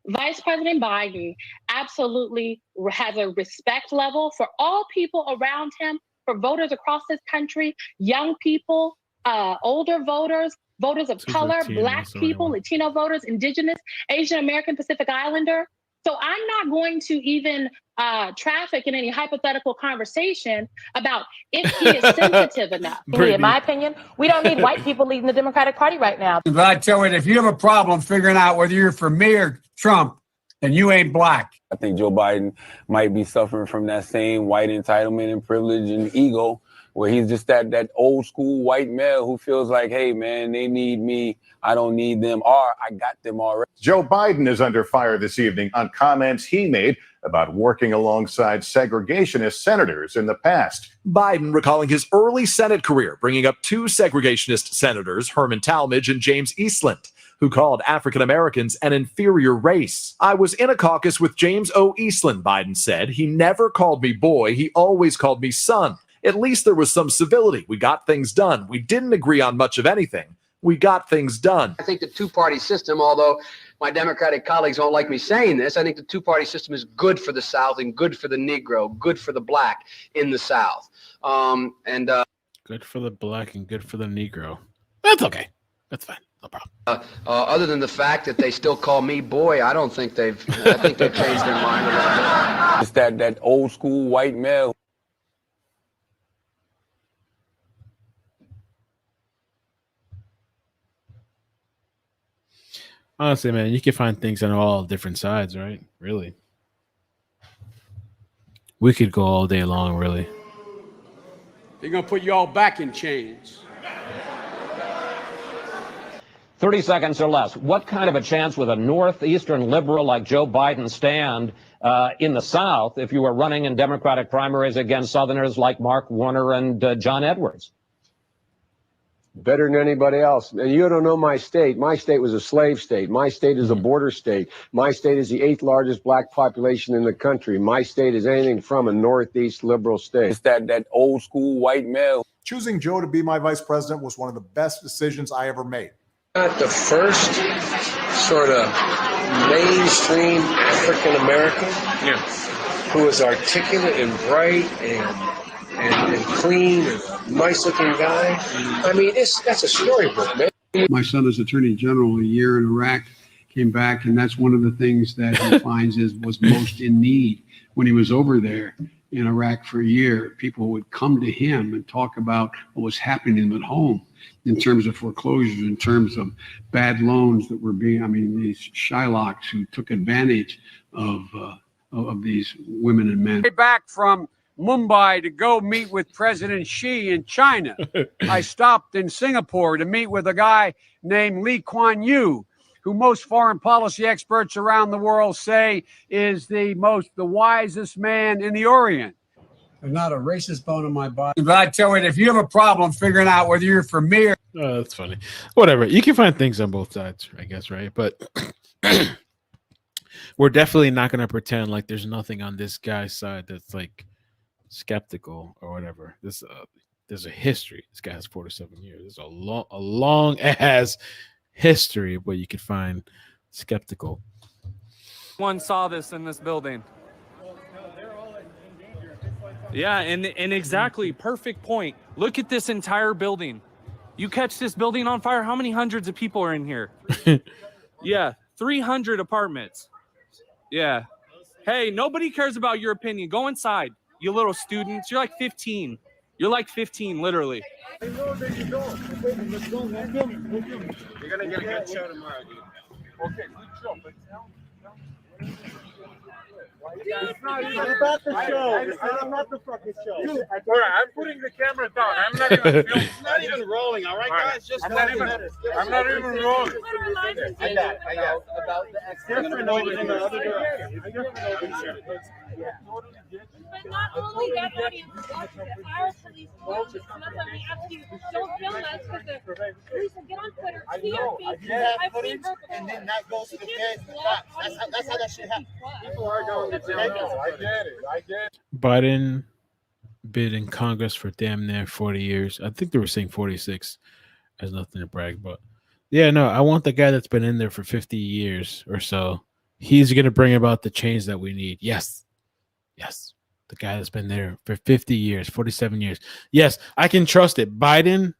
Speaker 1: Vice President Biden absolutely has a respect level for all people around him, for voters across this country, young people, older voters, voters of color, black people, Latino voters, indigenous, Asian American, Pacific Islander. So I'm not going to even traffic in any hypothetical conversation about if he is sensitive enough. In my opinion, we don't need white people leading the Democratic Party right now.
Speaker 23: But I tell you, if you have a problem figuring out whether you're for me or Trump, then you ain't black.
Speaker 3: I think Joe Biden might be suffering from that same white entitlement and privilege and ego, where he's just that old school white male who feels like, hey, man, they need me. I don't need them, or I got them already.
Speaker 10: Joe Biden is under fire this evening on comments he made about working alongside segregationist senators in the past.
Speaker 7: Biden recalling his early Senate career, bringing up two segregationist senators, Herman Talmadge and James Eastland, who called African Americans an inferior race. I was in a caucus with James O. Eastland, Biden said. He never called me boy. He always called me son. At least there was some civility. We got things done. We didn't agree on much of anything. We got things done.
Speaker 8: I think the two-party system, although my Democratic colleagues don't like me saying this, I think the two-party system is good for the South and good for the Negro, good for the black in the South.
Speaker 2: Good for the black and good for the Negro. That's okay. That's fine. No problem.
Speaker 8: Other than the fact that they still call me boy, I think they've changed their mind a little bit.
Speaker 3: It's that old school white male.
Speaker 2: Honestly, man, you can find things on all different sides, right? Really. We could go all day long, really.
Speaker 23: They're going to put you all back in chains.
Speaker 9: 30 seconds or less. What kind of a chance would a northeastern liberal like Joe Biden stand in the South if you were running in Democratic primaries against Southerners like Mark Warner and John Edwards?
Speaker 11: Better than anybody else. And you don't know my state. My state was a slave state. My state is a border state. My state is the 8th largest black population in the country. My state is anything from a northeast liberal state.
Speaker 3: It's that old school white male.
Speaker 24: Choosing Joe to be my vice president was one of the best decisions I ever made.
Speaker 11: Not the first sort of mainstream African American who is articulate and bright and clean and a nice looking guy. I mean, that's a storybook, man.
Speaker 23: My son is Attorney General a year in Iraq, came back, and that's one of the things that he finds was most in need. When he was over there in Iraq for a year, people would come to him and talk about what was happening at home in terms of foreclosures, in terms of bad loans that were these Shylocks who took advantage of these women and men. Back from Mumbai to go meet with President Xi in China. I stopped in Singapore to meet with a guy named Lee Kuan Yew, who most foreign policy experts around the world say is the wisest man in the Orient. There's not a racist bone in my body. But I tell you, if you have a problem figuring out whether you're for me or...
Speaker 2: Oh, that's funny. Whatever. You can find things on both sides, I guess, right? But we're definitely not going to pretend like there's nothing on this guy's side that's like skeptical or whatever. There's a history. This guy has 47 years. There's a long ass history of what you could find skeptical.
Speaker 13: One saw this in this building. Yeah, and exactly, perfect point. Look at this entire building. You catch this building on fire, how many hundreds of people are in here? Yeah, 300 apartments. Yeah. Hey, nobody cares about your opinion. Go inside, you little students. You're like 15. You're like 15, literally.
Speaker 11: You're gonna get a good show tomorrow, dude. Okay, good show.
Speaker 14: It's not about the show. It's not about the fucking show. All right, I'm putting the camera down. I'm not even filming. It's not even rolling, all right, guys? Just I'm not even rolling. I got about the different over in the other direction. It's different over here.
Speaker 15: But not only that audience is watching, the fire police watching. So that's why we ask you, don't film us because the police will get on Twitter, see our faces. I've seen her
Speaker 14: and then that goes to the feds. That's how that shit happens. People are going to jail. I get it.
Speaker 2: Biden been in Congress for damn near 40 years. I think they were saying 46. Has nothing to brag about. Yeah, no, I want the guy that's been in there for 50 years or so. He's going to bring about the change that we need. Yes. Yes. The guy that's been there for 50 years, 47 years. Yes, I can trust it. Biden,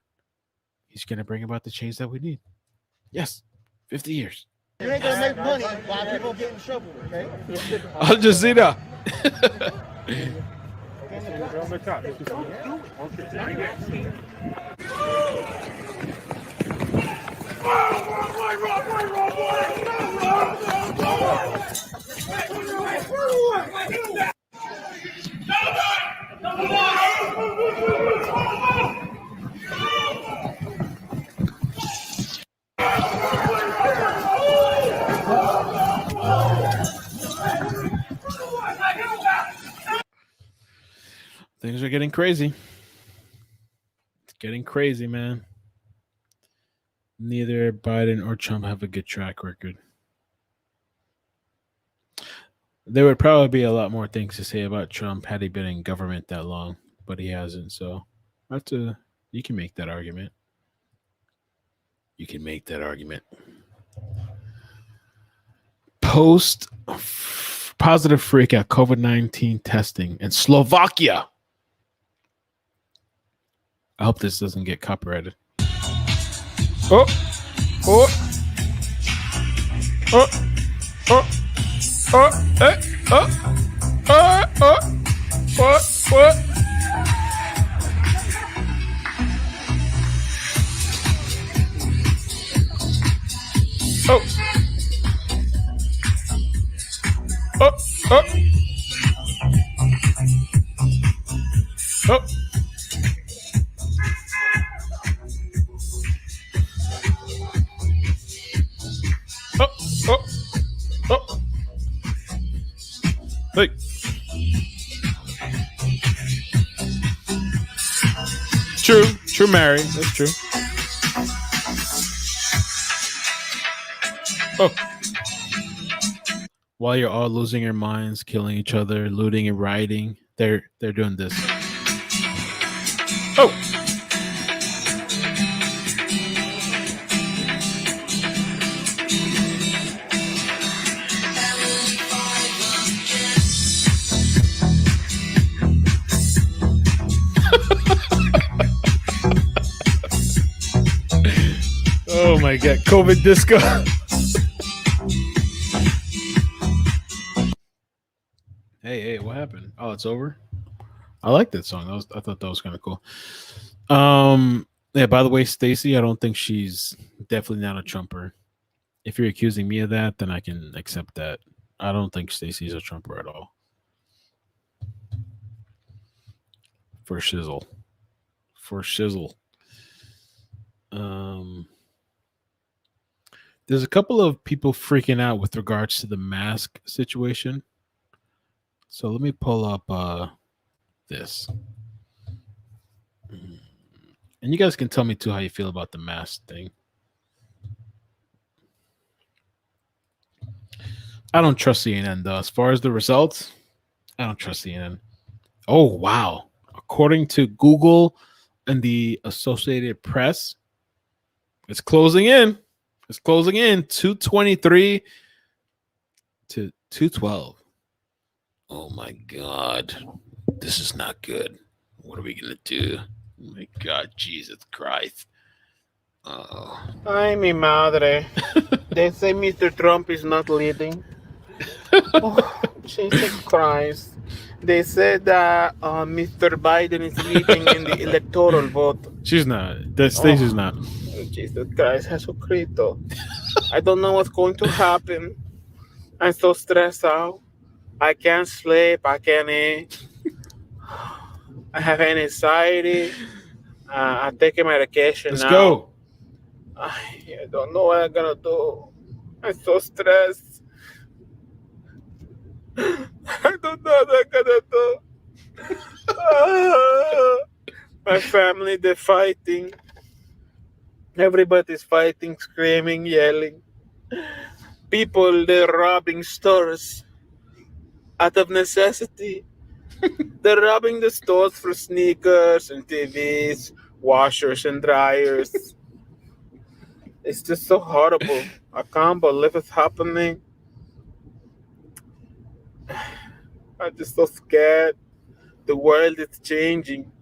Speaker 2: he's going to bring about the change that we need. Yes. 50 years.
Speaker 14: You ain't gonna make money while people get in trouble, okay?
Speaker 2: Al Jazeera. Things are getting crazy. It's getting crazy, man. Neither Biden or Trump have a good track record. There would probably be a lot more things to say about Trump had he been in government that long, but he hasn't. So you can make that argument. You can make that argument. Post positive freak out COVID-19 testing in Slovakia. I hope this doesn't get copyrighted. Oh, oh, oh, oh, oh, eh, oh, oh, oh, what, what? Oh, oh, oh, oh. Oh, oh. Hey. True, Mary. That's true. Oh. While you're all losing your minds, killing each other, looting and rioting, they're doing this. Oh. Oh my god, COVID disco. Hey, what happened? Oh, it's over. I like that song. I thought that was kind of cool. Yeah, by the way, Stacey, I don't think she's definitely not a Trumper. If you're accusing me of that, then I can accept that. I don't think Stacey's a Trumper at all. For shizzle. There's a couple of people freaking out with regards to the mask situation. So let me pull up this. And you guys can tell me too how you feel about the mask thing. I don't trust CNN though. As far as the results, I don't trust CNN. Oh, wow. According to Google and the Associated Press, it's closing in. 223 to 212. Oh my God. This is not good. What are we going to do? Oh my God, Jesus Christ.
Speaker 16: Ay, mi madre. They say Mr. Trump is not leading. Oh, Jesus Christ. They said that Mr. Biden is leading in the electoral vote.
Speaker 2: She's not. Stacey's not.
Speaker 16: Jesus Christ, Jesucristo. I don't know what's going to happen. I'm so stressed out. I can't sleep. I can't eat. I have anxiety. I'm taking medication
Speaker 2: Let's
Speaker 16: now.
Speaker 2: go.
Speaker 16: I don't know what I'm gonna do. I'm so stressed. I don't know what I'm gonna do. My family, they're fighting. Everybody's fighting, screaming, yelling. People, they're robbing stores out of necessity. They're robbing the stores for sneakers and TVs, washers and dryers. It's just so horrible. I can't believe it's happening. I'm just so scared. The world is changing.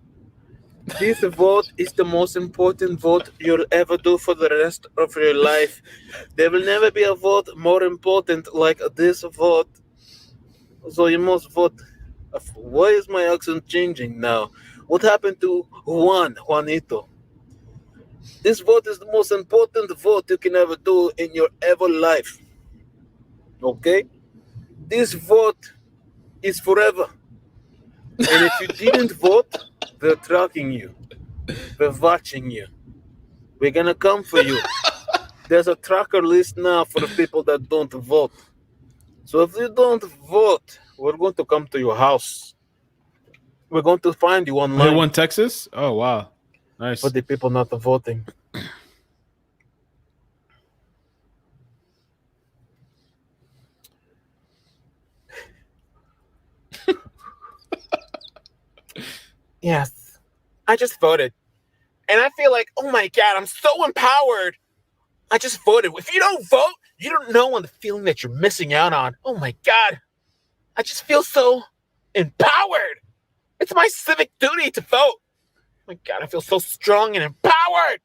Speaker 16: This vote is the most important vote you'll ever do for the rest of your life. There will never be a vote more important like this vote. So you must vote. Why is my accent changing now? What happened to Juanito? This vote is the most important vote you can ever do in your ever life. Okay? This vote is forever. And if you didn't vote, we're tracking you. We're watching you. We're gonna come for you. There's a tracker list now for the people that don't vote. So if you don't vote, we're going to come to your house. We're going to find you
Speaker 2: They
Speaker 16: online.
Speaker 2: won Texas? Oh, wow. Nice.
Speaker 16: For the people not voting. Yes. I just voted. And I feel like, oh my God, I'm so empowered. I just voted. If you don't vote, you don't know on the feeling that you're missing out on. Oh my God. I just feel so empowered. It's my civic duty to vote. Oh my God, I feel so strong and empowered.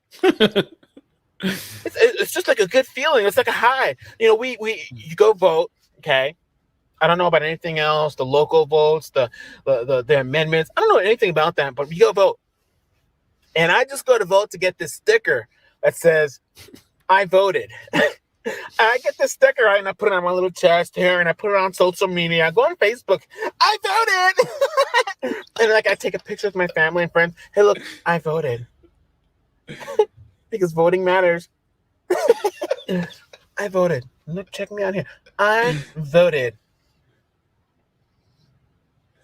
Speaker 16: It's just like a good feeling. It's like a high. You know, you go vote, okay? I don't know about anything else, the local votes, the amendments. I don't know anything about that, but you go vote. And I just go to vote to get this sticker that says, I voted. I get this sticker, right, and I put it on my little chest here, and I put it on social media. I go on Facebook. I voted! And like I take a picture with my family and friends. Hey, look, I voted. Because voting matters. I voted. Look, check me out here. I voted.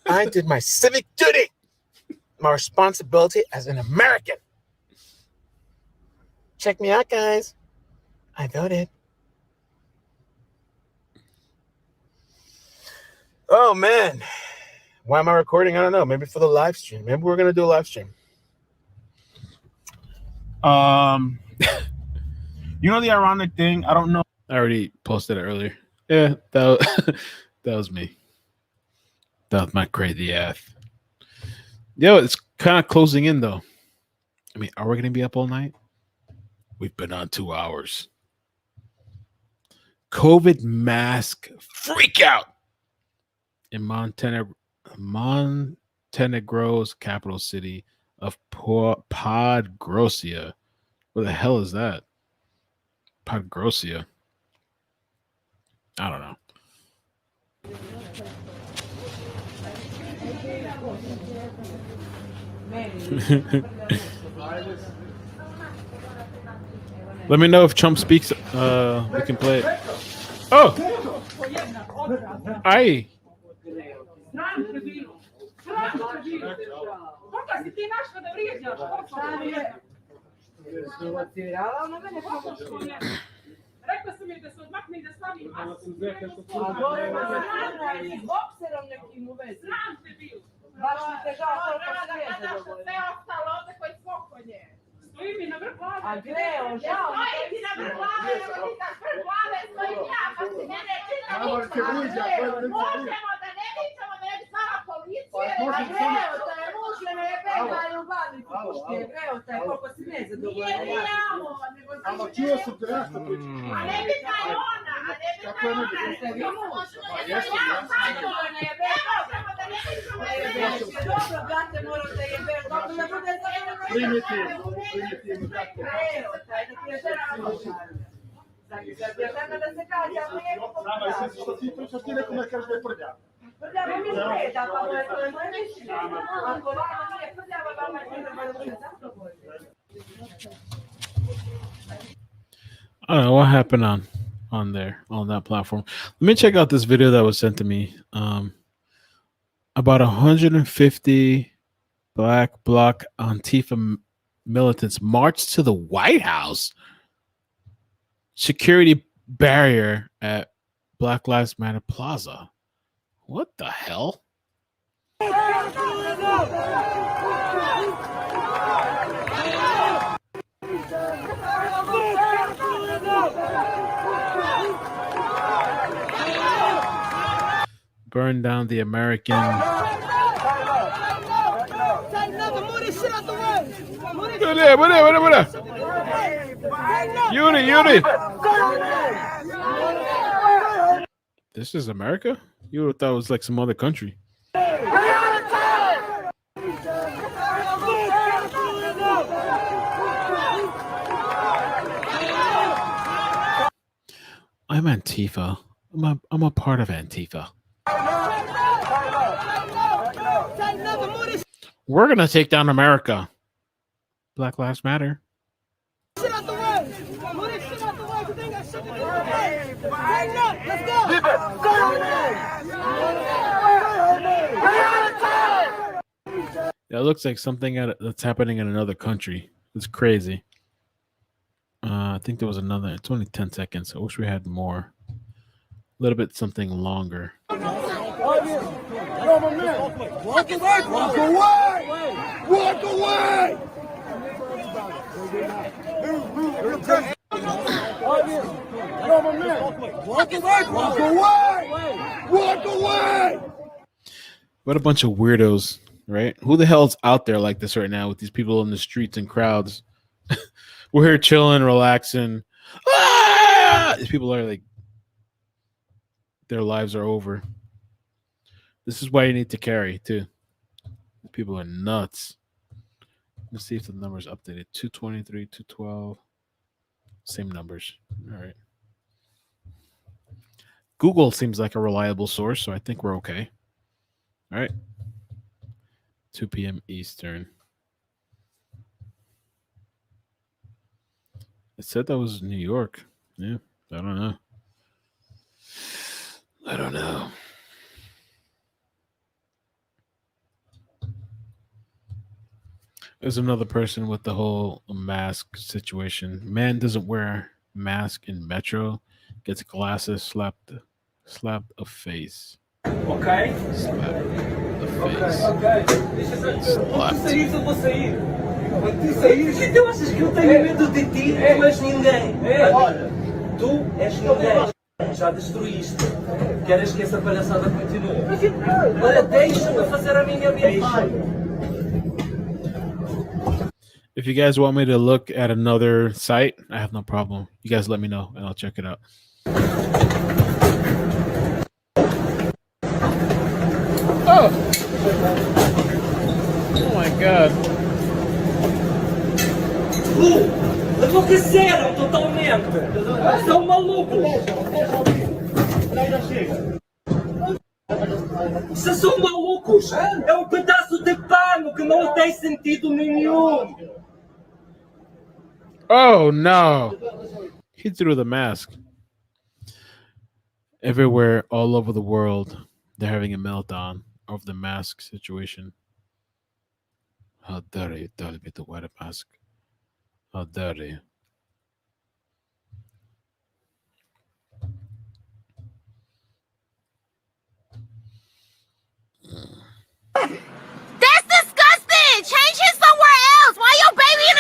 Speaker 16: I did my civic duty. My responsibility as an American. Check me out, guys. I voted. Oh, man. Why am I recording? I don't know. Maybe for the live stream. Maybe we're going to do a live stream. You know the ironic thing? I don't know.
Speaker 2: I already posted it earlier. Yeah, that was me. That was my crazy ass. Yo, it's kind of closing in, though. I mean, are we going to be up all night? We've been on 2 hours. COVID mask freak out in Montenegro's capital city of Podgorica. What the hell is that? Podgorica. I don't know. Let me know if Trump speaks. We can play it. Oh! Aye.
Speaker 15: Rekla sam joj da se odmakne i da stavi masku. Bokserom nekim u vezi. Sram te bio. Baš mi te žao koliko svijeta dovoljno. Sve ostalo ovdje koji spokonje. Stoji mi na vrh glave. A gdje je on žao? Stoji ti na vrh glave, evo ti na vrh glave, stojim ja, pa si mene čita ničemo. Možemo da ne ničemo, da ne bi stala policija. A greo te je, muž me ne pegaju u glavnicu pušti. Greo te je, koliko si nezadovoljno. Nije mi jamo, nego si
Speaker 14: Ali čuo sam te ja što pričam.
Speaker 15: A ne bitna je ona, a ne bitna je ona. Ja zadovoljna je, evo samo da ne ničemo da jebeš. Dobro, brate, moraš da jebeš. Dobro da bude zadovoljno.
Speaker 14: Primitivno, tako.
Speaker 15: Greo te je, da ti je žena mošara. Znači, da ti je žena da se kaže, ali nije kako
Speaker 14: Nama je sve što ti pričaš, ti nekome kažeš da je prlja.
Speaker 2: I don't know what happened on there on that platform. Let me check out this video that was sent to me. About 150 Black Bloc Antifa militants marched to the White House. Security barrier at Black Lives Matter Plaza. What the hell? Burn down the American. Unit. This is America? You would have thought it was like some other country. I'm Antifa. I'm a part of Antifa. We're gonna take down America. Black Lives Matter. That looks like something that's happening in another country. It's crazy. I think there was another. It's only 10 seconds. I wish we had more. A little bit something longer.
Speaker 14: Walk away! Walk away! Walk away!
Speaker 2: What a bunch of weirdos, right? Who the hell's out there like this right now with these people in the streets and crowds? We're here chilling, relaxing. Ah! These people are like, their lives are over. This is why you need to carry too. People are nuts. Let's see if the number's updated. 223, 212. Same numbers. All right. Google seems like a reliable source, so I think we're okay. All right. 2 p.m. Eastern. It said that was New York. Yeah, I don't know. I don't know. There's another person with the whole mask situation. Man doesn't wear mask in metro. Gets glasses slapped a face.
Speaker 14: Okay.
Speaker 2: Slapped the face.
Speaker 14: Ok.
Speaker 2: Slapped.
Speaker 14: Eu vou sair. Quando tu saíres, tu achas que eu tenho medo de ti? Tu és ninguém. Olha, tu és ninguém. Já destruíste. Queres que essa palhaçada continue? Olha, deixa-me fazer a minha vida.
Speaker 2: If you guys want me to look at another site, I have no problem. You guys let me know and I'll check it out. Oh! Oh my god.
Speaker 14: Enlouqueceram totalmente. São malucos. Vocês são malucos. É um pedaço de pano que não tem sentido nenhum.
Speaker 2: Oh no! He threw the mask. Everywhere, all over the world, they're having a meltdown of the mask situation. How dare you tell me to wear a mask? How dare you?
Speaker 4: That's disgusting! Change it somewhere else! Why your baby in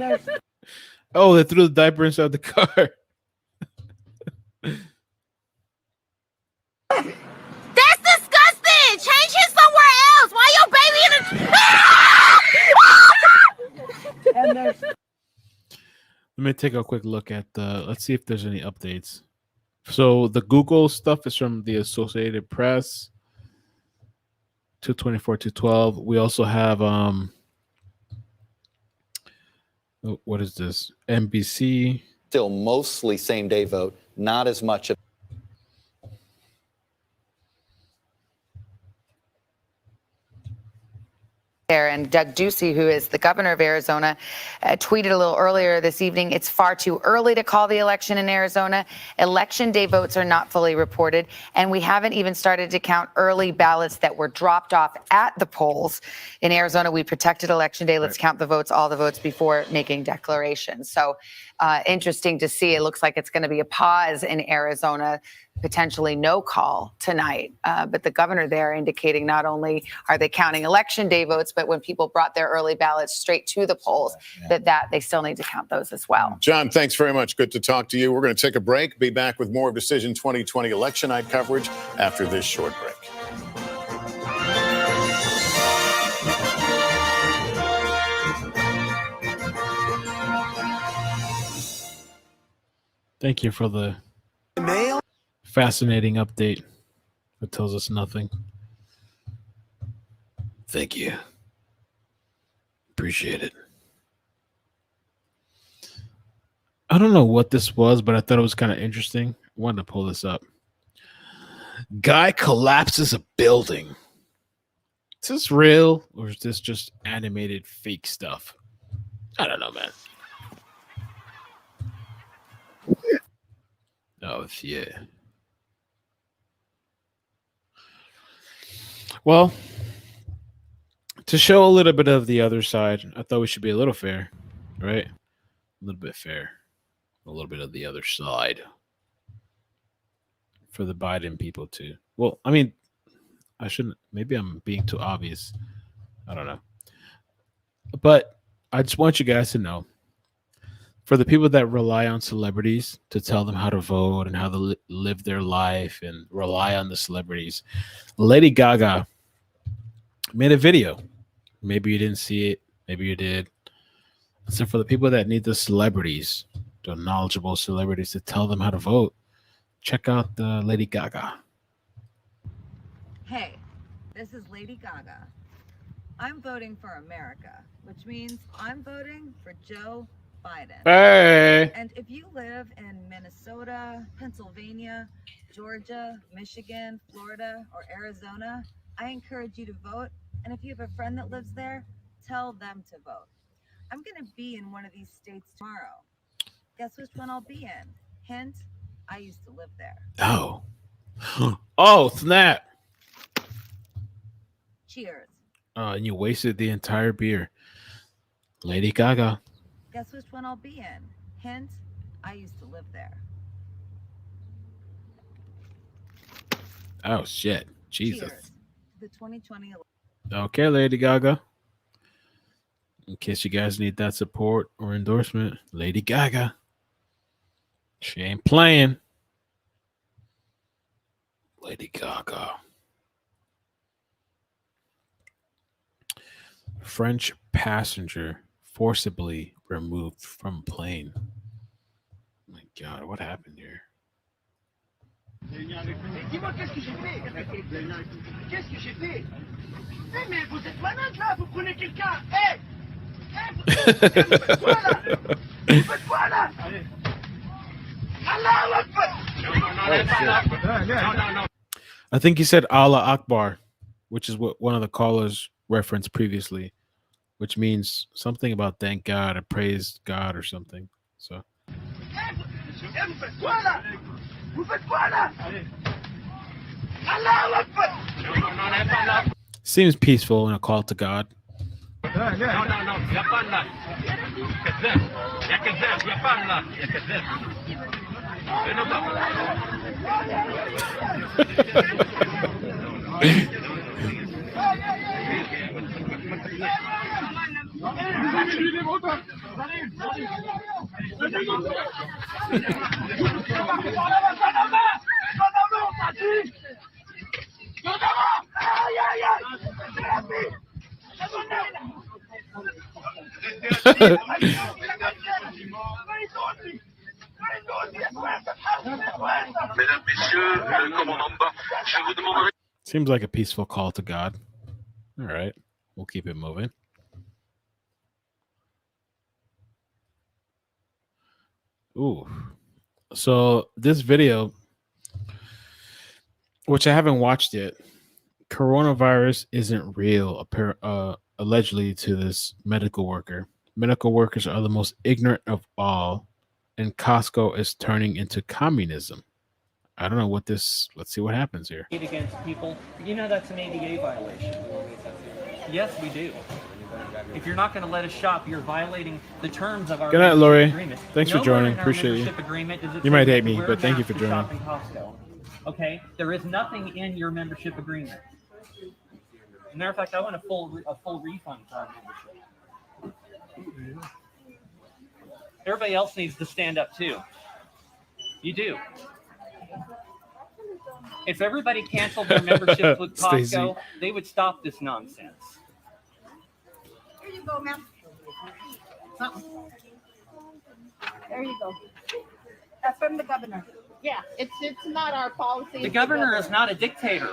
Speaker 4: a...
Speaker 2: Oh, they threw the diaper inside the car.
Speaker 4: That's disgusting! Change it somewhere else! Why your baby in a...
Speaker 2: Let me take a quick look at the. Let's see if there's any updates. So the Google stuff is from the Associated Press. 224, 212. We also have what is this? NBC.
Speaker 18: Still mostly same day vote, not as much.
Speaker 12: there. And Doug Ducey, who is the governor of Arizona, tweeted a little earlier this evening, it's far too early to call the election in Arizona. Election day votes are not fully reported, and we haven't even started to count early ballots that were dropped off at the polls. In Arizona, we protected Election Day. Let's count the votes, all the votes, before making declarations. So interesting to see. It looks like it's going to be a pause in Arizona, potentially no call tonight. But the governor there indicating not only are they counting Election Day votes, but when people brought their early ballots straight to the polls, that they still need to count those as well.
Speaker 10: John, thanks very much. Good to talk to you. We're going to take a break. Be back with more of Decision 2020 election night coverage after this short break.
Speaker 2: Thank you for the fascinating update that tells us nothing. Thank you. Appreciate it. I don't know what this was, but I thought it was kind of interesting. I wanted to pull this up. Guy collapses a building. Is this real or is this just animated fake stuff? I don't know, man. Oh, yeah. Well, to show a little bit of the other side, I thought we should be a little fair, right? A little bit fair. A little bit of the other side for the Biden people too. Well, I mean, I shouldn't. Maybe I'm being too obvious. I don't know. But I just want you guys to know, for the people that rely on celebrities to tell them how to vote and how to live their life and rely on the celebrities, Lady Gaga made a video. Maybe you didn't see it. Maybe you did. So for the people that need the celebrities, the knowledgeable celebrities to tell them how to vote, check out the Lady Gaga.
Speaker 17: Hey, this is Lady Gaga. I'm voting for America, which means I'm voting for Joe Biden.
Speaker 2: Hey.
Speaker 17: And if you live in Minnesota, Pennsylvania, Georgia, Michigan, Florida, or Arizona, I encourage you to vote. And if you have a friend that lives there, tell them to vote. I'm going to be in one of these states tomorrow. Guess which one I'll be in? Hint, I used to live there.
Speaker 2: Oh. Oh, snap.
Speaker 17: Cheers.
Speaker 2: And you wasted the entire beer. Lady Gaga.
Speaker 17: Guess which one I'll be in? Hint, I used to live there.
Speaker 2: Oh, shit. Jesus.
Speaker 17: Cheers. The 2020 election.
Speaker 2: Okay, Lady Gaga. In case you guys need that support or endorsement, Lady Gaga. She ain't playing. Lady Gaga. French passenger forcibly removed from plane. Oh my God, what happened here?
Speaker 14: Dis-moi, qu'est-ce que j'ai fait? Qu'est-ce que j'ai fait? Eh, mais vous êtes malade là, vous prenez quelqu'un. Eh! Vous faites quoi là? Vous faites quoi là? Allah Akbar!
Speaker 2: I think he said Allah Akbar, which is what one of the callers referenced previously, which means something about thank God or praise God or something. So.
Speaker 14: Vous faites quoi là? Vous faites quoi là? Allah Akbar!
Speaker 2: Seems peaceful in a call to God. Seems like a peaceful call to God. All right, we'll keep it moving. Ooh. So this video, which I haven't watched yet, coronavirus isn't real. allegedly to this medical worker. Medical workers are the most ignorant of all, and Costco is turning into communism. I don't know what this. Let's see what happens here.
Speaker 5: Against people, you know that's an ADA violation. Yes, we do. If you're not going to let us shop, you're violating the terms of our
Speaker 2: Good night,
Speaker 5: membership
Speaker 2: Lori.
Speaker 5: agreement.
Speaker 2: Thanks for
Speaker 5: Nowhere
Speaker 2: joining.
Speaker 5: in our
Speaker 2: Appreciate you.
Speaker 5: membership agreement does it
Speaker 2: You
Speaker 5: say
Speaker 2: might
Speaker 5: we
Speaker 2: hate
Speaker 5: have to
Speaker 2: me,
Speaker 5: wear
Speaker 2: but
Speaker 5: a
Speaker 2: thank you
Speaker 5: mask
Speaker 2: for
Speaker 5: to
Speaker 2: joining.
Speaker 5: shop in Costco. Okay, there is nothing in your membership agreement. Matter of fact, I want a full refund for our membership. Everybody else needs to stand up too. You do. If everybody canceled their memberships with
Speaker 2: Stacey.
Speaker 5: Costco, they would stop this nonsense.
Speaker 4: Here you go, ma'am. There you go. That's from the governor.
Speaker 1: Yeah, it's not our policy.
Speaker 5: The governor is not a dictator.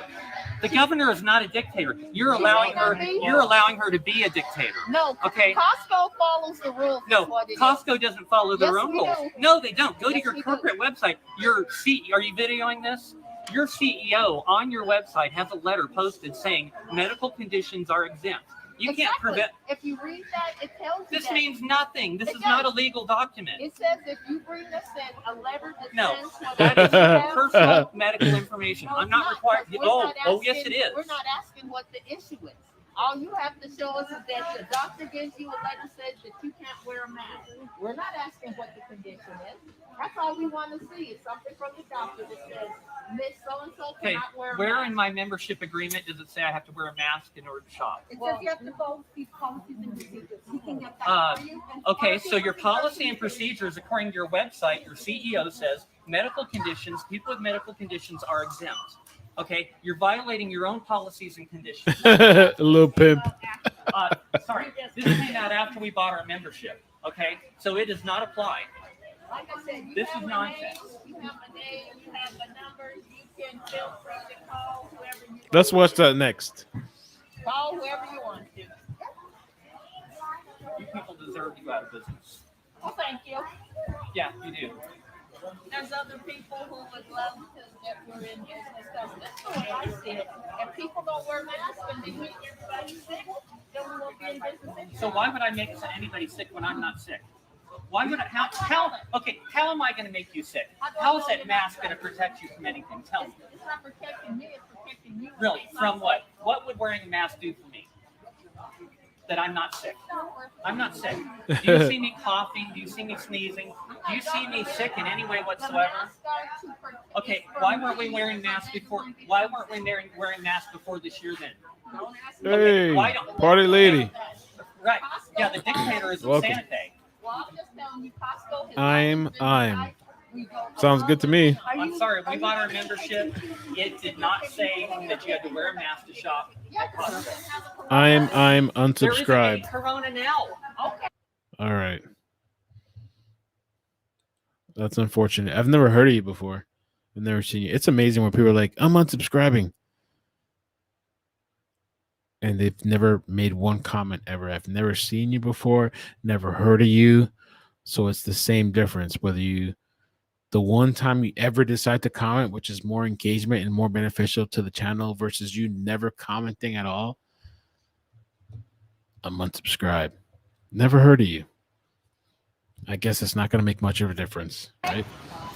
Speaker 5: The governor is not a dictator. You're allowing her. You're allowing her to be a dictator.
Speaker 1: No,
Speaker 5: Okay.
Speaker 1: Costco follows the rules.
Speaker 5: No,
Speaker 1: is what it is.
Speaker 5: Costco doesn't follow their
Speaker 1: Yes,
Speaker 5: own
Speaker 1: we
Speaker 5: rules.
Speaker 1: do.
Speaker 5: No, they don't. Go to
Speaker 1: Yes,
Speaker 5: your
Speaker 1: we do.
Speaker 5: corporate website. Are you videoing this? Your CEO on your website has a letter posted saying medical conditions are exempt. You can't
Speaker 1: Exactly.
Speaker 5: prevent.
Speaker 1: If you read that, it tells you
Speaker 5: This
Speaker 1: that.
Speaker 5: means nothing. This
Speaker 1: It
Speaker 5: is not a
Speaker 1: does.
Speaker 5: legal document.
Speaker 1: It says if you bring us in a letter that
Speaker 5: No,
Speaker 1: says what
Speaker 5: that
Speaker 1: you
Speaker 5: is
Speaker 1: have-
Speaker 5: personal medical information.
Speaker 1: No,
Speaker 5: I'm
Speaker 1: it's
Speaker 5: not required.
Speaker 1: We're
Speaker 5: Oh,
Speaker 1: not
Speaker 5: oh, yes,
Speaker 1: asking-
Speaker 5: it is.
Speaker 1: We're not asking what the issue is. All you have to show us is that the doctor gives you a letter says that you can't wear a mask. We're not asking what the condition is. That's all we want to see is something from the doctor that says Miss So-and-so
Speaker 5: Okay,
Speaker 1: cannot wear a
Speaker 5: where
Speaker 1: mask.
Speaker 5: in my membership agreement does it say I have to wear a mask in order to shop?
Speaker 4: It says you have to follow these policies and procedures. We can get that for you. And
Speaker 5: Okay, so your
Speaker 4: policy
Speaker 5: policy and procedures, according to your website, your CEO says medical conditions, people with medical conditions are exempt. Okay, you're violating your own policies and conditions.
Speaker 2: A little pimp.
Speaker 5: Sorry, this came out after we bought our membership. Okay, so it does not apply.
Speaker 1: Like I said, you
Speaker 5: This
Speaker 1: have
Speaker 5: is
Speaker 1: a
Speaker 5: nonsense.
Speaker 1: name, you have a name, you have a number, you can feel free to call whoever you
Speaker 2: Let's watch that next.
Speaker 1: call whoever you want to.
Speaker 5: You people deserve to go out of business.
Speaker 1: Well, thank you.
Speaker 5: Yeah, you do.
Speaker 1: There's other people who would love to that we're in business stuff. That's the way I see it. If people don't wear masks and they make everybody sick, then we won't be in business anymore.
Speaker 5: So why would I make anybody sick when I'm not sick? Why would I? How am I going to make you sick? How is that mask going to protect you from anything? Tell me.
Speaker 1: It's not protecting me, it's protecting you.
Speaker 5: Really? From what? What would wearing a mask do for me? That I'm not sick. I'm not sick. Do you see me coughing? Do you see me sneezing? Do you see me sick in any way whatsoever? Okay, why weren't we wearing masks before? Why weren't we wearing masks before this year then?
Speaker 2: Hey,
Speaker 5: why don't-
Speaker 2: party lady.
Speaker 5: Right. Yeah, the dictator is
Speaker 2: Welcome.
Speaker 5: Santa Fe.
Speaker 1: Well, I'm just telling you, Costco has
Speaker 2: I'm. Sounds good to me.
Speaker 5: I'm sorry, we bought our membership. It did not say that you had to wear a mask to shop at Costco.
Speaker 2: I'm
Speaker 5: There isn't any
Speaker 2: unsubscribed.
Speaker 5: Corona now. Okay.
Speaker 2: All right. That's unfortunate. I've never heard of you before. I've never seen you. It's amazing when people are like, I'm unsubscribing. And they've never made one comment ever. I've never seen you before, never heard of you. So it's the same difference whether the one time you ever decide to comment, which is more engagement and more beneficial to the channel versus you never commenting at all. I'm unsubscribed. Never heard of you. I guess it's not going to make much of a difference, right?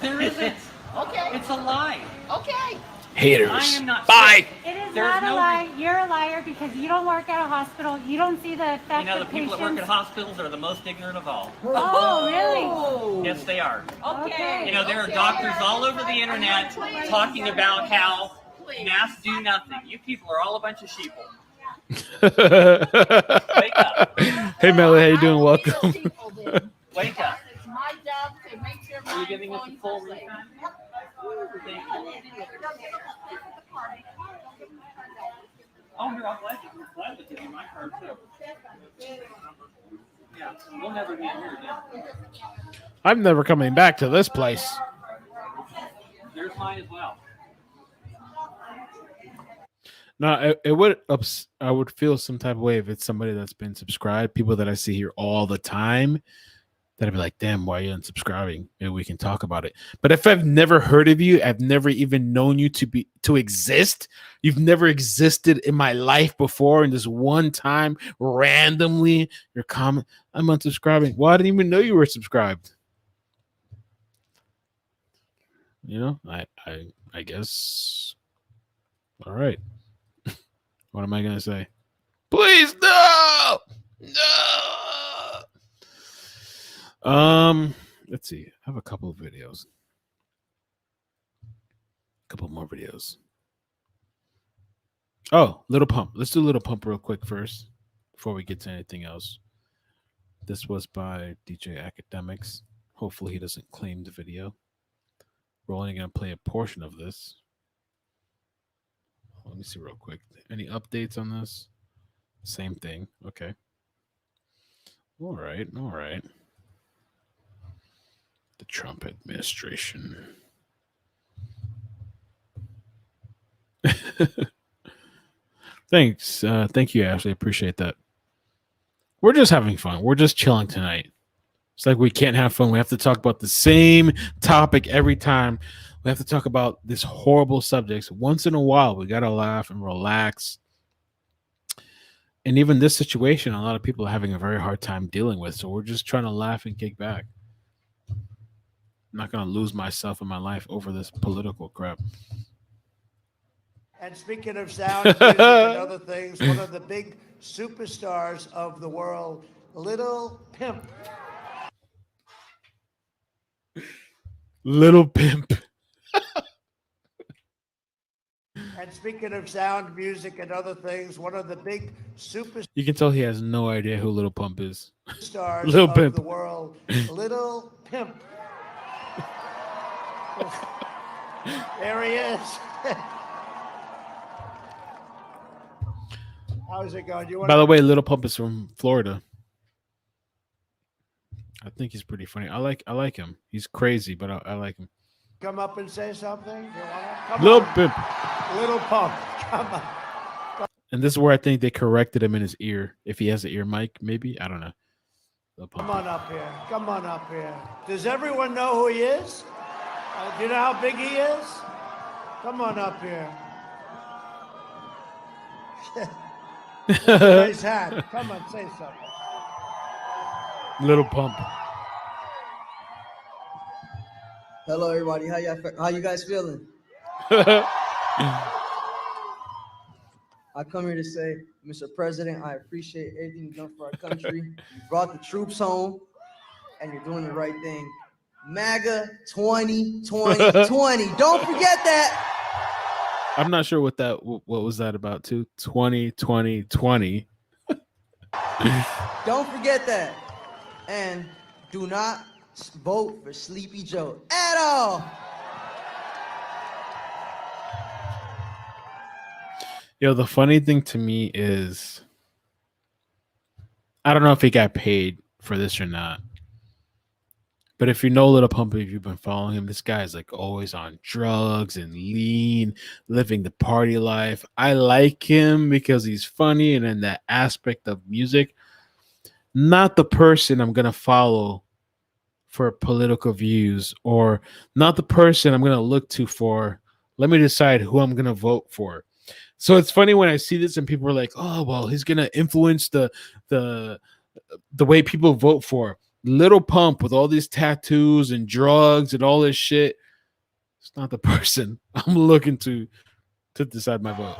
Speaker 5: There isn't.
Speaker 1: Okay.
Speaker 5: It's a lie.
Speaker 1: Okay.
Speaker 2: Haters.
Speaker 5: I am not
Speaker 2: Bye.
Speaker 5: sick.
Speaker 6: It is
Speaker 5: There's
Speaker 6: not
Speaker 5: no
Speaker 6: a lie. You're a liar because you don't work at a hospital. You don't see the effect
Speaker 5: You know, the
Speaker 6: of
Speaker 5: people
Speaker 6: patients.
Speaker 5: that work at hospitals are the most ignorant of all.
Speaker 6: Oh, really?
Speaker 5: Yes, they are.
Speaker 1: Okay.
Speaker 5: You know, there are doctors all over the internet talking about how masks do nothing. You people are all a bunch of sheeple. Wake up.
Speaker 2: Hey, Melly, how you doing? Welcome.
Speaker 5: Wake up.
Speaker 1: It's my job to make sure
Speaker 5: Are you giving us a full refund? Oh, here, I'm glad to give you my card, too. Yeah, we'll never be in here again.
Speaker 2: I'm never coming back to this place.
Speaker 5: There's mine as well.
Speaker 2: No, I would feel some type of way if it's somebody that's been subscribed. People that I see here all the time, that I'd be like, damn, why are you unsubscribing? Maybe we can talk about it. But if I've never heard of you, I've never even known you to exist. You've never existed in my life before, and this one time randomly your comment, I'm unsubscribing. Well, I didn't even know you were subscribed. You know, I guess. All right. What am I gonna say? Please no. No. Let's see. I have a couple of videos. A couple more videos. Oh, Little Pump. Let's do Little Pump real quick first before we get to anything else. This was by DJ Academics. Hopefully he doesn't claim the video. We're only going to play a portion of this. Let me see real quick. Any updates on this? Same thing. Okay. All right. All right. The Trump administration. Thanks. Thank you, Ashley. Appreciate that. We're just having fun. We're just chilling tonight. It's like we can't have fun. We have to talk about the same topic every time. We have to talk about this horrible subjects. Once in a while, we got to laugh and relax. And even this situation, a lot of people are having a very hard time dealing with. So we're just trying to laugh and kick back. I'm not going to lose myself in my life over this political crap.
Speaker 19: And speaking of sound, music, and other things, one of the big superstars of the world, Little Pimp.
Speaker 2: Little Pimp.
Speaker 19: And speaking of sound, music, and other things, one of the big superstars
Speaker 2: You can tell he has no idea who Little Pump is.
Speaker 19: of
Speaker 2: Pimp.
Speaker 19: the world, Little Pimp. There he is. How's it going?
Speaker 2: By the way, Little Pump is from Florida. I think he's pretty funny. I like him. He's crazy, but I like him.
Speaker 19: Come up and say something? You wanna? Come
Speaker 2: Little
Speaker 19: on.
Speaker 2: Pimp.
Speaker 19: Little Pump. Come on.
Speaker 2: And this is where I think they corrected him in his ear. If he has an ear mic, maybe. I don't know.
Speaker 19: Come on up here. Come on up here. Does everyone know who he is? Do you know how big he is? Come on up here. Nice hat. Come on, say something.
Speaker 2: Little Pump.
Speaker 20: Hello, everybody. How you guys feeling? I come here to say, Mr. President, I appreciate everything you've done for our country. You brought the troops home, and you're doing the right thing. MAGA 2020. Don't forget that.
Speaker 2: I'm not sure what was that about too. 2020.
Speaker 20: Don't forget that. And do not vote for Sleepy Joe at all.
Speaker 2: Yo, the funny thing to me is, I don't know if he got paid for this or not. But if you know Little Pump, if you've been following him, this guy is like always on drugs and lean, living the party life. I like him because he's funny and in that aspect of music. Not the person I'm going to follow for political views, or not the person I'm going to look to for, let me decide who I'm going to vote for. So it's funny when I see this and people are like, oh, well, he's going to influence the way people vote for Little Pump with all these tattoos and drugs and all this shit. It's not the person I'm looking to decide my vote.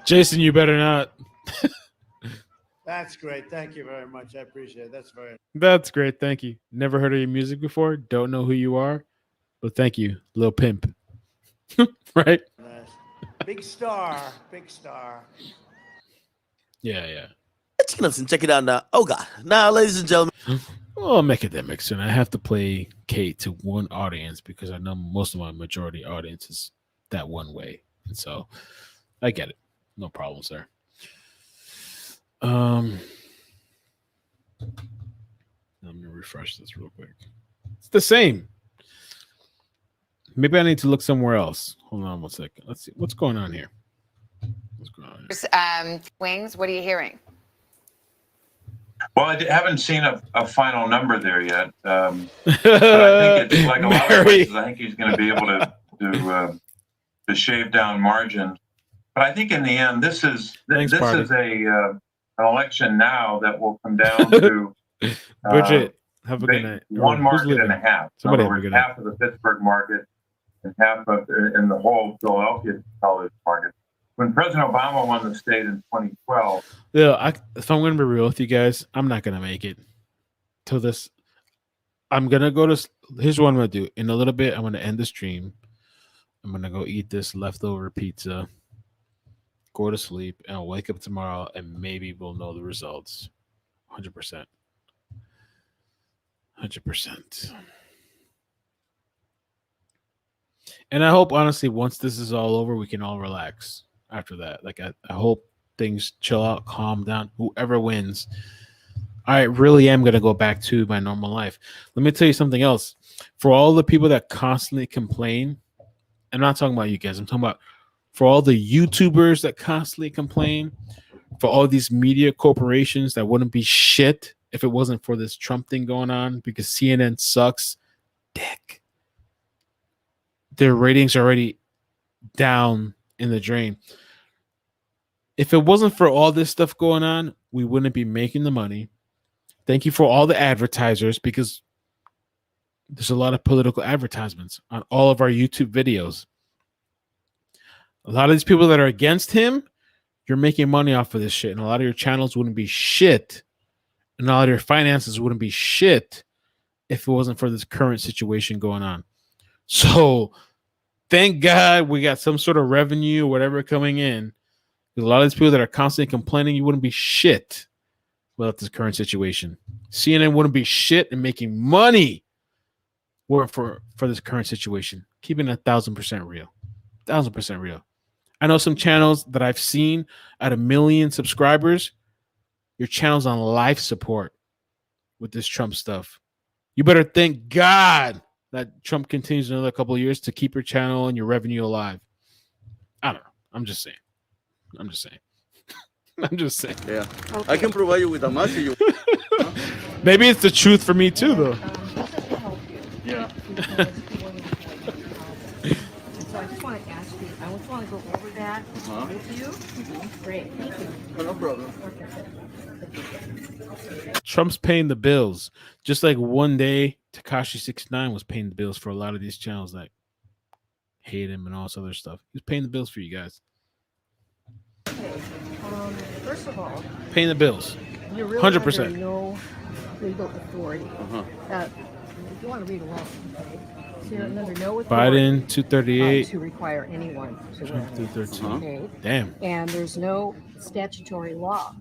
Speaker 2: Jason, you better not.
Speaker 19: That's great. Thank you very much. I appreciate it.
Speaker 2: That's great. Thank you. Never heard of your music before. Don't know who you are, but thank you, Lil Pimp. Right?
Speaker 19: nice. Big star. Big star.
Speaker 2: Yeah.
Speaker 21: Check it out now. Oh God. Now, ladies and gentlemen.
Speaker 2: Well, I'm academics, and I have to play Kate to one audience because I know most of my majority audience is that one way. And so I get it. No problem, sir. Let me refresh this real quick. It's the same. Maybe I need to look somewhere else. Hold on one second. Let's see what's going on here. What's going on here?
Speaker 12: Wings, what are you hearing?
Speaker 7: Well, I haven't seen a final number there yet. But I think it's like a lot of places. I think he's going to be able to shave down margins. But I think in the end, this is an election now that will come down to
Speaker 2: Bridget. Have a good night.
Speaker 7: One market and a half.
Speaker 2: Somebody
Speaker 7: in other words, half of the Pittsburgh market and half of in the whole Philadelphia television market. When President Obama won the state in 2012.
Speaker 2: Yeah, if I'm going to be real with you guys, I'm not going to make it till this. I'm going to go to. Here's what I'm going to do. In a little bit, I'm going to end the stream. I'm going to go eat this leftover pizza, go to sleep, and I'll wake up tomorrow, and maybe we'll know the results. 100%. 100%. And I hope, honestly, once this is all over, we can all relax after that. Like, I hope things chill out, calm down. Whoever wins, I really am going to go back to my normal life. Let me tell you something else. For all the people that constantly complain, I'm not talking about you guys. I'm talking about for all the YouTubers that constantly complain, for all these media corporations that wouldn't be shit if it wasn't for this Trump thing going on because CNN sucks dick. Their ratings are already down in the drain. If it wasn't for all this stuff going on, we wouldn't be making the money. Thank you for all the advertisers because there's a lot of political advertisements on all of our YouTube videos. A lot of these people that are against him, you're making money off of this shit. And a lot of your channels wouldn't be shit. And a lot of your finances wouldn't be shit if it wasn't for this current situation going on. So thank God we got some sort of revenue or whatever coming in. Because a lot of these people that are constantly complaining, you wouldn't be shit without this current situation. CNN wouldn't be shit and making money for this current situation. Keeping it 1,000% real. 1,000% real. I know some channels that I've seen at 1 million subscribers, your channel's on life support with this Trump stuff. You better thank God that Trump continues another couple of years to keep your channel and your revenue alive. I don't know. I'm just saying. I'm just saying.
Speaker 8: Yeah. Okay. I can provide you with a message.
Speaker 2: Maybe it's the truth for me too, though.
Speaker 8: Yeah.
Speaker 9: So I just want to ask you, I just want to go over that with you. Great, thank you.
Speaker 8: No problem.
Speaker 2: Trump's paying the bills. Just like one day, Tekashi69 was paying the bills for a lot of these channels that hate him and all this other stuff. He was paying the bills for you guys.
Speaker 9: Okay. First of all,
Speaker 2: paying the bills.
Speaker 9: You're really
Speaker 2: 100%.
Speaker 9: under no legal authority. If you want to read along, okay? So you're under no authority.
Speaker 2: Biden 238
Speaker 9: to require anyone to wear a mask. Okay?
Speaker 2: Damn.
Speaker 9: And there's no statutory law.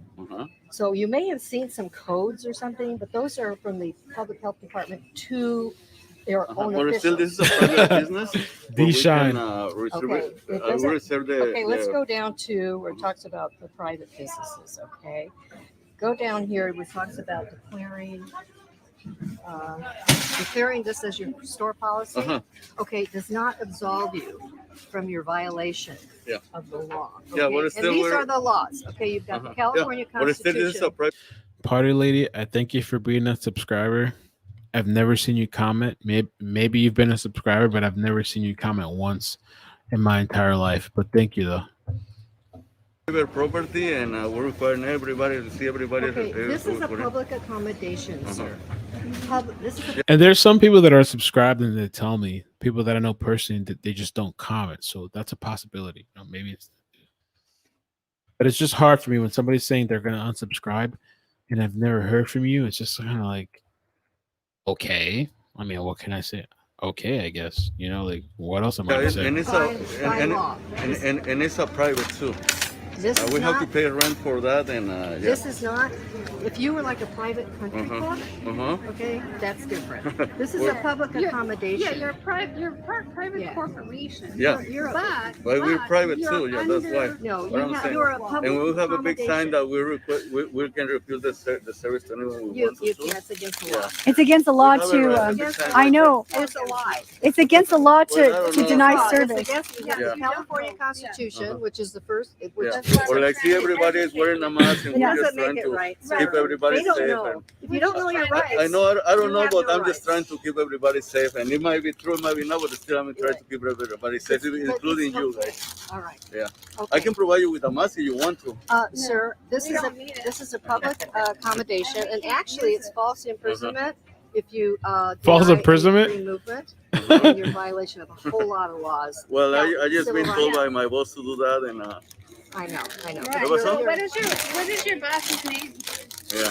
Speaker 9: So you may have seen some codes or something, but those are from the public health department to their own
Speaker 8: But still,
Speaker 9: officials.
Speaker 8: this is a private business.
Speaker 2: D-Shine.
Speaker 9: Okay, let's go down to where it talks about the private businesses, okay? Go down here where it talks about declaring this as your store policy. Okay, does not absolve you from your violation of the law.
Speaker 8: Yeah,
Speaker 9: Okay?
Speaker 8: but
Speaker 9: And
Speaker 8: still
Speaker 9: these
Speaker 8: we're-
Speaker 9: are the laws. Okay, you've got the California
Speaker 8: But still, this is a
Speaker 9: Constitution.
Speaker 8: private.
Speaker 2: Party lady, I thank you for being a subscriber. I've never seen you comment. Maybe you've been a subscriber, but I've never seen you comment once in my entire life. But thank you, though.
Speaker 8: Private property, and we're requiring everybody to see everybody.
Speaker 9: Okay, this is a public accommodation, sir. This is a
Speaker 2: And there's some people that are subscribed and they tell me, people that I know personally, that they just don't comment. So that's a possibility. You know, maybe it's, but it's just hard for me when somebody's saying they're going to unsubscribe and I've never heard from you. It's just kind of like, okay. I mean, what can I say? Okay, I guess. You know, like, what else am I going to say?
Speaker 8: And it's a private too.
Speaker 9: This is
Speaker 8: we have to
Speaker 9: not-
Speaker 8: pay rent for that, and yeah.
Speaker 9: This is not, if you were like a private country club,
Speaker 8: Uh-huh.
Speaker 9: okay, that's different. This is a public accommodation.
Speaker 6: Yeah, you're a private
Speaker 9: Yeah.
Speaker 6: corporation.
Speaker 8: Yeah.
Speaker 6: But
Speaker 8: We're private
Speaker 6: you're
Speaker 8: too. Yeah, that's why.
Speaker 9: No,
Speaker 8: What
Speaker 9: you
Speaker 8: I'm
Speaker 9: have,
Speaker 8: saying.
Speaker 9: you're a public
Speaker 8: And we'll have a big sign
Speaker 9: accommodation.
Speaker 8: that we can refuse the service to anyone we
Speaker 9: You,
Speaker 8: want to.
Speaker 9: you, that's against the law.
Speaker 3: It's against the law to. I know.
Speaker 9: It's a lie.
Speaker 3: It's against the law to deny
Speaker 9: It's
Speaker 3: service.
Speaker 9: against the California Constitution, which is the first. Which
Speaker 8: Yeah. Or like, see, everybody is wearing a mask, and
Speaker 9: It
Speaker 8: we're
Speaker 9: doesn't
Speaker 8: just
Speaker 9: make
Speaker 8: trying
Speaker 9: it
Speaker 8: to
Speaker 9: right.
Speaker 8: keep everybody
Speaker 9: They don't
Speaker 8: safe.
Speaker 9: know.
Speaker 8: And
Speaker 9: If you don't know your rights,
Speaker 8: I know, I don't
Speaker 9: you
Speaker 8: know,
Speaker 9: have
Speaker 8: but
Speaker 9: no
Speaker 8: I'm just
Speaker 9: rights.
Speaker 8: trying to keep everybody safe. And it might be true, it might be not, but still I'm trying to keep everybody safe, including you guys.
Speaker 9: All right.
Speaker 8: Yeah.
Speaker 9: Okay.
Speaker 8: I can provide you with a mask if you want to.
Speaker 9: Sir, this is a public accommodation, and actually, it's false imprisonment. If you
Speaker 2: False
Speaker 9: deny
Speaker 2: imprisonment?
Speaker 9: free movement, and you're in violation of a whole lot of laws.
Speaker 8: Well,
Speaker 9: Now,
Speaker 8: I just
Speaker 9: civil
Speaker 8: been told
Speaker 9: rights-
Speaker 8: by my boss to do that, and
Speaker 9: I know.
Speaker 8: There was some-
Speaker 6: What is your boss's name?
Speaker 8: yeah.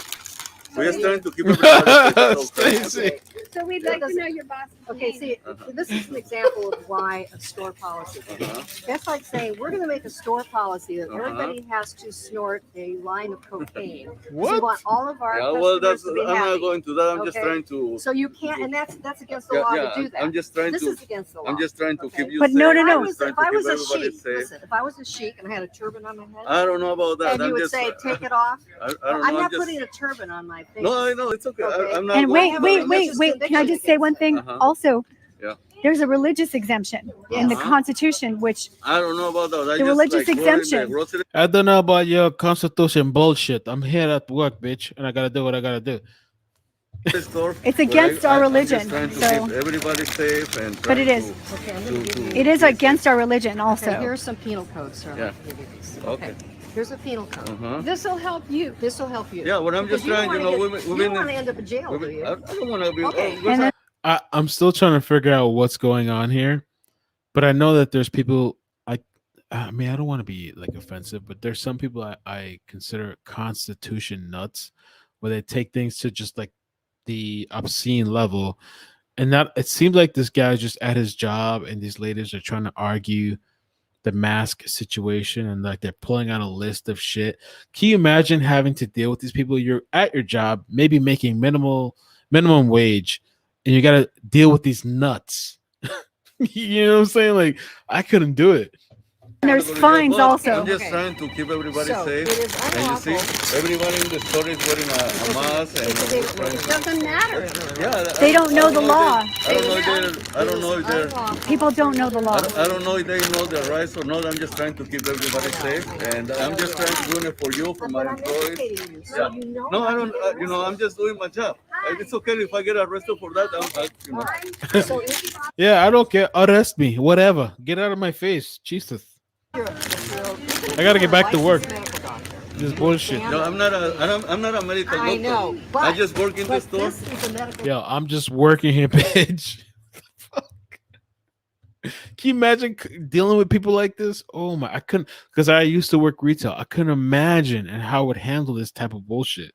Speaker 8: We're just trying to keep everybody safe.
Speaker 2: Stacy.
Speaker 6: So we'd like to know your boss's
Speaker 9: Okay,
Speaker 6: name.
Speaker 9: see, this is an example of why a store policy. That's like saying, we're gonna make a store policy that everybody has to snort a line of cocaine. 'Cause We
Speaker 8: What?
Speaker 9: want all of our
Speaker 8: Yeah, well,
Speaker 9: customers
Speaker 8: that's,
Speaker 9: to be
Speaker 8: I'm not
Speaker 9: happy.
Speaker 8: going to that. I'm just
Speaker 9: Okay?
Speaker 8: trying to.
Speaker 9: So you can't, and that's against the
Speaker 8: Yeah,
Speaker 9: law
Speaker 8: yeah,
Speaker 9: to do that.
Speaker 8: I'm just trying
Speaker 9: This
Speaker 8: to.
Speaker 9: is against the law.
Speaker 8: I'm just trying to keep you
Speaker 3: But
Speaker 8: safe.
Speaker 3: no, no,
Speaker 8: I'm
Speaker 3: no.
Speaker 8: just trying
Speaker 9: If
Speaker 8: to
Speaker 9: I
Speaker 8: keep
Speaker 9: was a
Speaker 8: everybody
Speaker 9: sheik,
Speaker 8: safe.
Speaker 9: listen, if I was a sheik and I had a turban on my head,
Speaker 8: I don't know about that.
Speaker 9: and you
Speaker 8: I'm
Speaker 9: would
Speaker 8: just.
Speaker 9: say, take it off.
Speaker 8: I don't
Speaker 9: I'm
Speaker 8: know.
Speaker 9: not
Speaker 8: I'm just.
Speaker 9: putting a turban on my face.
Speaker 8: No, I know it's okay.
Speaker 9: Okay.
Speaker 8: I'm not.
Speaker 3: And
Speaker 8: going to
Speaker 3: wait,
Speaker 8: that.
Speaker 3: Can I just say one thing?
Speaker 8: Uh-huh.
Speaker 3: Also,
Speaker 8: Yeah.
Speaker 3: there's a religious exemption in the
Speaker 8: Uh-huh.
Speaker 3: Constitution, which
Speaker 8: I don't know about that. I
Speaker 3: The
Speaker 8: just,
Speaker 3: religious
Speaker 8: like, go in the
Speaker 3: exemption.
Speaker 8: grocery-
Speaker 2: I don't know about your constitution bullshit. I'm here at work, bitch, and I gotta do what I gotta do.
Speaker 8: store,
Speaker 3: It's
Speaker 8: but
Speaker 3: against our
Speaker 8: I'm just
Speaker 3: religion,
Speaker 8: trying to
Speaker 3: so-
Speaker 8: keep everybody safe and.
Speaker 3: But it
Speaker 8: trying
Speaker 3: is.
Speaker 8: to-
Speaker 9: Okay, I'm gonna give you.
Speaker 3: it is against our religion also.
Speaker 9: Okay, here's some penal codes, sir.
Speaker 8: Yeah.
Speaker 9: I'll give you these.
Speaker 8: Okay.
Speaker 9: Here's a penal code.
Speaker 8: Uh-huh.
Speaker 6: This will help you.
Speaker 9: This will help you.
Speaker 8: Yeah, well, I'm
Speaker 9: Because
Speaker 8: just trying,
Speaker 9: don't
Speaker 8: you know,
Speaker 9: wanna
Speaker 8: we've
Speaker 9: you
Speaker 8: been.
Speaker 9: don't want to end up in jail, do you?
Speaker 8: I don't want to be.
Speaker 9: Okay.
Speaker 3: And then-
Speaker 2: I'm still trying to figure out what's going on here, but I know that there's people. I mean, I don't want to be like offensive, but there's some people I consider constitution nuts, where they take things to just like the obscene level, and that it seems like this guy's just at his job, and these ladies are trying to argue the mask situation, and like they're pulling out a list of shit. Can you imagine having to deal with these people? You're at your job, maybe making minimum wage, and you got to deal with these nuts. You know what I'm saying? Like, I couldn't do it.
Speaker 3: And there's fines
Speaker 8: But
Speaker 3: also.
Speaker 8: I'm just trying to keep everybody
Speaker 9: So,
Speaker 8: safe.
Speaker 9: it is
Speaker 8: And you see, everybody in the store is wearing a mask, and we're trying to-
Speaker 6: Doesn't matter.
Speaker 8: yeah,
Speaker 3: They don't know the law.
Speaker 8: I don't know if they're.
Speaker 3: People don't know the law.
Speaker 8: I don't know if they know their rights or not. I'm just trying to keep everybody safe, and I'm just trying to do it for you, for my employees.
Speaker 9: Educating you, so
Speaker 8: Yeah.
Speaker 9: you know
Speaker 8: No, I
Speaker 9: how
Speaker 8: don't.
Speaker 9: to
Speaker 8: You know, I'm just doing my job. It's okay if I get arrested for that. You know.
Speaker 9: So if
Speaker 2: Yeah, I don't care. Arrest me, whatever. Get out of my face, Jesus. I gotta get back to work. This bullshit.
Speaker 8: No, I'm not a medical doctor.
Speaker 9: I know,
Speaker 8: I just work in the
Speaker 9: but
Speaker 8: store.
Speaker 9: this is a medical.
Speaker 2: Yo, I'm just working here, bitch. Fuck. Can you imagine dealing with people like this? Oh my, I couldn't, because I used to work retail. I couldn't imagine and how I would handle this type of bullshit.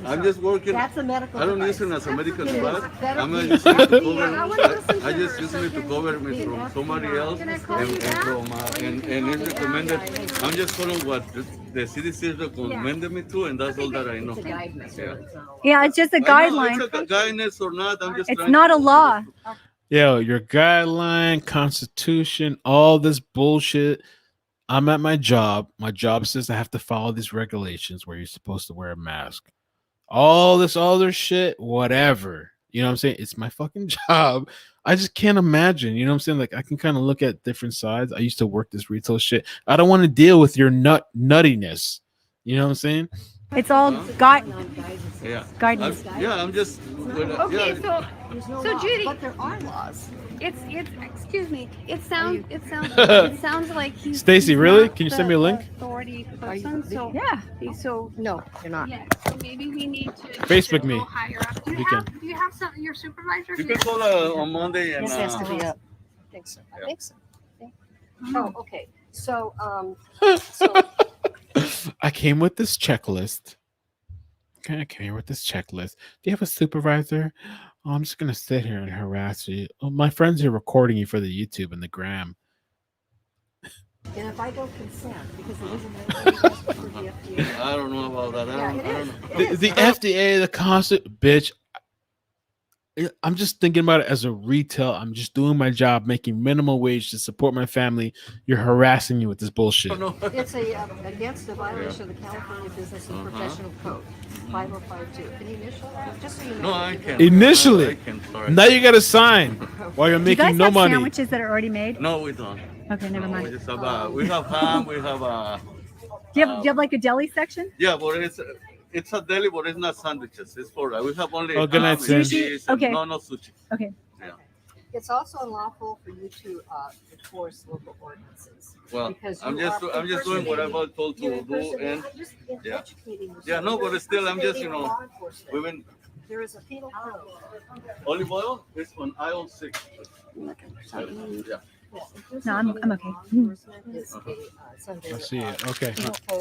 Speaker 8: I'm just working.
Speaker 9: That's a medical
Speaker 8: I don't
Speaker 9: device.
Speaker 8: use it as a medical
Speaker 9: It is.
Speaker 8: device.
Speaker 9: That
Speaker 8: I'm
Speaker 9: is-
Speaker 8: using it to
Speaker 9: Yeah, I wanna
Speaker 8: cover.
Speaker 9: listen to
Speaker 8: I just
Speaker 9: her,
Speaker 8: using
Speaker 9: so
Speaker 8: it to
Speaker 9: can
Speaker 8: cover
Speaker 9: you
Speaker 8: me from
Speaker 9: ask
Speaker 8: somebody
Speaker 9: me
Speaker 8: else,
Speaker 9: Can I
Speaker 8: and
Speaker 9: call you back?
Speaker 8: from and it's recommended. I'm just following what the CDC recommended me to, and that's all that I know.
Speaker 9: It's a guidance.
Speaker 8: Yeah.
Speaker 3: Yeah, it's just a
Speaker 8: I know
Speaker 3: guideline.
Speaker 8: It's a guidance or not. I'm just.
Speaker 3: It's
Speaker 8: trying
Speaker 3: not
Speaker 8: to-
Speaker 3: a law.
Speaker 2: Yo, your guideline, constitution, all this bullshit. I'm at my job. My job says I have to follow these regulations where you're supposed to wear a mask. All this other shit, whatever. You know what I'm saying? It's my fucking job. I just can't imagine. You know what I'm saying? Like, I can kind of look at different sides. I used to work this retail shit. I don't want to deal with your nuttiness. You know what I'm saying?
Speaker 3: It's all
Speaker 8: Yeah.
Speaker 3: guidance.
Speaker 8: I'm just.
Speaker 6: Okay,
Speaker 8: yeah.
Speaker 6: so Judy,
Speaker 9: But there are laws.
Speaker 6: it's excuse me. It sounds like he's
Speaker 2: Stacy,
Speaker 6: he's
Speaker 2: really?
Speaker 6: not
Speaker 2: Can you
Speaker 6: the
Speaker 2: send me a link?
Speaker 6: Authority person. So
Speaker 3: Yeah.
Speaker 6: So
Speaker 9: No, you're not.
Speaker 6: yeah. So maybe we need to
Speaker 2: Facebook
Speaker 6: go
Speaker 2: me.
Speaker 6: higher up. Do
Speaker 2: You
Speaker 6: you
Speaker 2: can.
Speaker 6: have some your supervisors?
Speaker 8: You can call on Monday and.
Speaker 9: This has to be up. I think so. I think so. Yeah. Oh, okay. So,
Speaker 2: I came with this checklist. Okay, I came here with this checklist. Do you have a supervisor? Oh, I'm just gonna sit here and harass you. Oh, my friends are recording you for the YouTube and the gram.
Speaker 9: And if I don't consent, because it isn't anything for the FDA.
Speaker 8: I don't know about that. I don't know.
Speaker 2: The FDA, the constant bitch. I'm just thinking about it as a retail. I'm just doing my job, making minimum wage to support my family. You're harassing me with this bullshit.
Speaker 9: It's against the violation of the California Business and Professional Code, 5052. Can you initial that? Just so you know.
Speaker 8: No, I can't.
Speaker 2: Initially,
Speaker 8: I can't, sorry.
Speaker 2: now you got to sign while you're
Speaker 3: Do you guys
Speaker 2: making no
Speaker 3: have
Speaker 2: money.
Speaker 3: sandwiches that are already made?
Speaker 8: No, we don't.
Speaker 3: Okay, never mind.
Speaker 8: We just have we have ham. We have
Speaker 3: Do you have like a deli section?
Speaker 8: Yeah, but it's a deli, but it's not sandwiches. It's for we have only
Speaker 2: Oh, good night, Sam.
Speaker 8: cheese
Speaker 3: Okay.
Speaker 8: and no sushi.
Speaker 3: Okay.
Speaker 8: Yeah.
Speaker 9: It's also unlawful for you to enforce local ordinances.
Speaker 8: Well,
Speaker 9: because
Speaker 8: I'm
Speaker 9: you
Speaker 8: just doing what I've been told to do, and yeah, yeah. No, but still, I'm just we've been.
Speaker 9: There is a penal code.
Speaker 8: Olive oil is on aisle 6. Yeah.
Speaker 3: No, I'm okay.
Speaker 2: I see it. Okay.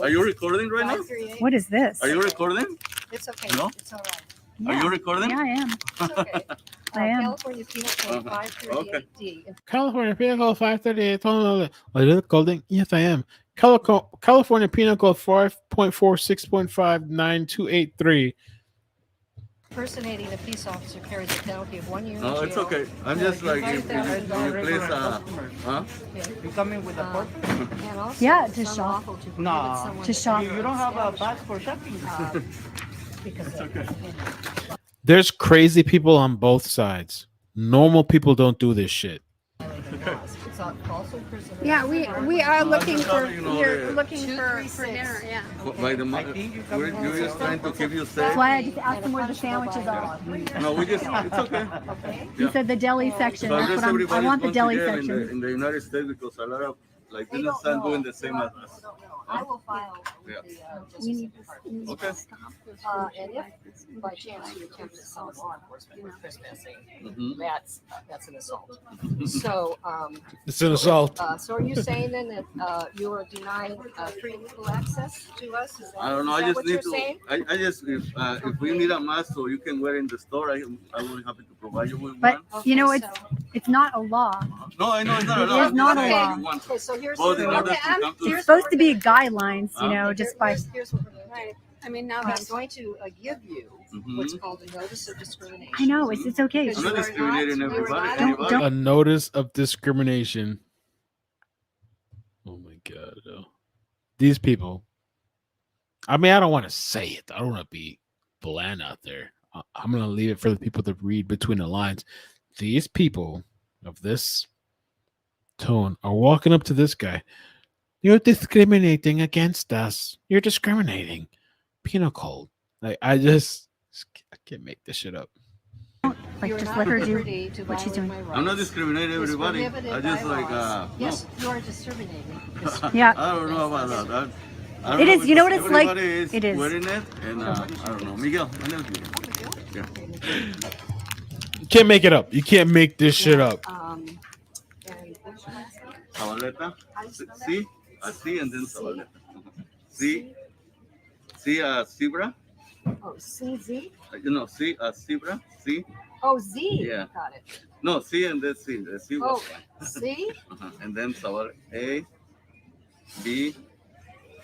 Speaker 8: Are you recording right now?
Speaker 3: What is this?
Speaker 8: Are you recording?
Speaker 9: It's okay.
Speaker 8: No?
Speaker 9: It's all right.
Speaker 8: Are you recording?
Speaker 3: Yeah, I am.
Speaker 9: It's okay.
Speaker 3: I am.
Speaker 9: California Penal Code 538D.
Speaker 2: California Penal Code 538. Are you recording? Yes, I am. California Penal Code 5.46.59283.
Speaker 9: Impersonating a peace officer carries a penalty of 1 year.
Speaker 8: No, it's okay. I'm just like, if you please, huh?
Speaker 16: You coming with a pork?
Speaker 9: And also,
Speaker 3: Yeah,
Speaker 9: it's
Speaker 3: to shop.
Speaker 9: unlawful to prohibit
Speaker 16: No.
Speaker 9: someone
Speaker 3: To shop.
Speaker 16: You don't have a bag for shopping.
Speaker 9: Because
Speaker 8: It's okay.
Speaker 2: There's crazy people on both sides. Normal people don't do this shit.
Speaker 9: it's also impersonating.
Speaker 6: Yeah, we are looking for
Speaker 8: you're
Speaker 6: looking for dinner. Yeah.
Speaker 8: By the you're just trying to keep you safe.
Speaker 3: That's why I just asked them where the sandwiches are.
Speaker 8: No, we just, it's okay.
Speaker 3: He said the deli section.
Speaker 8: But
Speaker 3: That's
Speaker 8: just
Speaker 3: what I
Speaker 8: everybody's
Speaker 3: want the
Speaker 8: going
Speaker 3: deli
Speaker 8: to jail
Speaker 3: section.
Speaker 8: in the United States because a lot of businesses are doing the same as us.
Speaker 9: I will file
Speaker 8: Yeah.
Speaker 9: with the Justice Department.
Speaker 8: Okay.
Speaker 9: And if by chance you attempt to assault law enforcement with trespassing,
Speaker 8: Mhm.
Speaker 9: that's an assault. So,
Speaker 2: It's an assault.
Speaker 9: So are you saying then that you are denying free legal access to us? Is that,
Speaker 8: I don't know.
Speaker 9: is
Speaker 8: I
Speaker 9: that
Speaker 8: just
Speaker 9: what
Speaker 8: need
Speaker 9: you're
Speaker 8: to.
Speaker 9: saying?
Speaker 8: I just if we need a mask so you can wear in the store, I will be happy to provide you with
Speaker 3: But
Speaker 8: one.
Speaker 3: you know, it's not a law.
Speaker 8: No, I know it's not
Speaker 3: It
Speaker 8: allowed.
Speaker 3: is not a
Speaker 8: I'm
Speaker 3: law.
Speaker 8: saying you want
Speaker 9: Okay, so here's
Speaker 8: both in order to
Speaker 9: okay,
Speaker 8: come to
Speaker 3: It's supposed to be guidelines, you know, just by.
Speaker 9: here's what we're going to do.
Speaker 6: Right. I mean, now
Speaker 9: I'm
Speaker 6: that's
Speaker 9: going to give you what's called a notice of discrimination.
Speaker 3: I know it's okay.
Speaker 8: I'm not discriminating everybody.
Speaker 3: Don't-
Speaker 2: A notice of discrimination. Oh my god. These people. I mean, I don't want to say it. I don't want to be bland out there. I'm going to leave it for the people to read between the lines. These people of this tone are walking up to this guy. You're discriminating against us. You're discriminating. Penal code. Like I can't make this shit up.
Speaker 3: Like
Speaker 9: You're
Speaker 3: just
Speaker 9: not
Speaker 3: let her
Speaker 9: at
Speaker 3: do
Speaker 9: liberty to
Speaker 3: what she's doing.
Speaker 9: violate my
Speaker 8: I'm not
Speaker 9: rights.
Speaker 8: discriminating
Speaker 9: It's
Speaker 8: everybody.
Speaker 9: prohibited
Speaker 8: I just
Speaker 9: by
Speaker 8: like
Speaker 9: laws.
Speaker 8: no.
Speaker 9: Yes, you are discriminating.
Speaker 3: Yeah.
Speaker 8: I don't know about that. I don't
Speaker 3: It
Speaker 8: know
Speaker 3: is. You know what
Speaker 8: because
Speaker 3: it's like?
Speaker 8: everybody is
Speaker 3: It is.
Speaker 8: wearing it, and I don't know. Miguel, my name is Miguel. Yeah.
Speaker 2: You can't make it up. You can't make this shit up.
Speaker 9: And what's your last name?
Speaker 8: Zabaleta. C, a C, and then Zabaleta. C, zebra.
Speaker 9: Oh, CZ?
Speaker 8: C, a zebra. C.
Speaker 9: Oh, Z.
Speaker 8: Yeah.
Speaker 9: Got it.
Speaker 8: No, C and then C. The C was
Speaker 9: Oh, C?
Speaker 8: and then Zabal A, B,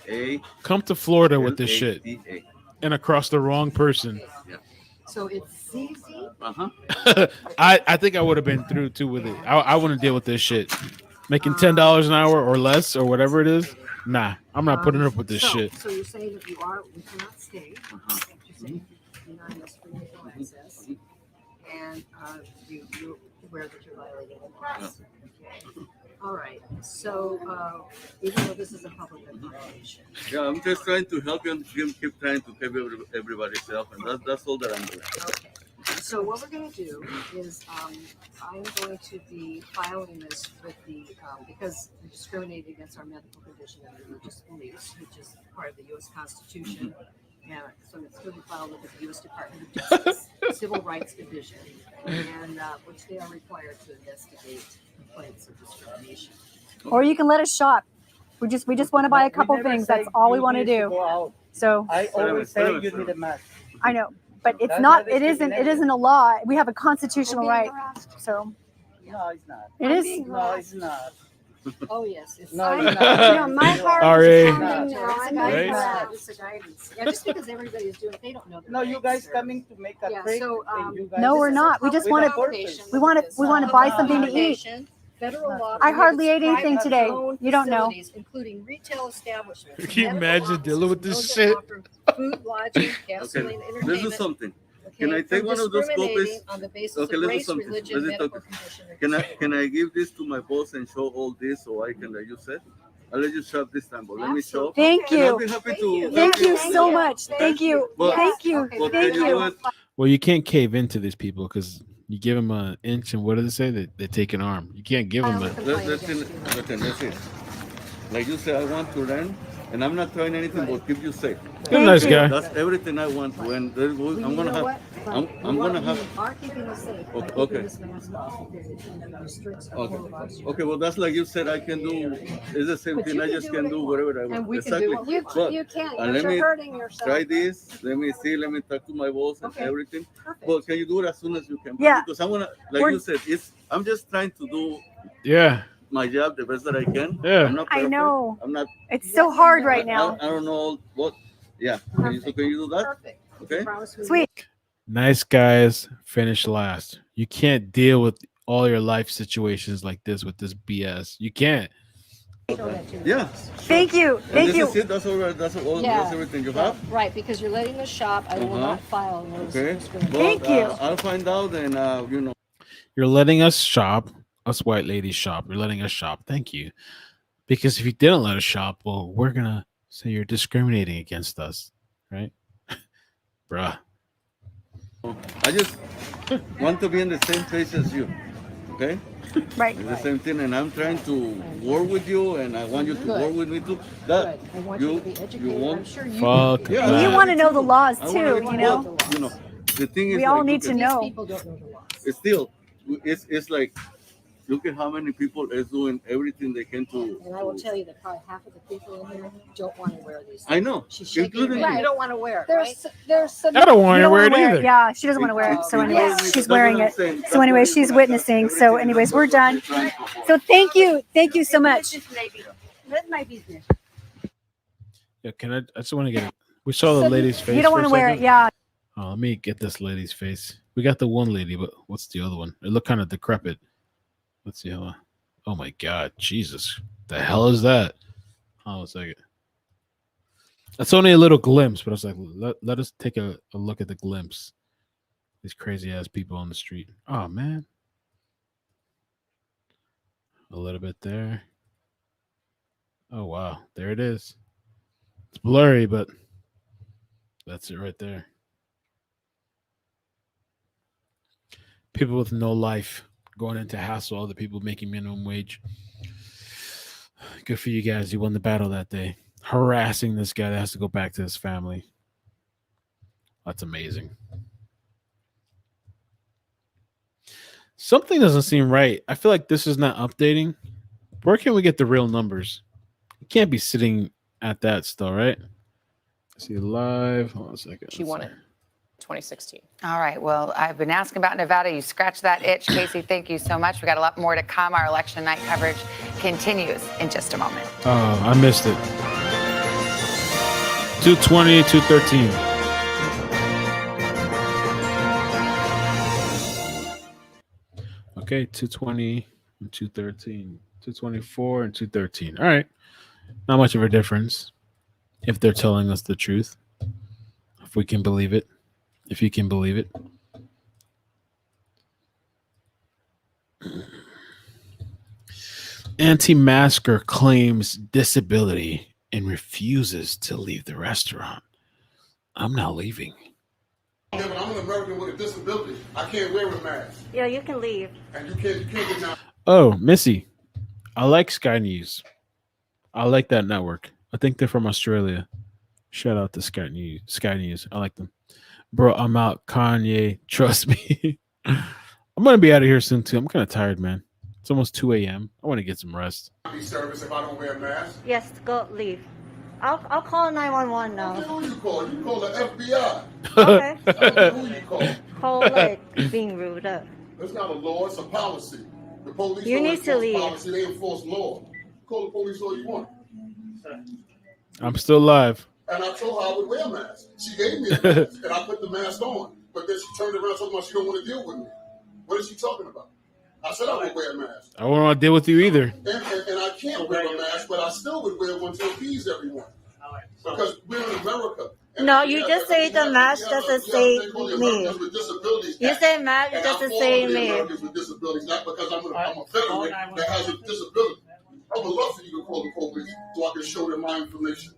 Speaker 8: A.
Speaker 2: Come to Florida with this shit
Speaker 8: L-A-D-A.
Speaker 2: and across the wrong person.
Speaker 8: Yeah.
Speaker 9: So it's CZ?
Speaker 2: I think I would have been through too with it. I wouldn't deal with this shit. Making $10 an hour or less or whatever it is. Nah, I'm not putting up with this shit.
Speaker 9: So you're saying that we cannot stay. You're saying denying us free legal access. And you're aware that you're violating the laws. Okay. All right. So even though this is a public violation.
Speaker 8: Yeah, I'm just trying to help you and keep trying to keep everybody safe, and that's all that I'm doing.
Speaker 9: Okay. So what we're going to do is I'm going to be filing this with the, because we discriminated against our medical condition and religious beliefs, which is part of the U.S. Constitution. And so it's going to be filed with the U.S. Department of Justice, Civil Rights Division, and which they are required to investigate complaints of discrimination.
Speaker 3: Or you can let us shop. We just want to buy a couple things. That's all we want to do. So
Speaker 16: I always say you need a mask.
Speaker 3: I know, but it's not. It isn't a law. We have a constitutional right. So
Speaker 16: No, it's not.
Speaker 3: it is.
Speaker 16: No, it's not.
Speaker 9: Oh, yes. It's
Speaker 3: No, you know, my heart
Speaker 2: RA.
Speaker 3: is pounding now.
Speaker 9: It's a
Speaker 3: I'm
Speaker 9: guidance.
Speaker 2: Right?
Speaker 9: It's a guidance. Yeah, just because everybody is doing it, they don't know.
Speaker 16: No, you guys coming to make a
Speaker 9: Yeah,
Speaker 16: trick.
Speaker 9: so,
Speaker 16: and you guys-
Speaker 3: No, we're not. We just want to. We want to buy something to eat.
Speaker 9: Federal law
Speaker 3: I hardly ate
Speaker 9: prohibits
Speaker 3: anything today.
Speaker 9: private-owned
Speaker 3: You don't know.
Speaker 9: facilities, including retail establishments.
Speaker 2: Can you
Speaker 9: medical
Speaker 2: imagine
Speaker 9: offices,
Speaker 2: dealing with
Speaker 9: and
Speaker 2: this
Speaker 9: those that
Speaker 2: shit?
Speaker 9: offer Food, lodging, gasoline,
Speaker 8: Okay, let's do
Speaker 9: entertainment.
Speaker 8: something.
Speaker 9: Okay,
Speaker 8: Can I take
Speaker 9: from
Speaker 8: one of those copies?
Speaker 9: discriminating on the basis
Speaker 8: Okay,
Speaker 9: of
Speaker 8: let's do
Speaker 9: race,
Speaker 8: something.
Speaker 9: religion,
Speaker 8: Let's do
Speaker 9: medical
Speaker 8: something.
Speaker 9: condition, or
Speaker 8: Can I give this to my boss and show all this so I can let you set? I'll let you shop this time, but let me show.
Speaker 3: Thank
Speaker 8: And I'll
Speaker 3: you.
Speaker 8: be happy to
Speaker 3: Thank
Speaker 8: help
Speaker 3: you so much. Thank you.
Speaker 8: But-
Speaker 3: Thank you.
Speaker 8: but
Speaker 3: Thank
Speaker 8: can you do
Speaker 3: you.
Speaker 8: it?
Speaker 2: Well, you can't cave into these people because you give them an inch, and what do they say? They take an arm. You can't give them a.
Speaker 8: Listen. Like you say, I want to learn, and I'm not trying anything but keep you safe.
Speaker 2: You're a nice guy.
Speaker 8: That's everything I want to. And I'm gonna have. I'm gonna have.
Speaker 9: You are keeping us safe. by
Speaker 8: Okay.
Speaker 9: keeping this mask off because it restricts our flow of oxygen.
Speaker 8: Okay, well, that's like you said, I can do, it's the same
Speaker 9: But
Speaker 8: thing,
Speaker 9: you
Speaker 8: I
Speaker 9: can
Speaker 8: just
Speaker 9: do
Speaker 8: can
Speaker 9: what
Speaker 8: do
Speaker 9: you
Speaker 8: whatever I
Speaker 9: want.
Speaker 8: want.
Speaker 9: And we can do
Speaker 8: Exactly.
Speaker 9: what we want.
Speaker 8: But-
Speaker 9: You can,
Speaker 8: and
Speaker 9: but
Speaker 8: let
Speaker 9: you're
Speaker 8: me
Speaker 9: hurting yourself.
Speaker 8: try this, let me see, let me talk to my boss and
Speaker 9: Okay.
Speaker 8: everything. But can you do it as soon as you can?
Speaker 3: Yeah.
Speaker 8: Because I wanna, like
Speaker 3: We're-
Speaker 8: you said, I'm just trying to do
Speaker 2: Yeah.
Speaker 8: my job the best that I can.
Speaker 2: Yeah.
Speaker 8: I'm not
Speaker 3: I
Speaker 8: perfect.
Speaker 3: know.
Speaker 8: I'm not,
Speaker 3: It's so hard right now.
Speaker 8: I don't know what, yeah. Can you do that?
Speaker 9: Perfect.
Speaker 8: Okay.
Speaker 3: Sweet.
Speaker 2: Nice guys finish last. You can't deal with all your life situations like this with this BS. You can't.
Speaker 8: Yeah.
Speaker 3: Thank you.
Speaker 8: And
Speaker 3: Thank
Speaker 8: this
Speaker 3: you.
Speaker 8: is it, that's all, that's everything you have?
Speaker 9: Right, because you're letting us shop. I will
Speaker 8: Uh-huh.
Speaker 9: not file a notice of
Speaker 8: Okay.
Speaker 9: discrimination.
Speaker 3: Thank you.
Speaker 8: I'll find out and,
Speaker 2: You're letting us shop, us white ladies shop. You're letting us shop. Thank you. Because if you didn't let us shop, well, we're gonna say you're discriminating against us, right? Bruh.
Speaker 8: I just want to be in the same place as you, okay?
Speaker 3: Right.
Speaker 8: It's the same thing, and I'm trying to work with you, and I want you to work with me too. That
Speaker 9: I want you to be educated. I'm
Speaker 8: want,
Speaker 9: sure you
Speaker 2: Fuck
Speaker 8: Yeah,
Speaker 3: And you
Speaker 2: that.
Speaker 3: want to know the laws
Speaker 8: I wanna
Speaker 3: too,
Speaker 8: be-
Speaker 3: you know?
Speaker 8: You know, the thing is,
Speaker 3: We all
Speaker 8: like,
Speaker 3: need to
Speaker 8: look at-
Speaker 3: know.
Speaker 9: people don't know the laws.
Speaker 8: It's still, it's like, look at how many people is doing everything they can to.
Speaker 9: And I will tell you that probably half of the people in here don't want to wear these.
Speaker 8: I know,
Speaker 9: She's shaking her
Speaker 8: including
Speaker 9: head.
Speaker 8: me.
Speaker 9: You don't want to wear it, right?
Speaker 3: There's some.
Speaker 2: I don't want
Speaker 3: You
Speaker 2: to
Speaker 3: don't
Speaker 2: wear
Speaker 3: wanna
Speaker 2: it either.
Speaker 3: Yeah, she doesn't want to wear it. So anyways, she's wearing it. So anyways, she's witnessing. So anyways, we're done. So thank you so much.
Speaker 9: That's my business.
Speaker 2: Yeah, can I just want to get it. We saw the lady's face.
Speaker 3: You don't
Speaker 2: for
Speaker 3: want
Speaker 2: a
Speaker 3: to wear it,
Speaker 2: second.
Speaker 3: yeah.
Speaker 2: Oh, let me get this lady's face. We got the one lady, but what's the other one? It looked kind of decrepit. Let's see how. Oh my God, Jesus! The hell is that? Hold on a second. That's only a little glimpse, but I was like, let us take a look at the glimpse. These crazy ass people on the street. Oh man, a little bit there. Oh wow, there it is. It's blurry, but that's it right there. People with no life going into hassle other people making minimum wage. Good for you guys. You won the battle that day. Harassing this guy that has to go back to his family. That's amazing. Something doesn't seem right. I feel like this is not updating. Where can we get the real numbers? You can't be sitting at that still, right? See live. Hold on a second.
Speaker 13: She won it. 2016.
Speaker 12: All right. Well, I've been asking about Nevada. You scratched that itch. Casey, thank you so much. We got a lot more to come. Our election night coverage continues in just a moment.
Speaker 2: Oh, I missed it. 220, 213. Okay, 220 and 213. 224 and 213. All right. Not much of a difference if they're telling us the truth. If we can believe it. If you can believe it. Anti-masker claims disability and refuses to leave the restaurant. I'm not leaving.
Speaker 14: Yeah, but I'm an American with a disability. I can't wear a mask.
Speaker 3: Yeah, you can leave.
Speaker 14: And you can't deny.
Speaker 2: Oh, Missy. I like Sky News. I like that network. I think they're from Australia. Shout out to Sky News. Sky News. I like them. Bro, I'm out. Kanye, trust me. I'm going to be out of here soon, too. I'm kind of tired, man. It's almost 2 a.m. I want to get some rest.
Speaker 14: Be service if I don't wear a mask.
Speaker 3: Yes, go leave. I'll call 911 now.
Speaker 14: Who you call? You call the FBI.
Speaker 3: Okay.
Speaker 14: I don't know who you call.
Speaker 3: Call like being rude up.
Speaker 14: It's not a law. It's a policy. The police
Speaker 3: You
Speaker 14: don't
Speaker 3: need to
Speaker 14: enforce
Speaker 3: leave.
Speaker 14: policy. They enforce law. call the police all you want.
Speaker 2: I'm still live.
Speaker 14: And I told her I would wear a mask. She gave me a mask, and I put the mask on. But then she turned around talking about she don't want to deal with me. What is she talking about? I said I would wear a mask.
Speaker 2: I won't want to deal with you either.
Speaker 14: And I can't wear a mask, but I still would wear one to appease everyone. Because we're in America.
Speaker 3: No, you just say the mask doesn't say me. You say mask doesn't say me.
Speaker 14: Americans with disabilities, not because I'm a veteran that has a disability. I would love for you to call the police so I can show them my information.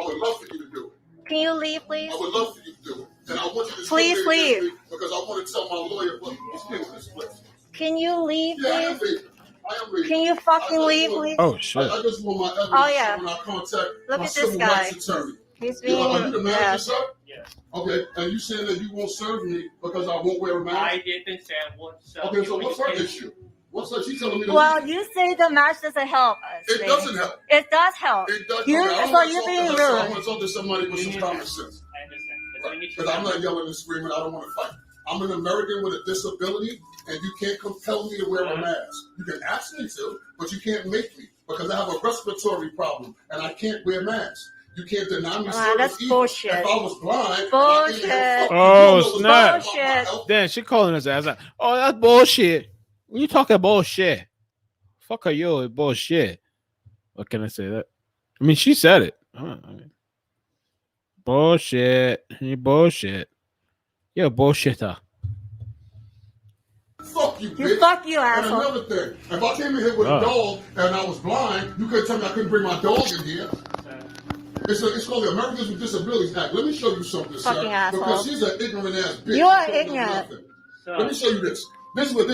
Speaker 14: I would love for you to do it.
Speaker 3: Can you leave, please?
Speaker 14: I would love for you to do it. And I want you to
Speaker 3: please leave.
Speaker 14: Because I want to tell my lawyer what he's doing in this place.
Speaker 3: Can you leave, please?
Speaker 14: Yeah, I am leaving.
Speaker 3: Can you fucking leave, please?
Speaker 2: Oh, shit.
Speaker 14: I just want my evidence when I contact
Speaker 3: Look
Speaker 14: my
Speaker 3: at this
Speaker 14: civil
Speaker 3: guy.
Speaker 14: rights attorney.
Speaker 3: He's being
Speaker 14: Are you the manager,
Speaker 3: yeah.
Speaker 14: sir? Yeah. Okay, and you saying that you won't serve me because I won't wear a mask?
Speaker 5: I didn't say I won't serve
Speaker 14: Okay, so what's her issue? What's her? She's telling me to
Speaker 3: Well,
Speaker 14: leave.
Speaker 3: you say the mask doesn't help us.
Speaker 14: It doesn't help.
Speaker 3: It does help.
Speaker 14: It does.
Speaker 3: You,
Speaker 14: Okay,
Speaker 3: so you're being
Speaker 14: I
Speaker 3: rude.
Speaker 14: want to talk to somebody with some common sense.
Speaker 5: I understand.
Speaker 14: Because I'm not yelling and screaming. I don't want to fight. I'm an American with a disability, and you can't compel me to wear a mask. You can ask me to, but you can't make me because I have a respiratory problem and I can't wear masks. You can't deny me service.
Speaker 3: That's
Speaker 14: either.
Speaker 3: bullshit.
Speaker 14: If I was blind,
Speaker 3: bullshit.
Speaker 2: Oh, snap.
Speaker 3: Bullshit.
Speaker 2: Damn, she calling us ass out. Oh, that's bullshit. When you talking bullshit, fuck are you, bullshit. What can I say that? I mean, she said it. Bullshit. You bullshit. You're a bullshitter.
Speaker 14: Fuck you, bitch.
Speaker 3: Fuck you, asshole.
Speaker 14: And another thing, if I came in here with a dog and I was blind, you couldn't tell me I couldn't bring my dog in here. It's called the Americans with Disabilities Act. Let me show you something,
Speaker 3: Fucking
Speaker 14: sir.
Speaker 3: asshole.
Speaker 14: Because she's an ignorant ass bitch.
Speaker 3: You are
Speaker 14: She don't know
Speaker 3: ignorant.
Speaker 14: nothing. Let me show you this. This is what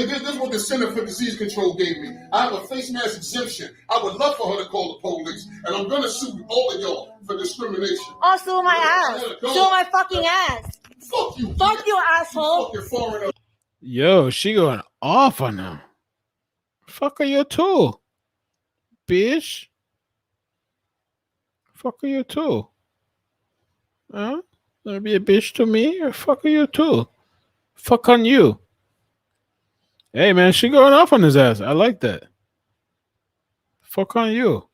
Speaker 14: the Center for Disease Control gave me. I have a face mask exemption. I would love for her to call the police, and I'm gonna sue all of y'all for discrimination.
Speaker 3: Oh, sue my ass. Sue my fucking ass.
Speaker 14: Fuck you.
Speaker 3: Fuck you, asshole.
Speaker 14: You fucking foreigner.
Speaker 2: Yo, she going off on them. Fuck are you too, bitch? Fuck are you too? Huh? Gonna be a bitch to me or fuck are you too? Fuck on you. Hey man, she going off on his ass. I like that. Fuck on you.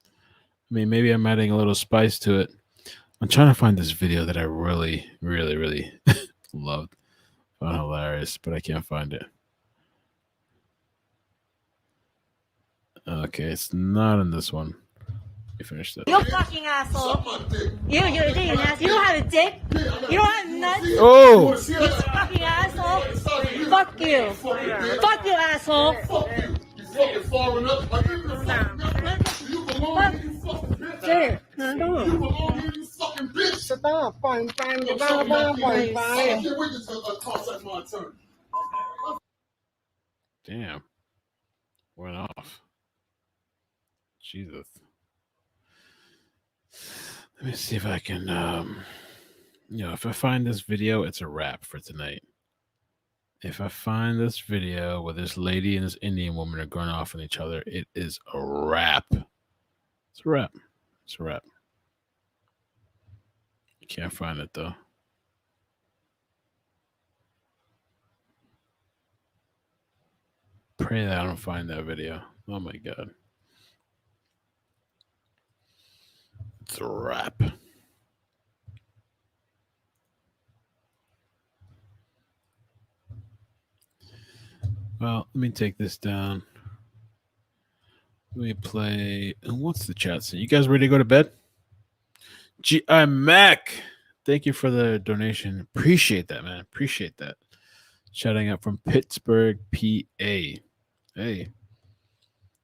Speaker 2: I mean, maybe I'm adding a little spice to it. I'm trying to find this video that I really, really, really loved. Found hilarious, but I can't find it. Okay, it's not in this one. Let me finish that.
Speaker 3: You fucking asshole. You dick ass. You don't have a dick. You don't have nuts.
Speaker 2: Oh.
Speaker 3: You fucking asshole. Fuck you. Fuck you, asshole.
Speaker 14: You fucking foreigner. You belong here, you fucking bitch.
Speaker 3: Sir,
Speaker 14: You belong here, you fucking bitch. I can't wait to contact my attorney.
Speaker 2: Damn. Went off. Jesus. Let me see if I can if I find this video, it's a wrap for tonight. If I find this video where this lady and this Indian woman are going off on each other, it is a wrap. It's a wrap. It's a wrap. You can't find it though. Pray that I don't find that video. Oh my God. It's a wrap. Well, let me take this down. Let me play. And what's the chat saying? You guys ready to go to bed? G.I. Mac. Thank you for the donation. Appreciate that, man. Appreciate that. Shouting out from Pittsburgh, PA. Hey,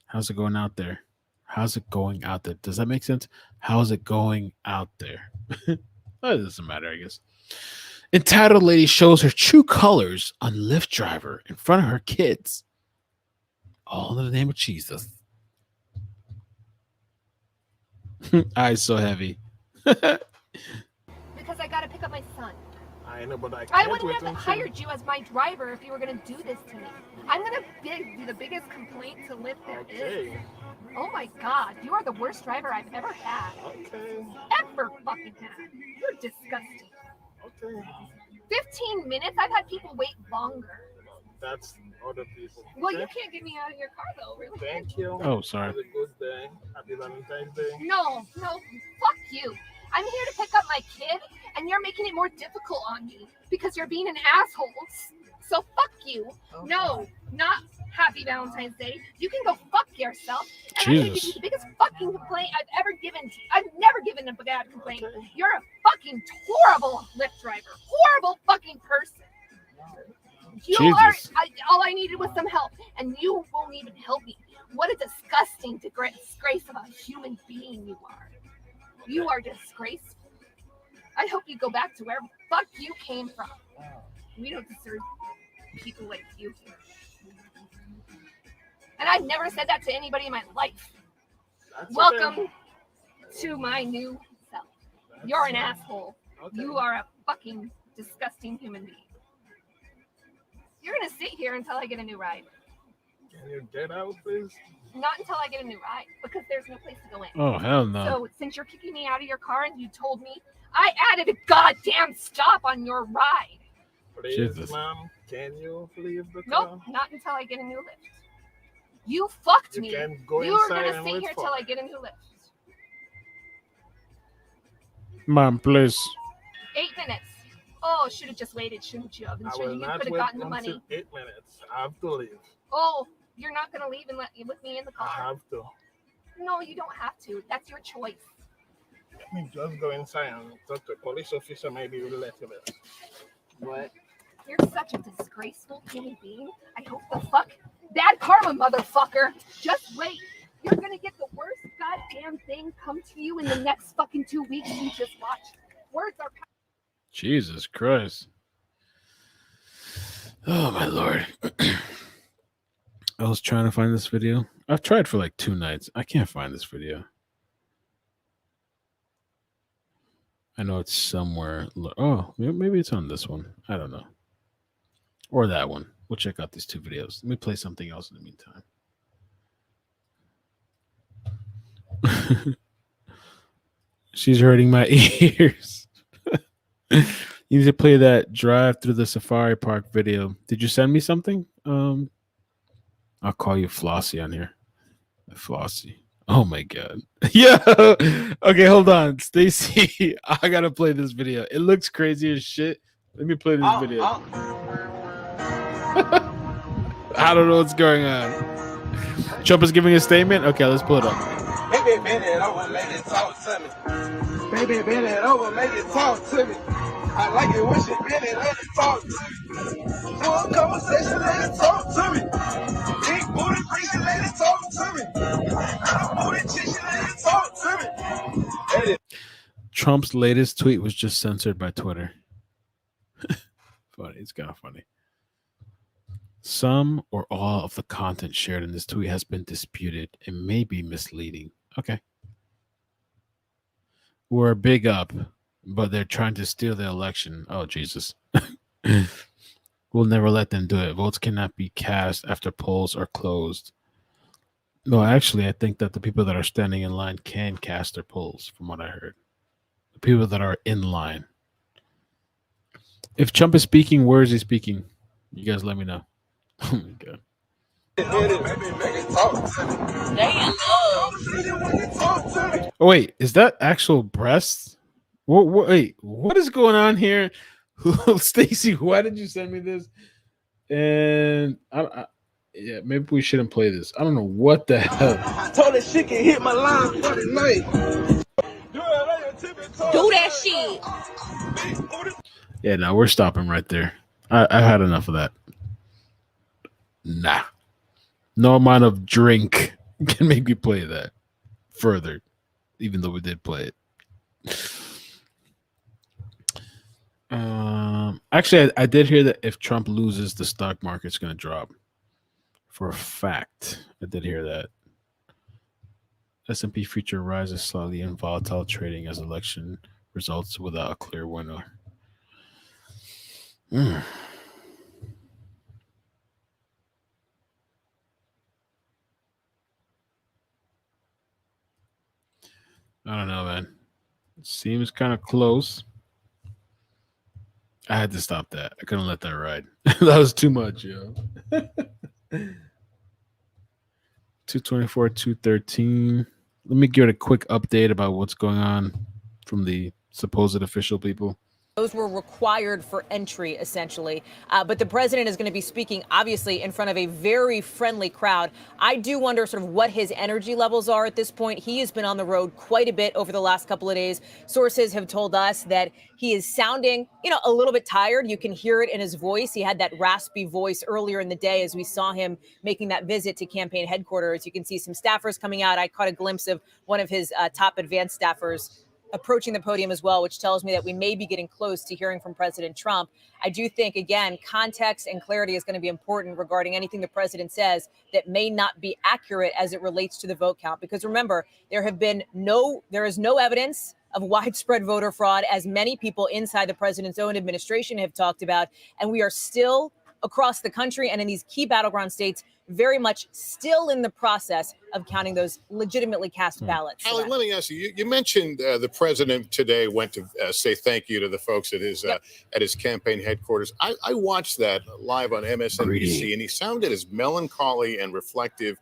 Speaker 2: how's it going out there? How's it going out there? Does that make sense? How's it going out there? It doesn't matter, I guess. Entitled lady shows her true colors on Lyft driver in front of her kids. All in the name of Jesus. Eyes so heavy.
Speaker 6: Because I gotta pick up my son.
Speaker 16: I know, but
Speaker 6: I wouldn't have hired you as my driver if you were gonna do this to me. I'm gonna be the biggest complaint to Lyft there is. Oh my God, you are the worst driver I've ever had.
Speaker 16: Okay.
Speaker 6: Ever fucking had. You're disgusting.
Speaker 16: Okay.
Speaker 6: 15 minutes? I've had people wait longer.
Speaker 16: That's other people.
Speaker 6: Well, you can't get me out of your car though, really.
Speaker 16: Thank you.
Speaker 2: Oh, sorry.
Speaker 16: Have a good day. Happy Valentine's Day.
Speaker 6: No, fuck you. I'm here to pick up my kid, and you're making it more difficult on me because you're being an asshole. So fuck you. No, not happy Valentine's Day. You can go fuck yourself. And I'm gonna give you the biggest fucking complaint I've ever given to you. I've never given a bad complaint. You're a fucking horrible Lyft driver. Horrible fucking person. You are. All I needed was some help, and you won't even help me. What a disgusting disgrace of a human being you are. You are disgraceful. I hope you go back to where the fuck you came from. We don't deserve people like you here. And I've never said that to anybody in my life. Welcome to my new self. You're an asshole. You are a fucking disgusting human being. You're gonna sit here until I get a new ride.
Speaker 16: Can you get out, please?
Speaker 6: Not until I get a new ride, because there's no place to go in.
Speaker 2: Oh, hell no.
Speaker 6: So since you're kicking me out of your car and you told me, I added a goddamn stop on your ride.
Speaker 16: Please, ma'am, can you leave the car?
Speaker 6: Nope, not until I get a new lift. You fucked me.
Speaker 16: Can go
Speaker 6: You're
Speaker 16: inside
Speaker 6: gonna
Speaker 16: and
Speaker 6: sit
Speaker 16: wait
Speaker 6: here
Speaker 16: for
Speaker 6: till
Speaker 16: me.
Speaker 6: I get a new lift.
Speaker 2: Mom, please.
Speaker 6: 8 minutes. Oh, should have just waited, shouldn't you? I'm
Speaker 16: I
Speaker 6: sure
Speaker 16: will
Speaker 6: you
Speaker 16: not
Speaker 6: could have
Speaker 16: wait
Speaker 6: gotten the
Speaker 16: until
Speaker 6: money.
Speaker 16: 8 minutes. I have to leave.
Speaker 6: Oh, you're not gonna leave and let with me in the
Speaker 16: I
Speaker 6: car.
Speaker 16: have to.
Speaker 6: No, you don't have to. That's your choice.
Speaker 16: Let me just go inside and talk to a police officer. Maybe we'll let you live. What?
Speaker 6: You're such a disgraceful human being. I hope the fuck bad karma, motherfucker. Just wait. You're gonna get the worst goddamn thing come to you in the next fucking 2 weeks. You just watch. Words are.
Speaker 2: Jesus Christ. Oh, my Lord. I was trying to find this video. I've tried for like 2 nights. I can't find this video. I know it's somewhere. Oh, maybe it's on this one. I don't know. Or that one. We'll check out these 2 videos. Let me play something else in the meantime. She's hurting my ears. You need to play that drive through the safari park video. Did you send me something? I'll call you Flossie on here. Flossie. Oh my god. Yeah. Okay, hold on. Stacy, I gotta play this video. It looks crazy as shit. Let me play this video. I don't know what's going on. Trump is giving a statement? Okay, let's pull it up.
Speaker 14: Baby, bend it over, make it talk to me. Baby, bend it over, make it talk to me. I like it when she bend it, let it talk to me. One conversation, let it talk to me. Big booty preaching, let it talk to me. Little booty chicken, let it talk to me.
Speaker 2: Trump's latest tweet was just censored by Twitter. Funny. It's kind of funny. Some or all of the content shared in this tweet has been disputed and may be misleading. Okay. We're big up, but they're trying to steal the election. Oh, Jesus. We'll never let them do it. Votes cannot be cast after polls are closed. No, actually, I think that the people that are standing in line can cast their polls, from what I heard. The people that are in line. If Trump is speaking, where is he speaking? You guys let me know. Oh, my God. Oh, wait, is that actual breasts? Wait, what is going on here? Stacy, why did you send me this? And yeah, maybe we shouldn't play this. I don't know what the hell.
Speaker 14: I told her she can hit my line for the night.
Speaker 4: Do that shit.
Speaker 2: Yeah, no, we're stopping right there. I've had enough of that. Nah. No amount of drink can make me play that further, even though we did play it. Actually, I did hear that if Trump loses, the stock market's going to drop. For a fact, I did hear that. S&P future rises slightly in volatile trading as election results without a clear winner. I don't know, man. It seems kind of close. I had to stop that. I couldn't let that ride. That was too much, yo. 224, 213. Let me give it a quick update about what's going on from the supposed official people.
Speaker 13: Those were required for entry, essentially. But the president is going to be speaking, obviously, in front of a very friendly crowd. I do wonder sort of what his energy levels are at this point. He has been on the road quite a bit over the last couple of days. Sources have told us that he is sounding, a little bit tired. You can hear it in his voice. He had that raspy voice earlier in the day as we saw him making that visit to campaign headquarters. You can see some staffers coming out. I caught a glimpse of one of his top advanced staffers approaching the podium as well, which tells me that we may be getting close to hearing from President Trump. I do think, again, context and clarity is going to be important regarding anything the president says that may not be accurate as it relates to the vote count. Because remember, there is no evidence of widespread voter fraud, as many people inside the president's own administration have talked about. And we are still across the country and in these key battleground states very much still in the process of counting those legitimately cast ballots.
Speaker 10: Allie, let me ask you, you mentioned the president today went to say thank you to the folks at his campaign headquarters. I watched that live on MSNBC, and he sounded as melancholy and reflective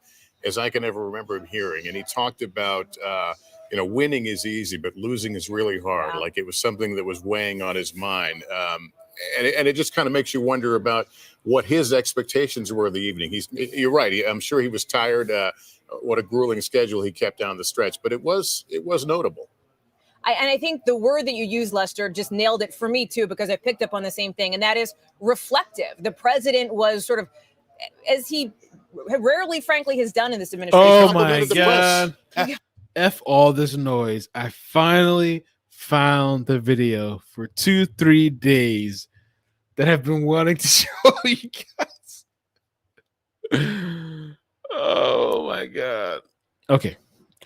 Speaker 10: as I can ever remember him hearing. And he talked about, winning is easy, but losing is really hard. Like it was something that was weighing on his mind. And it just kind of makes you wonder about what his expectations were of the evening. You're right. I'm sure he was tired. What a grueling schedule he kept down the stretch, but it was notable.
Speaker 13: And I think the word that you used, Lester, just nailed it for me too, because I picked up on the same thing, and that is reflective. The president was sort of, as he rarely, frankly, has done in this administration.
Speaker 2: Oh my God. F all this noise. I finally found the video for 2-3 days that have been wanting to show you guys. Oh my God. Okay.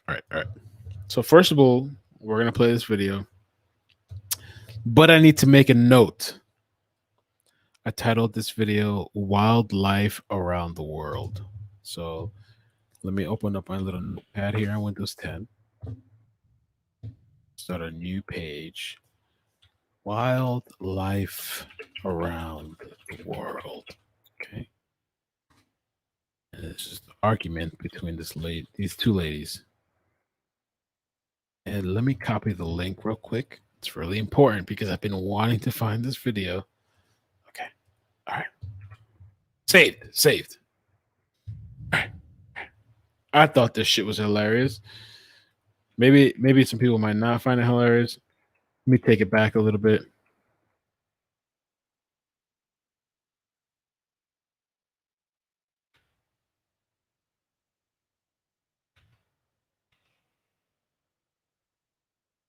Speaker 2: All right. So first of all, we're going to play this video, but I need to make a note. I titled this video Wildlife Around the World. So let me open up my little notepad here on Windows 10. Start a new page. Wildlife around the world. Okay. And it's just an argument between these two ladies. And let me copy the link real quick. It's really important because I've been wanting to find this video. Okay. All right. Saved. All right. I thought this shit was hilarious. Maybe some people might not find it hilarious. Let me take it back a little bit.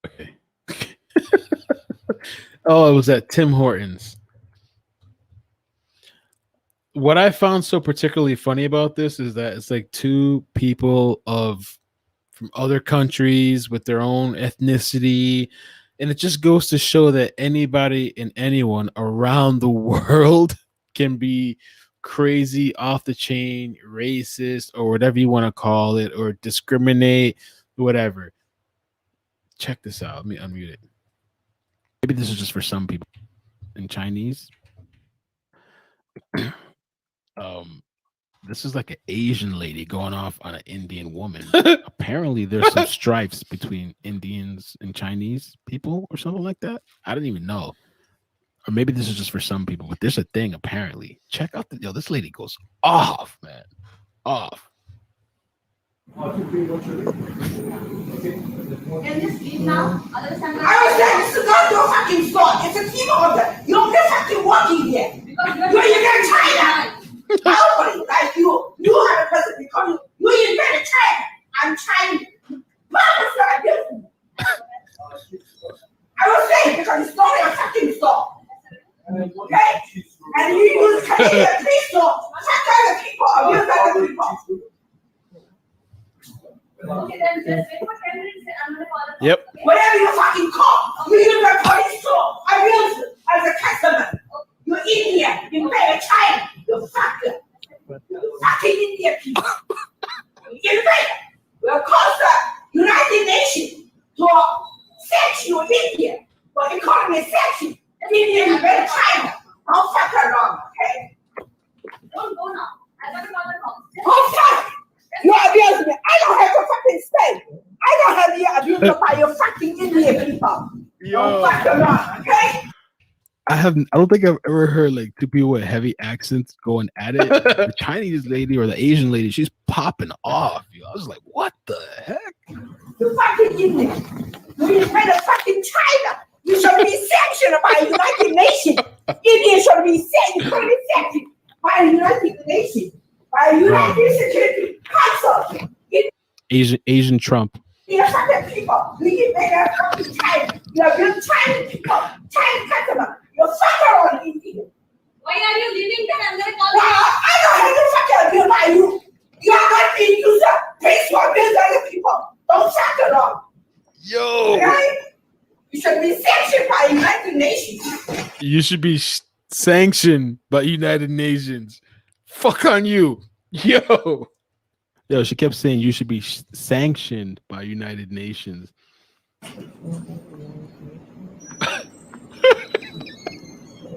Speaker 2: Okay. Oh, it was at Tim Hortons. What I found so particularly funny about this is that it's like two people from other countries with their own ethnicity. And it just goes to show that anybody and anyone around the world can be crazy, off the chain, racist, or whatever you want to call it, or discriminate, whatever. Check this out. Let me unmute it. Maybe this is just for some people in Chinese. This is like an Asian lady going off on an Indian woman. Apparently, there's some stripes between Indians and Chinese people or something like that. I didn't even know. Or maybe this is just for some people, but there's a thing apparently. Check out this lady goes off, man. Off.
Speaker 15: And this now, I was saying, this is not your fucking fault. It's a team order. You don't get fucking working here. You're in China. Nobody like you. You have a president because you invented China. I'm Chinese. Mama's not different. I was saying because it's not your fucking fault. Okay? And you use Canadian police law. Check other people. Abuse other people.
Speaker 2: Yep.
Speaker 15: Whatever you fucking call, you use the police law. Abuse it as a customer. You're Indian. You pay a China. You fucker. You fucking Indian people. You invade. We'll cause the United Nations to sanction you in India. But economy is sanction. India invaded China.
Speaker 11: people by your fucking Indian people. Don't fuck around, okay?
Speaker 2: I don't think I've ever heard like two people with heavy accents going at it. The Chinese lady or the Asian lady, she's popping off. Yo. I was like, what the heck?
Speaker 11: You fucking Indian. You kind of fucking China. You should be sanctioned by the United Nations. India should be sanctioned by the United Nations. By the United Security Council.
Speaker 2: Asian Trump.
Speaker 11: You're fucking people. You make a fucking China. You're good Chinese people. Chinese customer. You're fucker on India.
Speaker 4: Why are you leaving them? I'm gonna call
Speaker 11: I don't have to fucking deal by you. You are not being used up. Pays for bills other people. Don't fuck around.
Speaker 2: Yo.
Speaker 11: Right? You should be sanctioned by the United Nations.
Speaker 2: You should be sanctioned by United Nations. Fuck on you. Yo. Yo, she kept saying you should be sanctioned by United Nations.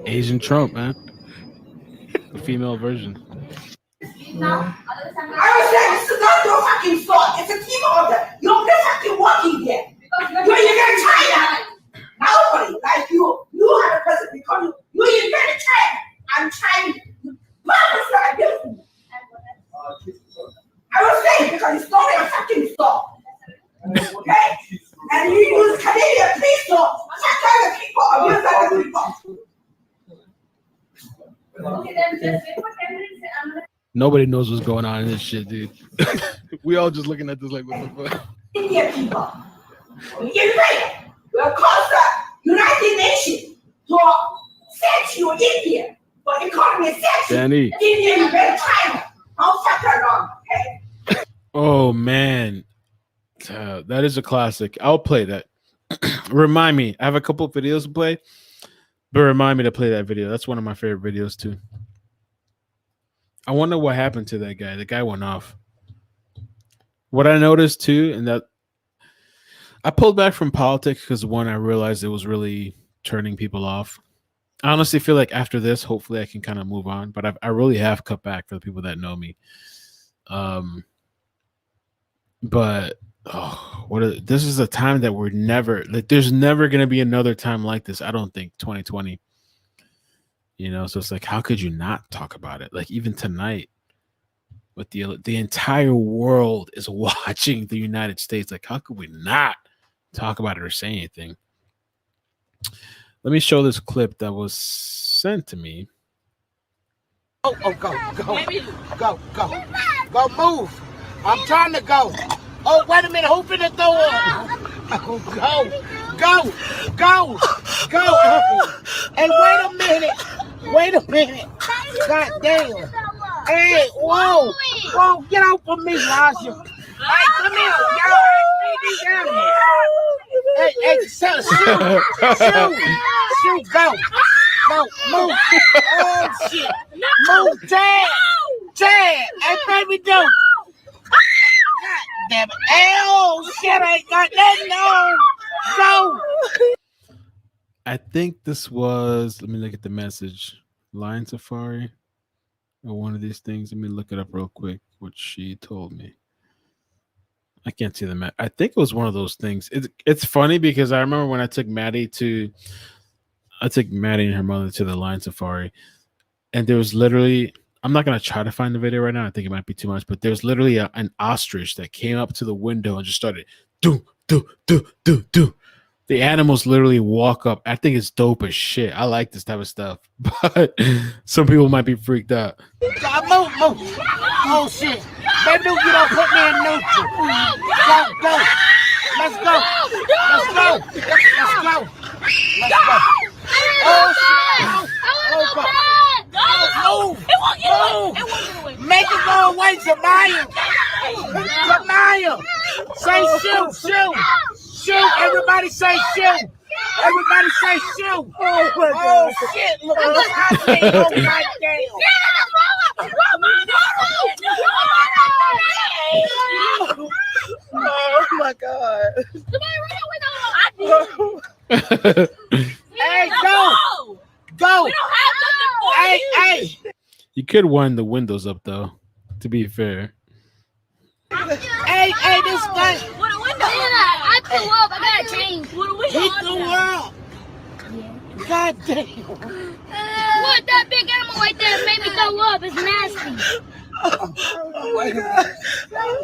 Speaker 2: Asian Trump, man. The female version.
Speaker 11: I was saying, this is not your fucking fault. It's a team order. You're not fucking working here. You're in China. Nobody like you. You are the president because you invented China. I'm Chinese. Purpose like this. I was saying because it's not your fucking fault. Okay? And you use Canadian people. Fuck other people. Abuse other people.
Speaker 4: Okay, then just wait for 10 minutes. I'm gonna.
Speaker 2: Nobody knows what's going on in this shit, dude. We all just looking at this like, what the fuck?
Speaker 11: Indian people. You will cause the United Nations to sanction you India for economy sanction.
Speaker 2: Danny.
Speaker 11: India is very China. Don't fuck around, okay?
Speaker 2: Oh man, that is a classic. I'll play that. Remind me. I have a couple of videos to play, but remind me to play that video. That's one of my favorite videos too. I wonder what happened to that guy. The guy went off. What I noticed too, and that I pulled back from politics because one, I realized it was really turning people off. I honestly feel like after this, hopefully I can kind of move on, but I really have cut back for the people that know me. But this is a time that we're never like. There's never gonna be another time like this. I don't think 2020. You know, so it's like, how could you not talk about it? Like even tonight, with the entire world is watching the United States. Like, how could we not talk about it or say anything? Let me show this clip that was sent to me.
Speaker 19: Go, move. I'm trying to go. Oh, wait a minute, open the door. Go. And wait a minute. God damn. Hey, whoa, get out from me, Lasha. Hey, come here, y'all. Down here. Hey, shoot, go, move. Oh, shit. Move, Chad. Hey, baby, do. God damn it. Oh, shit, I ain't got nothing on. Go.
Speaker 2: I think this was, let me look at the message. Line Safari or one of these things. Let me look it up real quick, what she told me. I can't see the map. I think it was one of those things. It's funny because I remember when I took Maddie and her mother to the Line Safari, and there was literally, I'm not going to try to find the video right now. I think it might be too much, but there's literally an ostrich that came up to the window and just started do. The animals literally walk up. I think it's dope as shit. I like this type of stuff, but some people might be freaked out.
Speaker 19: Move. Oh, shit. Baby, you don't put me in neutral. Go. Let's go. Oh, shit. Move. Make it go away, Jemiah. Say shoot. Everybody say shoot. Oh, my God. Oh, shit. Look at this hot thing. Oh, my damn. Oh, my God. Hey, go. Hey.
Speaker 2: You could wind the windows up, though, to be fair.
Speaker 19: Hey, this guy.
Speaker 4: What a window. I blew up. I gotta change. What are we
Speaker 19: Eat the world. God damn.
Speaker 4: What, that big animal right there made me throw up. It's nasty.
Speaker 19: Oh my God.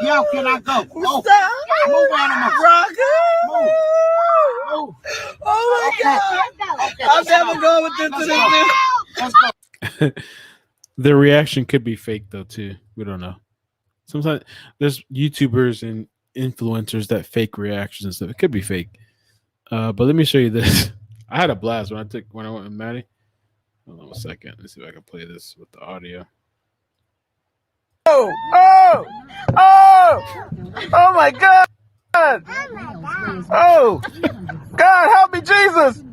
Speaker 19: Yo, can I go? Oh, stop. Move, animal. Rocket. Move.
Speaker 16: Oh my God.
Speaker 19: Okay,
Speaker 16: I'm never going with this to this.
Speaker 19: Let's go.
Speaker 2: The reaction could be fake though too. We don't know. Sometimes there's YouTubers and influencers that fake reactions and stuff. It could be fake. But let me show you this. I had a blast when I went with Maddie. Hold on a second. Let's see if I can play this with the audio.
Speaker 16: Oh my God. Oh, God, help me, Jesus.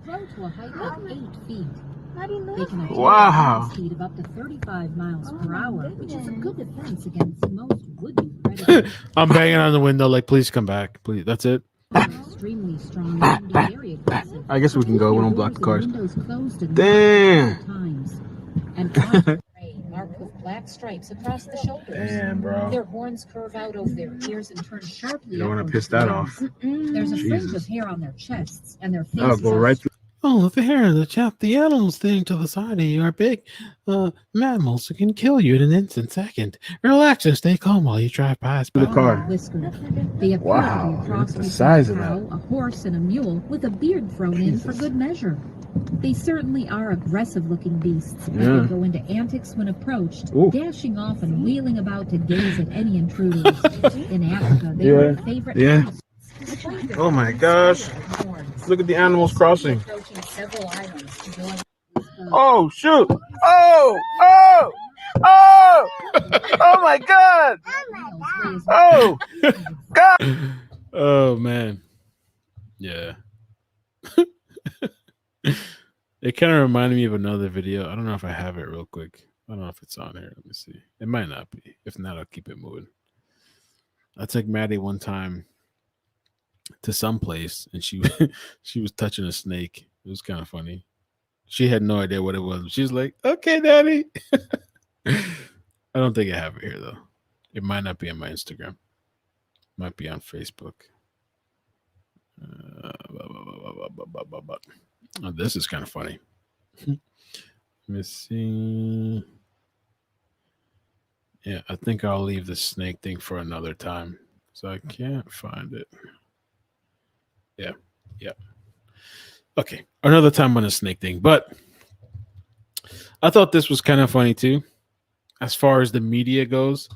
Speaker 16: Wow.
Speaker 18: Speed of up to 35 miles per hour, which is a good defense against most would-be predators.
Speaker 2: I'm banging on the window like, please come back. Please. That's it.
Speaker 18: Extremely strong and can be very aggressive.
Speaker 16: I guess we can go. We don't block the cars.
Speaker 18: Damn. Times. And marked with black stripes across the shoulders.
Speaker 2: Damn, bro.
Speaker 18: Their horns curve out over their ears and turn sharply.
Speaker 2: You don't want to
Speaker 18: upward.
Speaker 2: piss that off.
Speaker 18: There's a fringe
Speaker 2: Jesus.
Speaker 18: of hair on their chests, and their
Speaker 2: Oh,
Speaker 18: faces
Speaker 2: go
Speaker 18: are
Speaker 2: right through. Oh, the hair, the chap, the animals thing to the side of you are big mammals that can kill you in an instant second. Relax and stay calm while you drive past the car.
Speaker 18: whiskered. They appear
Speaker 2: Wow,
Speaker 18: to be a cross
Speaker 2: look at the
Speaker 18: between
Speaker 2: size
Speaker 18: a
Speaker 2: of
Speaker 18: cow, a horse, and a mule with a beard thrown in for good measure. They certainly are aggressive-looking beasts, but
Speaker 2: Yeah.
Speaker 18: they go into antics when approached,
Speaker 2: Ooh.
Speaker 18: dashing off and wheeling about to gaze at any intruders. In Africa, they are
Speaker 16: Yeah.
Speaker 18: a favorite
Speaker 16: Yeah.
Speaker 18: house.
Speaker 16: Oh my gosh. Look at the animals crossing.
Speaker 18: Approaching several islands to go on.
Speaker 16: Oh, shoot. Oh my God. Oh, God.
Speaker 2: Oh man. Yeah. It kind of reminded me of another video. I don't know if I have it real quick. I don't know if it's on here. Let me see. It might not be. If not, I'll keep it moving. I took Maddie one time to some place and she she was touching a snake. It was kind of funny. She had no idea what it was. She's like, "Okay, Daddy." I don't think I have it here though. It might not be on my Instagram. Might be on Facebook. Oh, this is kind of funny. Let me see. Yeah, I think I'll leave the snake thing for another time. So I can't find it. Yeah. Okay, another time on the snake thing. But I thought this was kind of funny too. As far as the media goes,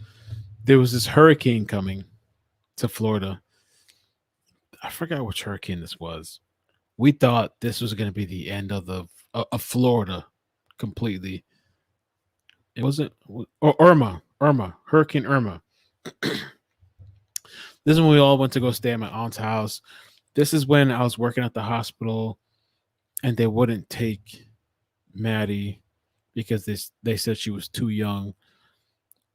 Speaker 2: there was this hurricane coming to Florida. I forgot which hurricane this was. We thought this was going to be the end of Florida completely. It wasn't. Or Irma, Hurricane Irma. This is when we all went to go stay at my aunt's house. This is when I was working at the hospital, and they wouldn't take Maddie because they said she was too young,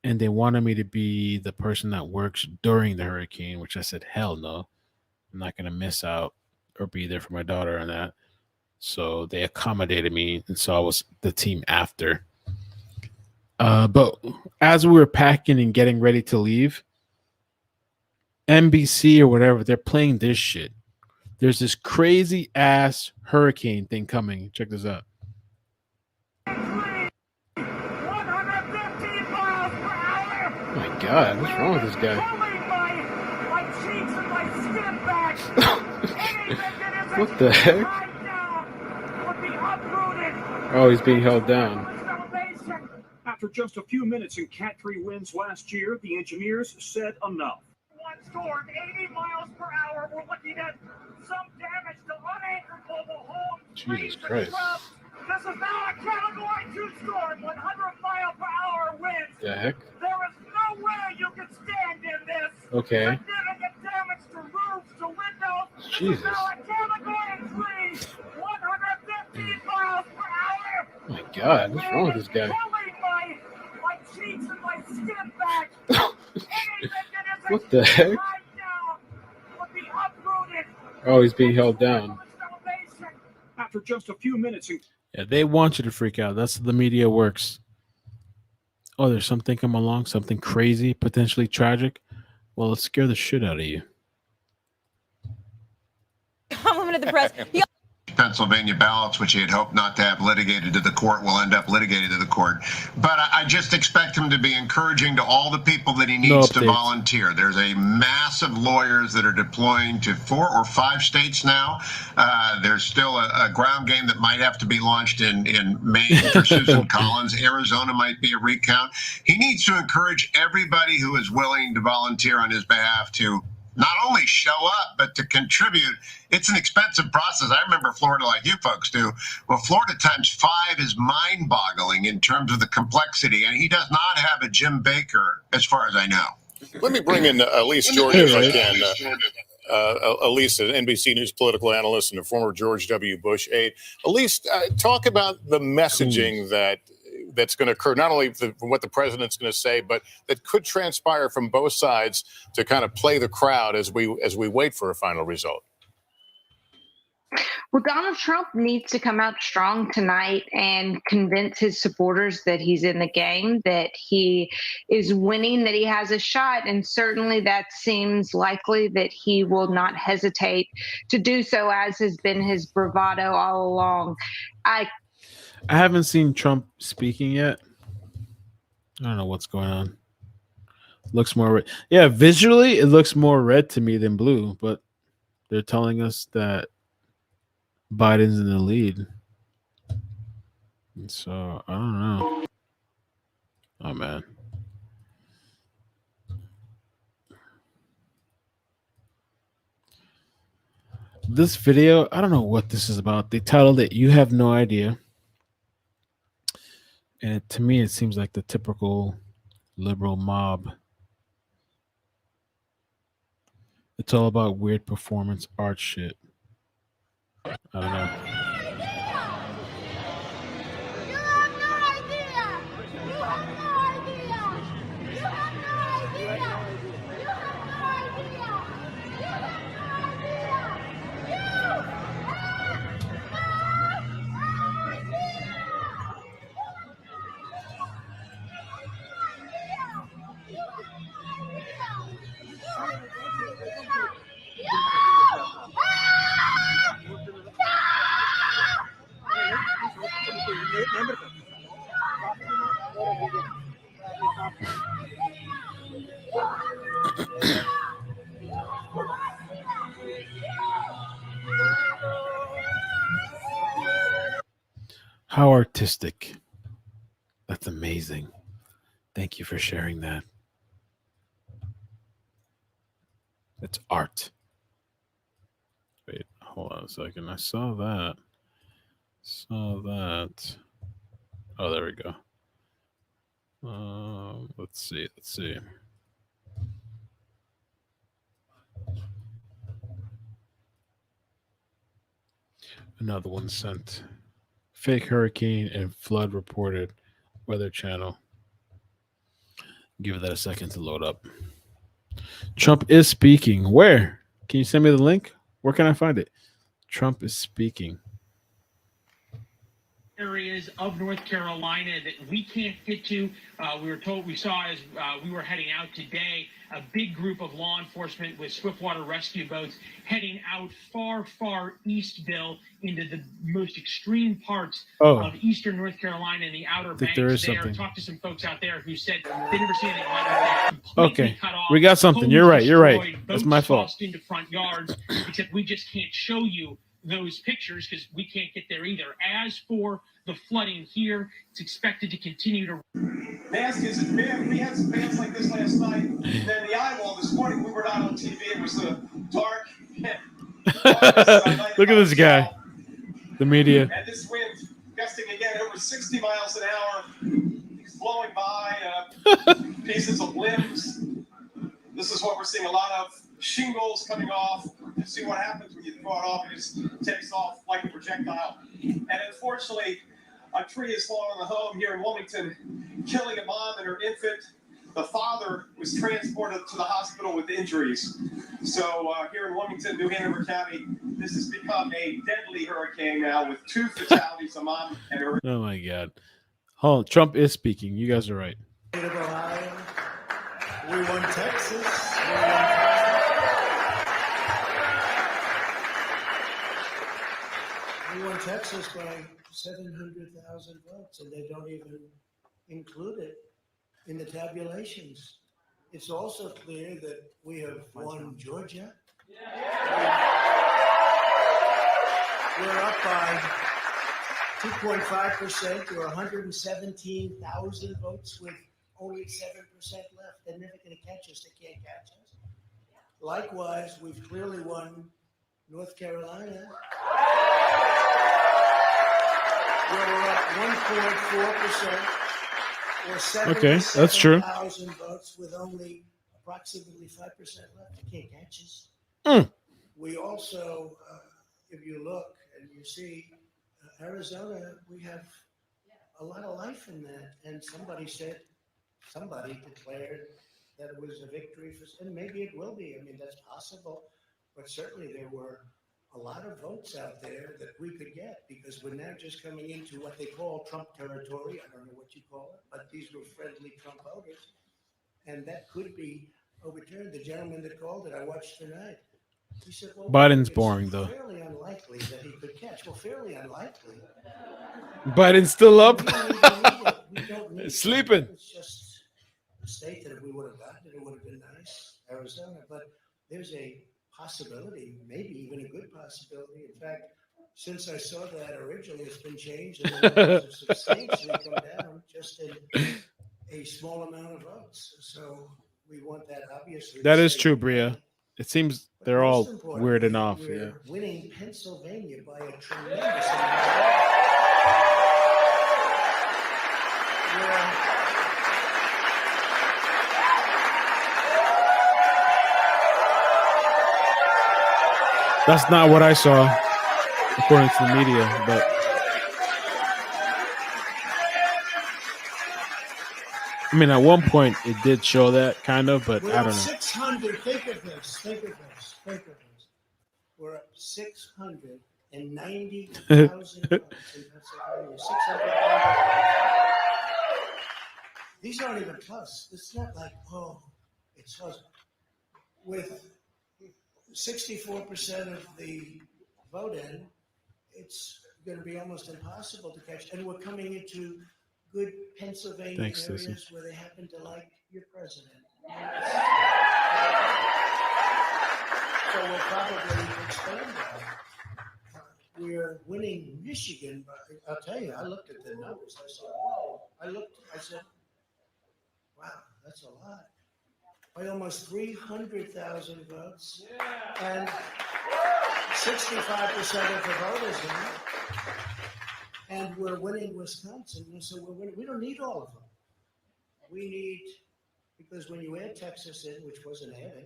Speaker 2: and they wanted me to be the person that works during the hurricane, which I said, hell no. I'm not going to miss out or be there for my daughter and that. So they accommodated me, and so I was the team after. But as we were packing and getting ready to leave, NBC or whatever, they're playing this shit. There's this crazy ass hurricane thing coming. Check this out. Oh my God, what's wrong with this guy? What the heck? Oh, he's being held down.
Speaker 22: After just a few minutes in Cat 3 winds last year, the engineers said enough. One storm, 80 miles per hour. We're looking at some damage to unanchored mobile homes.
Speaker 2: Jesus Christ.
Speaker 22: This is now a Category 2 storm, 100-mile-per-hour winds.
Speaker 2: The heck?
Speaker 22: There is no way you can stand in this.
Speaker 2: Okay.
Speaker 22: Significant damage to roofs, to windows.
Speaker 2: Jesus.
Speaker 22: This is now a Category 3, 115 miles per hour.
Speaker 2: Oh my God, what's wrong with this guy?
Speaker 22: My cheeks and my skin back.
Speaker 2: What the heck? Oh, he's being held down.
Speaker 22: After just a few minutes.
Speaker 2: Yeah, they want you to freak out. That's how the media works. Oh, there's something come along, something crazy, potentially tragic. Well, let's scare the shit out of you.
Speaker 13: the press.
Speaker 1: Pennsylvania ballots, which he had hoped not to have litigated to the court, will end up litigated to the court. But I just expect him to be encouraging to all the people that he needs to volunteer. There's a mass of lawyers that are deploying to 4 or 5 states now. There's still a ground game that might have to be launched in Maine for Susan Collins. Arizona might be a recount. He needs to encourage everybody who is willing to volunteer on his behalf to not only show up, but to contribute. It's an expensive process. I remember Florida like you folks do. Well, Florida times 5 is mind-boggling in terms of the complexity, and he does not have a Jim Baker, as far as I know.
Speaker 10: Let me bring in Elise George if I can. Elise, an NBC News political analyst and a former George W. Bush aide. Elise, talk about the messaging that's going to occur, not only from what the president's going to say, but that could transpire from both sides to kind of play the crowd as we wait for a final result.
Speaker 17: Well, Donald Trump needs to come out strong tonight and convince his supporters that he's in the game, that he is winning, that he has a shot. And certainly that seems likely that he will not hesitate to do so, as has been his bravado all along.
Speaker 2: I haven't seen Trump speaking yet. I don't know what's going on. Looks more red. Yeah, visually it looks more red to me than blue, but they're telling us that Biden's in the lead. And so I don't know. Oh man. This video, I don't know what this is about. They titled it "You Have No Idea." And to me, it seems like the typical liberal mob. It's all about weird performance art shit. I don't know. How artistic. That's amazing. Thank you for sharing that. It's art. Wait, hold on a second. I saw that. Oh, there we go. Let's see. Another one sent. Fake hurricane and flood reported. Weather Channel. Give that a second to load up. Trump is speaking. Where? Can you send me the link? Where can I find it? Trump is speaking.
Speaker 23: Areas of North Carolina that we can't get to. We saw as we were heading out today, a big group of law enforcement with swiftwater rescue boats heading out far east, Bill, into the most extreme parts of eastern North Carolina and the Outer Banks there. Talked to some folks out there who said they never seen anything like that.
Speaker 2: Okay, we got something. You're right. That's my fault.
Speaker 23: Tossed into front yards, except we just can't show you those pictures because we can't get there either. As for the flooding here, it's expected to continue to.
Speaker 24: They ask is it bad? We had some bands like this last night. And then the eyewall this morning, we were not on TV. It was dark.
Speaker 2: Look at this guy. The media.
Speaker 24: And this wind gusting again over 60 miles an hour, blowing by pieces of limbs. This is what we're seeing, a lot of shingles coming off. You see what happens when you throw it off, it just takes off like a projectile. And unfortunately, a tree has fallen on the home here in Wilmington, killing a mom and her infant. The father was transported to the hospital with injuries. So here in Wilmington, New Hanover County, this has become a deadly hurricane now with 2 fatalities, a mom and her.
Speaker 2: Oh my God. Hold on. Trump is speaking. You guys are right.
Speaker 25: We won Texas.
Speaker 19: Texas by 700,000 votes, and they don't even include it in the tabulations. It's also clear that we have won Georgia. We're up by 2.5% to 117,000 votes with only 7% left. They're never going to catch us. They can't catch us. Likewise, we've clearly won North Carolina. We're up 1.4%.
Speaker 2: Okay, that's true.
Speaker 19: 77,000 votes with only approximately 5% left. You can't catch us. We also, if you look and you see Arizona, we have a lot of life in that. And somebody declared that it was a victory for, and maybe it will be. I mean, that's possible. But certainly there were a lot of votes out there that we could get because we're now just coming into what they call Trump territory. I don't know what you call it, but these were friendly Trump voters. And that could be overturned. The gentleman that called it, I watched tonight. He said, well,
Speaker 2: Biden's boring, though.
Speaker 19: fairly unlikely that he could catch. Well, fairly unlikely.
Speaker 2: Biden's still up.
Speaker 19: We don't need
Speaker 2: Sleeping.
Speaker 19: It's just a state that if we would have gotten it, it would have been nice, Arizona. But there's a possibility, maybe even a good possibility. In fact, since I saw that originally, it's been changed and the numbers have substantially come down just in a small amount of votes. So we want that, obviously.
Speaker 2: That is true, Bria. It seems they're all weirding off.
Speaker 19: We're
Speaker 2: Yeah.
Speaker 19: winning Pennsylvania by a tremendous amount.
Speaker 2: That's not what I saw, according to the media, but I mean, at one point it did show that kind of, but
Speaker 19: We're
Speaker 2: I
Speaker 19: up
Speaker 2: don't know.
Speaker 19: 600. Think of this. We're up 690,000 votes in Pennsylvania. 690,000. These aren't even close. It's not like, oh, it's close. With 64% of the vote in, it's going to be almost impossible to catch. And we're coming into good Pennsylvania
Speaker 2: Thanks,
Speaker 19: areas
Speaker 2: Stacey.
Speaker 19: where they happen to like your president. So we'll probably expand that. We're winning Michigan, but I'll tell you, I looked at the numbers. I said, whoa. I said, wow, that's a lot. By almost 300,000 votes. And 65% of the voters in it. And we're winning Wisconsin. So we're winning. We don't need all of them. We need, because when you add Texas in, which wasn't added,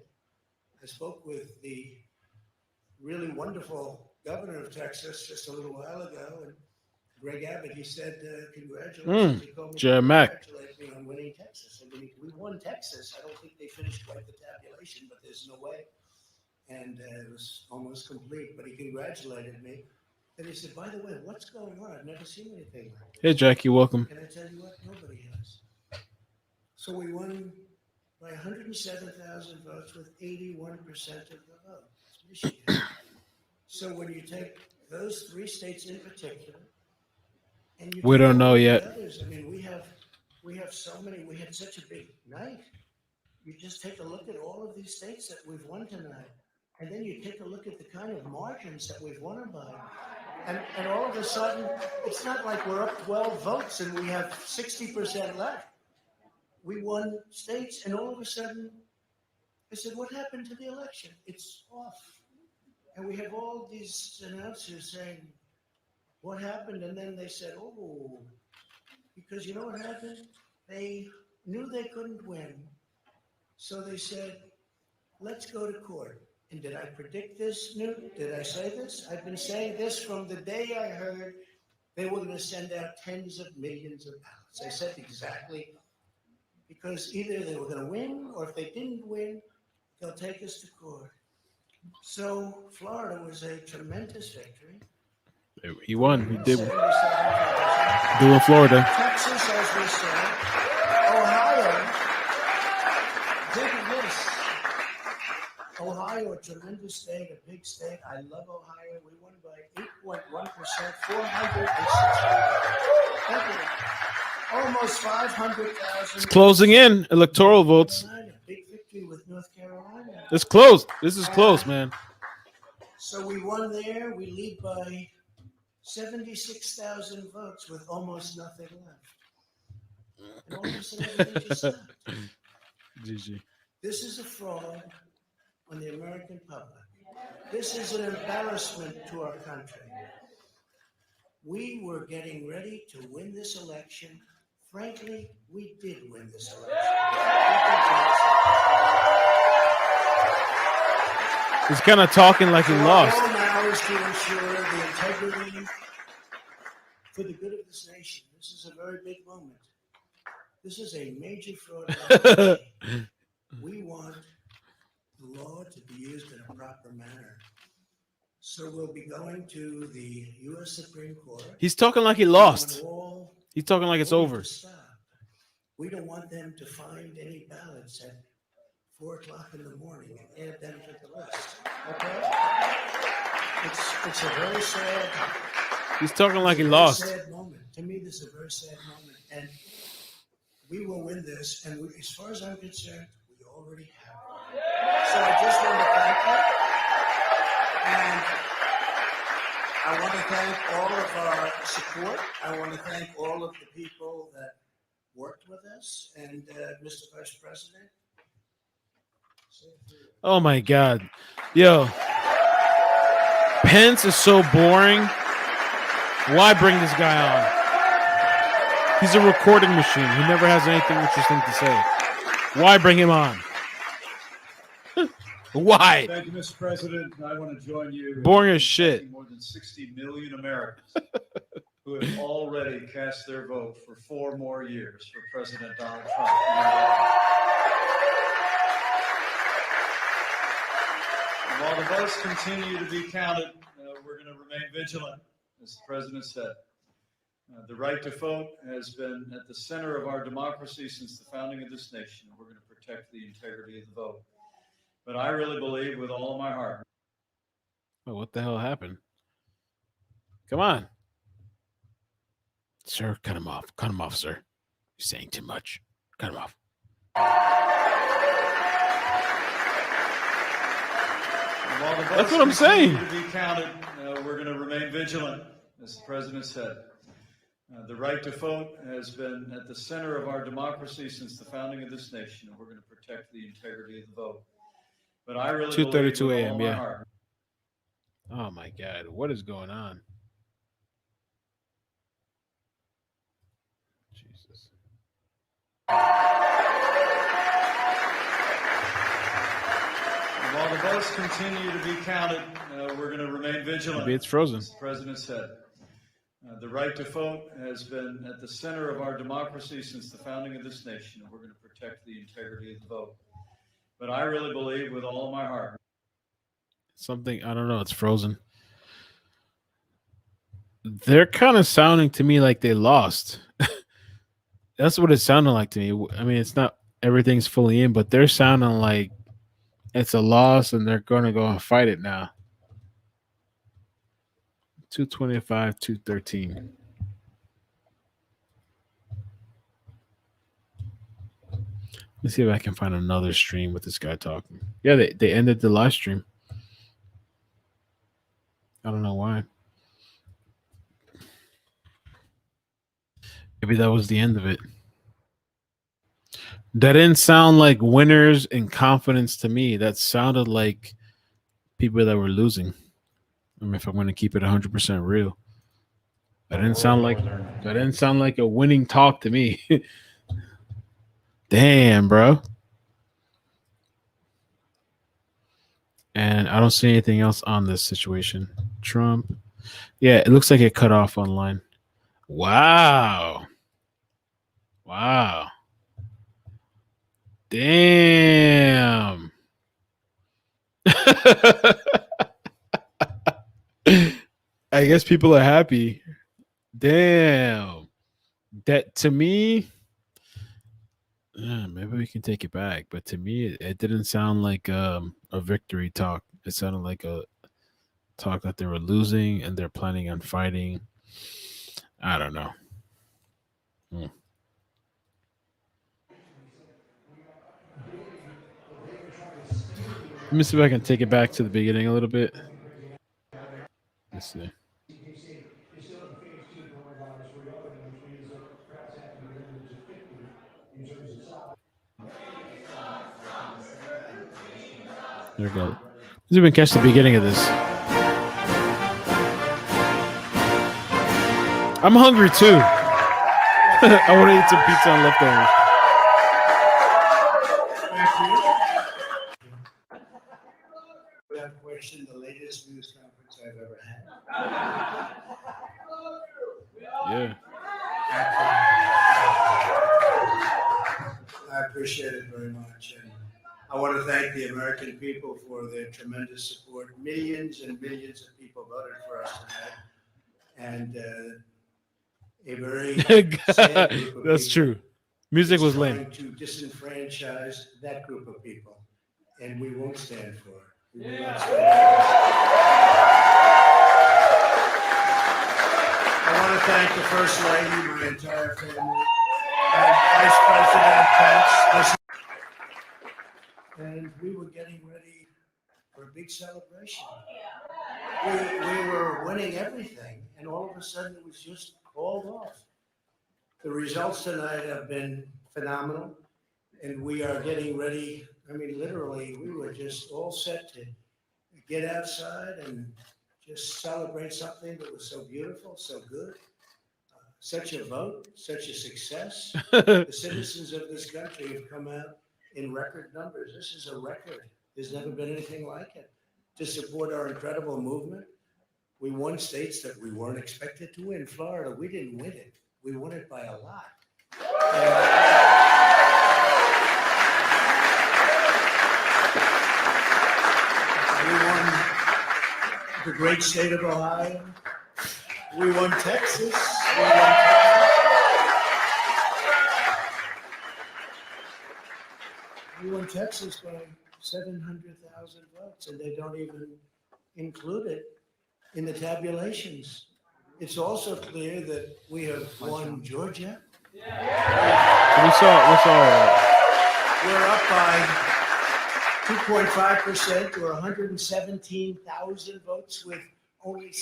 Speaker 19: I spoke with the really wonderful governor of Texas just a little while ago, and Greg Abbott, he said, congratulations. He told me to congratulate me on winning Texas. I mean, we won Texas. I don't think they finished quite the tabulation, but there's no way. And it was almost complete, but he congratulated me. And he said, by the way, what's going on? I've never seen anything like this.
Speaker 2: Hey, Jackie, welcome.
Speaker 19: Can I tell you what? Nobody has. So we won by 107,000 votes with 81% of the vote. It's Michigan. So when you take those three states in particular, and you
Speaker 2: We don't know
Speaker 19: all the
Speaker 2: yet.
Speaker 19: others, I mean, we have so many. We had such a big night. You just take a look at all of these states that we've won tonight, and then you take a look at the kind of margins that we've won them by. And all of a sudden, it's not like we're up 12 votes and we have 60% left. We won states, and all of a sudden, I said, what happened to the election? It's off. And we have all these announcers saying, what happened? And then they said, oh, because you know what happened? They knew they couldn't win. So they said, let's go to court. And did I predict this, Newt? Did I say this? I've been saying this from the day I heard they were going to send out tens of millions of ballots. I said exactly, because either they were going to win, or if they didn't win, they'll take us to court. So Florida was a tremendous victory.
Speaker 2: He won. He did. Doing Florida.
Speaker 19: Texas, as we said. Ohio. Think of this. Ohio, a tremendous state, a big state. I love Ohio. We won by 1.1%, 460, almost 500,000.
Speaker 2: It's closing in. Electoral votes.
Speaker 19: Big victory with North Carolina.
Speaker 2: It's close. This is close, man.
Speaker 19: So we won there. We lead by 76,000 votes with almost nothing left. And all of a sudden, everything just stopped.
Speaker 2: GG.
Speaker 19: This is a fraud on the American public. This is an embarrassment to our country. We were getting ready to win this election. Frankly, we did win this election.
Speaker 2: He's kind of talking like he lost.
Speaker 19: Our goal now is to ensure the integrity for the good of this nation. This is a very big moment. This is a major fraud. We want the law to be used in a proper manner. So we'll be going to the U.S. Supreme Court.
Speaker 2: He's talking like he lost. He's talking like it's over.
Speaker 19: We don't want them to find any ballots at 4 o'clock in the morning and add them to the list. Okay? It's a very sad.
Speaker 2: He's talking like he lost.
Speaker 19: Sad moment. To me, this is a very sad moment, and we will win this. And as far as I'm concerned, we already have. So I just want to thank you, and I want to thank all of our support. I want to thank all of the people that worked with us, and Mr. Vice President.
Speaker 2: Oh my God. Yo. Pence is so boring. Why bring this guy on? He's a recording machine. He never has anything interesting to say. Why bring him on? Why?
Speaker 7: Thank you, Mr. President. I want to join you.
Speaker 2: Boring as shit.
Speaker 7: More than 60 million Americans who have already cast their vote for 4 more years for President Donald Trump. And while the votes continue to be counted, we're going to remain vigilant, as the President said. The right to vote has been at the center of our democracy since the founding of this nation, and we're going to protect the integrity of the vote. But I really believe with all of my heart.
Speaker 2: Oh, what the hell happened? Come on. Sir, cut him off. Cut him off, sir. You're saying too much. Cut him off. That's what I'm saying.
Speaker 7: To be counted, we're going to remain vigilant, as the President said. The right to vote has been at the center of our democracy since the founding of this nation, and we're going to protect the integrity of the vote. But I really
Speaker 2: 2:32 a.m. Yeah.
Speaker 7: Heart.
Speaker 2: Oh my God, what is going on? Jesus.
Speaker 7: And while the votes continue to be counted, we're going to remain vigilant.
Speaker 2: Maybe it's frozen.
Speaker 7: As the President said. The right to vote has been at the center of our democracy since the founding of this nation, and we're going to protect the integrity of the vote. But I really believe with all of my heart.
Speaker 2: Something, I don't know, it's frozen. They're kind of sounding to me like they lost. That's what it sounded like to me. I mean, it's not everything's fully in, but they're sounding like it's a loss and they're going to go and fight it now. 225, 213. Let's see if I can find another stream with this guy talking. Yeah, they ended the live stream. I don't know why. Maybe that was the end of it. That didn't sound like winners and confidence to me. That sounded like people that were losing. I mean, if I'm going to keep it 100% real, that didn't sound like a winning talk to me. Damn, bro. And I don't see anything else on this situation. Trump. Yeah, it looks like it cut off online. Wow. Wow. Damn. I guess people are happy. Damn. That to me, maybe we can take it back, but to me, it didn't sound like a victory talk. It sounded like talk that they were losing and they're planning on fighting. I don't know. Hmm. Let me see if I can take it back to the beginning a little bit. Let's see. There we go. Let's even catch the beginning of this. I'm hungry too. I want to eat some pizza and leftovers.
Speaker 19: Without question, the latest news conference I've ever had.
Speaker 2: Yeah.
Speaker 19: I appreciate it very much. And I want to thank the American people for their tremendous support. Millions and millions of people voted for us tonight. And a very sad group of
Speaker 2: That's
Speaker 19: people
Speaker 2: true. Music was
Speaker 19: trying
Speaker 2: lame.
Speaker 19: to disenfranchise that group of people. And we won't stand for it. We will not stand for it. I want to thank the First Lady, my entire family, and Vice President Pence. And we were getting ready for a big celebration. We were winning everything, and all of a sudden it was just called off. The results tonight have been phenomenal, and we are getting ready. I mean, literally, we were just all set to get outside and just celebrate something that was so beautiful, so good. Such a vote, such a success. The citizens of this country have come out in record numbers. This is a record. There's never been anything like it. To support our incredible movement, we won states that we weren't expected to win. Florida, we didn't win it. We won it by a lot. We won the great state of Ohio. We won Texas. We won Texas by 700,000 votes, and they don't even include it in the tabulations. It's also clear that we have won Georgia.
Speaker 2: We saw
Speaker 19: We're up by 2.5% or 117,000 votes with only 7%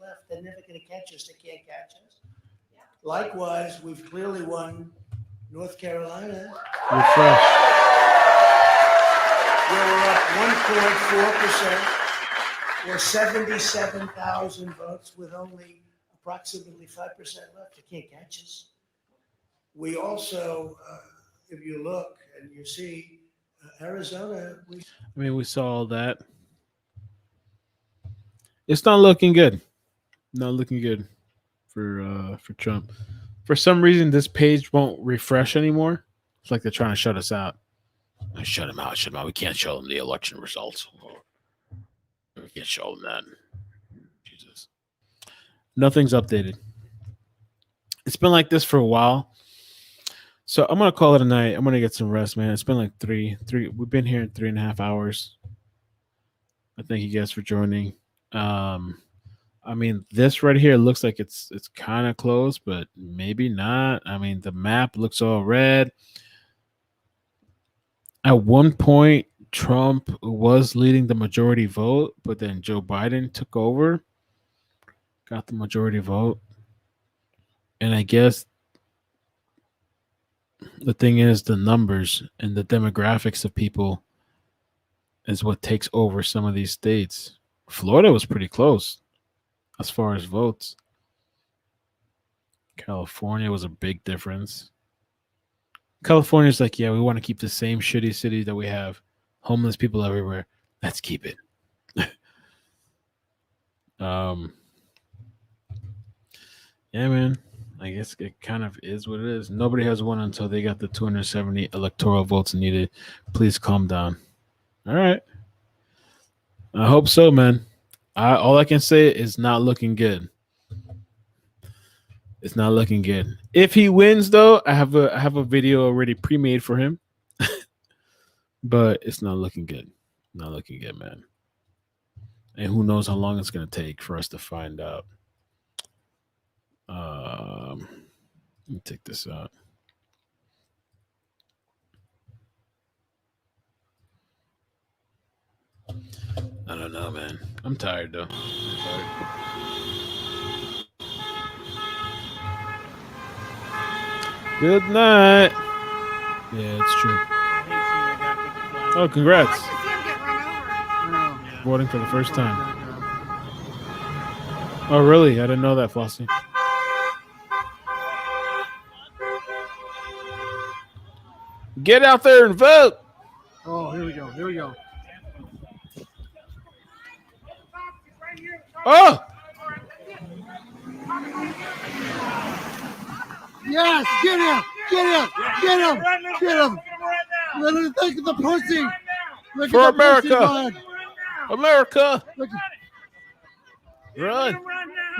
Speaker 19: left. They're never going to catch us. They can't catch us. Likewise, we've clearly won North Carolina.
Speaker 2: Refresh.
Speaker 19: Where we're up 1.4% or 77,000 votes with only approximately 5% left. You can't catch us. We also, if you look and you see Arizona,
Speaker 2: we saw all that. It's not looking good. Not looking good for Trump. For some reason, this page won't refresh anymore. It's like they're trying to shut us out. Shut him out. Shut him out. We can't show them the election results. We can't show them that. Jesus. Nothing's updated. It's been like this for a while. So I'm gonna call it a night. I'm gonna get some rest, man. It's been like three. We've been here in 3.5 hours. I thank you guys for joining. I mean, this right here looks like it's kind of close, but maybe not. I mean, the map looks all red. At one point, Trump was leading the majority vote, but then Joe Biden took over, got the majority vote. And I guess the thing is the numbers and the demographics of people is what takes over some of these states. Florida was pretty close as far as votes. California was a big difference. California's like, yeah, we want to keep the same shitty city that we have. Homeless people everywhere. Let's keep it. Yeah, man. I guess it kind of is what it is. Nobody has won until they got the 270 electoral votes needed. Please calm down. All right. I hope so, man. All I can say is not looking good. It's not looking good. If he wins, though, I have a video already pre-made for him. But it's not looking good. Not looking good, man. And who knows how long it's going to take for us to find out. Let me take this out. I don't know, man. I'm tired, though. Good night. Yeah, it's true. Oh, congrats. Voting for the first time. Oh, really? I didn't know that, Flossie. Get out there and vote.
Speaker 14: Oh, here we go. Here we go.
Speaker 2: Oh!
Speaker 14: Yes, get him! Get him! Get him! Get him! Let him think of the pussy. Look
Speaker 2: For
Speaker 14: at the
Speaker 2: America.
Speaker 14: pussy line.
Speaker 2: America.
Speaker 14: Look,
Speaker 2: Run.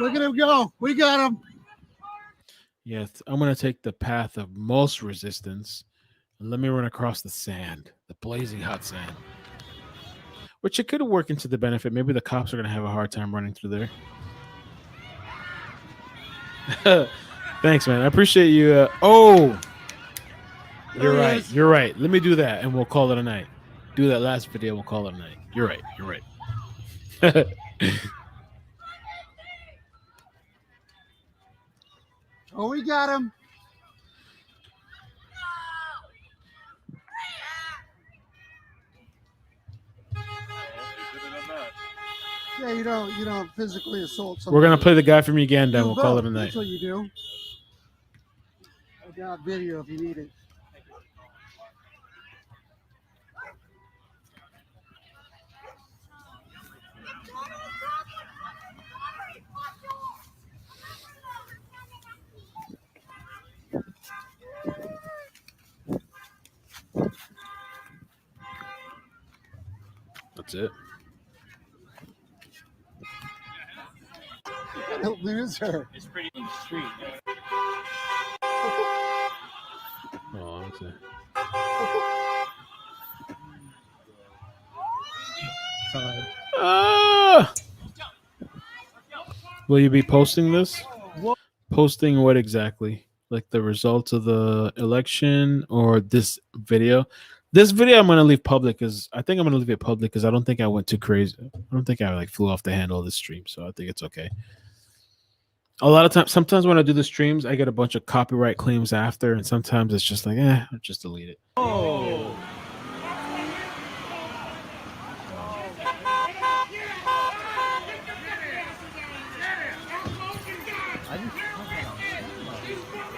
Speaker 14: look at him go. We got him.
Speaker 2: Yes, I'm going to take the path of most resistance. And let me run across the sand, the blazing hot sand. Which it could work into the benefit. Maybe the cops are going to have a hard time running through there. Thanks, man. I appreciate you. Oh, you're right. You're right. Let me do that, and we'll call it a night. Do that last video. We'll call it a night. You're right. You're right.
Speaker 14: Oh, we got him. Yeah, you don't physically assault someone.
Speaker 2: We're going to play the guy from Uganda, and
Speaker 14: You
Speaker 2: we'll call it
Speaker 14: vote.
Speaker 2: a night.
Speaker 14: That's what you do. I got video if you need it.
Speaker 2: That's it.
Speaker 14: Don't lose her.
Speaker 5: It's pretty in the street.
Speaker 2: Oh, okay. Will you be posting this? Posting what exactly? Like the results of the election or this video? This video I'm gonna leave public because I think I'm gonna leave it public because I don't think I went too crazy. I don't think I like flew off the handle of the stream, so I think it's okay. A lot of times, sometimes when I do the streams, I get a bunch of copyright claims after, and sometimes it's just like, I'll just delete it.
Speaker 14: Oh.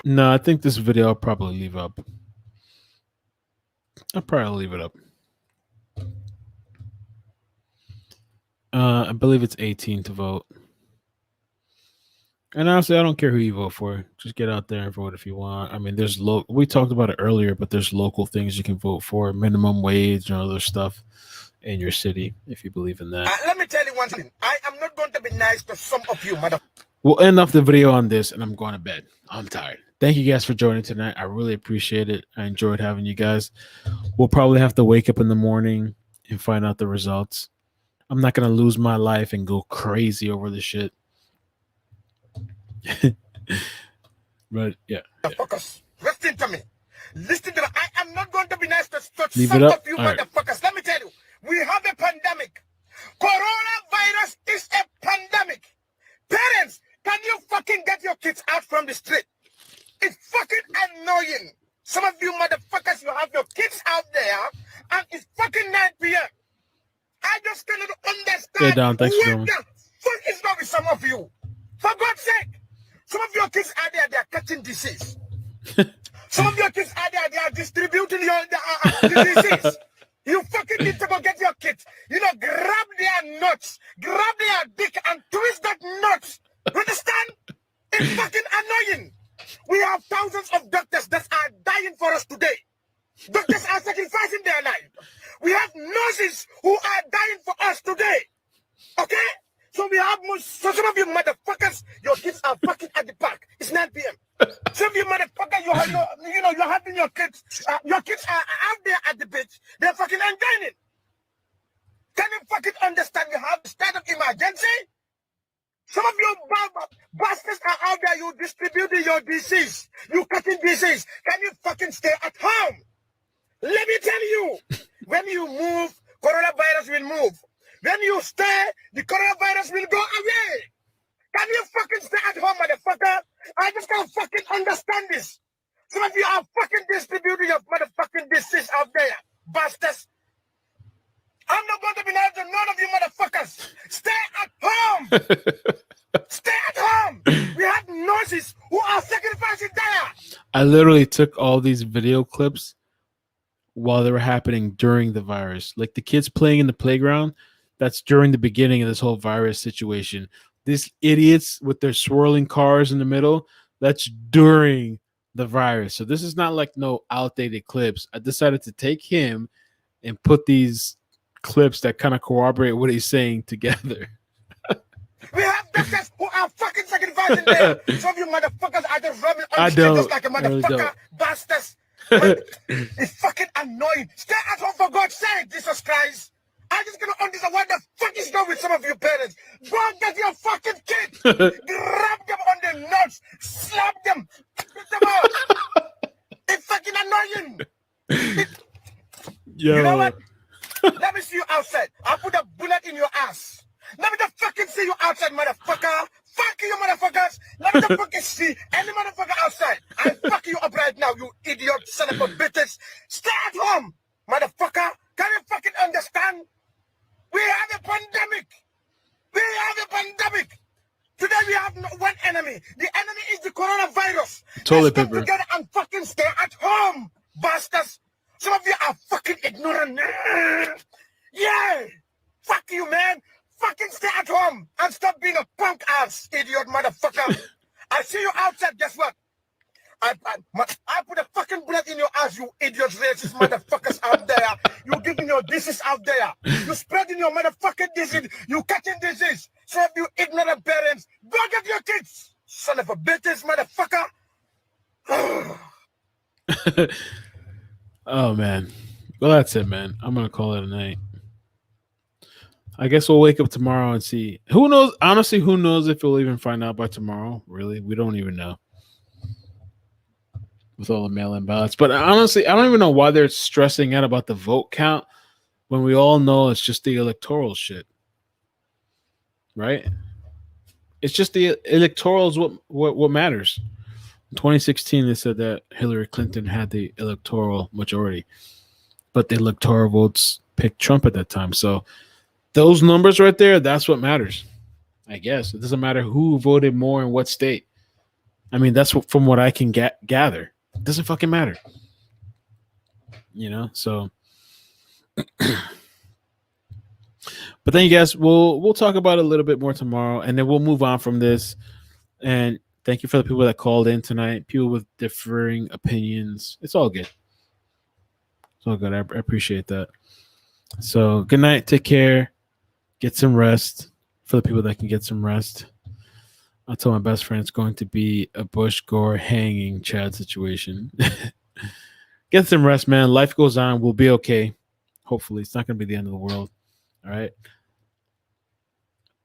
Speaker 2: No, I think this video I'll probably leave up. I'll probably leave it up. I believe it's 18 to vote. And honestly, I don't care who you vote for. Just get out there and vote if you want. I mean, there's we talked about it earlier, but there's local things you can vote for, minimum wage and other stuff in your city if you believe in that.
Speaker 14: Let me tell you one thing. I am not going to be nice to some of you, mother.
Speaker 2: We'll end off the video on this, and I'm going to bed. I'm tired. Thank you guys for joining tonight. I really appreciate it. I enjoyed having you guys. We'll probably have to wake up in the morning and find out the results. I'm not going to lose my life and go crazy over this shit. But yeah.
Speaker 14: Motherfuckers, listen to me. Listen to me. I am not going to be nice to
Speaker 2: Leave
Speaker 14: some
Speaker 2: it up.
Speaker 14: of you,
Speaker 2: All right.
Speaker 14: motherfuckers. Let me tell you, we have a pandemic. Coronavirus is a pandemic. Parents, can you fucking get your kids out from the street? It's fucking annoying. Some of you motherfuckers, you have your kids out there, and it's fucking 9 p.m. I just cannot understand.
Speaker 2: Yeah, Don, thanks for
Speaker 14: what
Speaker 2: doing.
Speaker 14: the fuck is wrong with some of you? For God's sake, some of your kids are there, they are catching disease. Some of your kids are there, they are distributing the disease. You fucking need to go get your kids. Grab their nuts, grab their dick, and twist that nuts. You understand? It's fucking annoying. We have thousands of doctors that are dying for us today. Doctors are sacrificing their life. We have nurses who are dying for us today. Okay? So we have so some of you motherfuckers, your kids are fucking at the park. It's 9 p.m. Some of you motherfuckers, you're having your kids are out there at the beach. They're fucking enjoying it. Can you fucking understand? You have the state of agency? Some of you bastards are out there, you distributing your disease. You cutting disease. Can you fucking stay at home? Let me tell you, when you move, coronavirus will move. When you stay, the coronavirus will go away. Can you fucking stay at home, motherfucker? I just can't fucking understand this. Some of you are fucking distributing your motherfucking disease out there, bastards. I'm not going to be nice to none of you motherfuckers. Stay at home. Stay at home. We have nurses who are sacrificing there.
Speaker 2: I literally took all these video clips while they were happening during the virus. Like the kids playing in the playground, that's during the beginning of this whole virus situation. These idiots with their swirling cars in the middle, that's during the virus. So this is not like no outdated clips. I decided to take him and put these clips that kind of corroborate what he's saying together.
Speaker 14: We have doctors who are fucking sacrificing there. Some of you motherfuckers are just rubbing on
Speaker 2: I
Speaker 14: the street
Speaker 2: don't.
Speaker 14: just like a
Speaker 2: I really
Speaker 14: motherfucker.
Speaker 2: don't.
Speaker 14: Bastards. It's fucking annoying. Stay at home for God's sake, Jesus Christ. I just gonna understand what the fuck is wrong with some of you parents. Go and get your fucking kids. Grab them on the nuts. Slap them. Spit them out. It's fucking annoying.
Speaker 2: Yo.
Speaker 14: You know what? Let me see you outside. I'll put a bullet in your ass. Let me just fucking see you outside, motherfucker. Fuck you, motherfuckers. Let me just fucking see any motherfucker outside. I'll fuck you up right now, you idiot son of a bitches. Stay at home, motherfucker. Can you fucking understand? We have a pandemic. We have a pandemic. Today we have one enemy. The enemy is the coronavirus.
Speaker 2: Toilet
Speaker 14: Let's
Speaker 2: paper.
Speaker 14: come together and fucking stay at home, bastards. Some of you are fucking ignorant. Yeah. Fuck you, man. Fucking stay at home and stop being a punk ass idiot motherfucker. I see you outside. Guess what? I put a fucking bullet in your ass, you idiot racist motherfuckers out there. You giving your disease out there. You spreading your motherfucking disease. You catching disease. Some of you ignorant parents, go get your kids. Son of a bitches, motherfucker.
Speaker 2: Oh man. Well, that's it, man. I'm gonna call it a night. I guess we'll wake up tomorrow and see. Who knows? Honestly, who knows if we'll even find out by tomorrow? Really, we don't even know. With all the mail-in ballots, but honestly, I don't even know why they're stressing out about the vote count when we all know it's just the electoral shit, right? It's just the electoral is what matters. In 2016, they said that Hillary Clinton had the electoral majority, but the electoral votes picked Trump at that time. So those numbers right there, that's what matters. I guess it doesn't matter who voted more in what state. I mean, that's what, from what I can gather. It doesn't fucking matter. You know, so but then you guys we'll talk about it a little bit more tomorrow, and then we'll move on from this. And thank you for the people that called in tonight, people with differing opinions. It's all good. It's all good. I appreciate that. So good night, take care, get some rest. For the people that can get some rest, I told my best friend it's going to be a Bush Gore hanging Chad situation. Get some rest, man. Life goes on. We'll be okay. Hopefully, it's not going to be the end of the world. All right.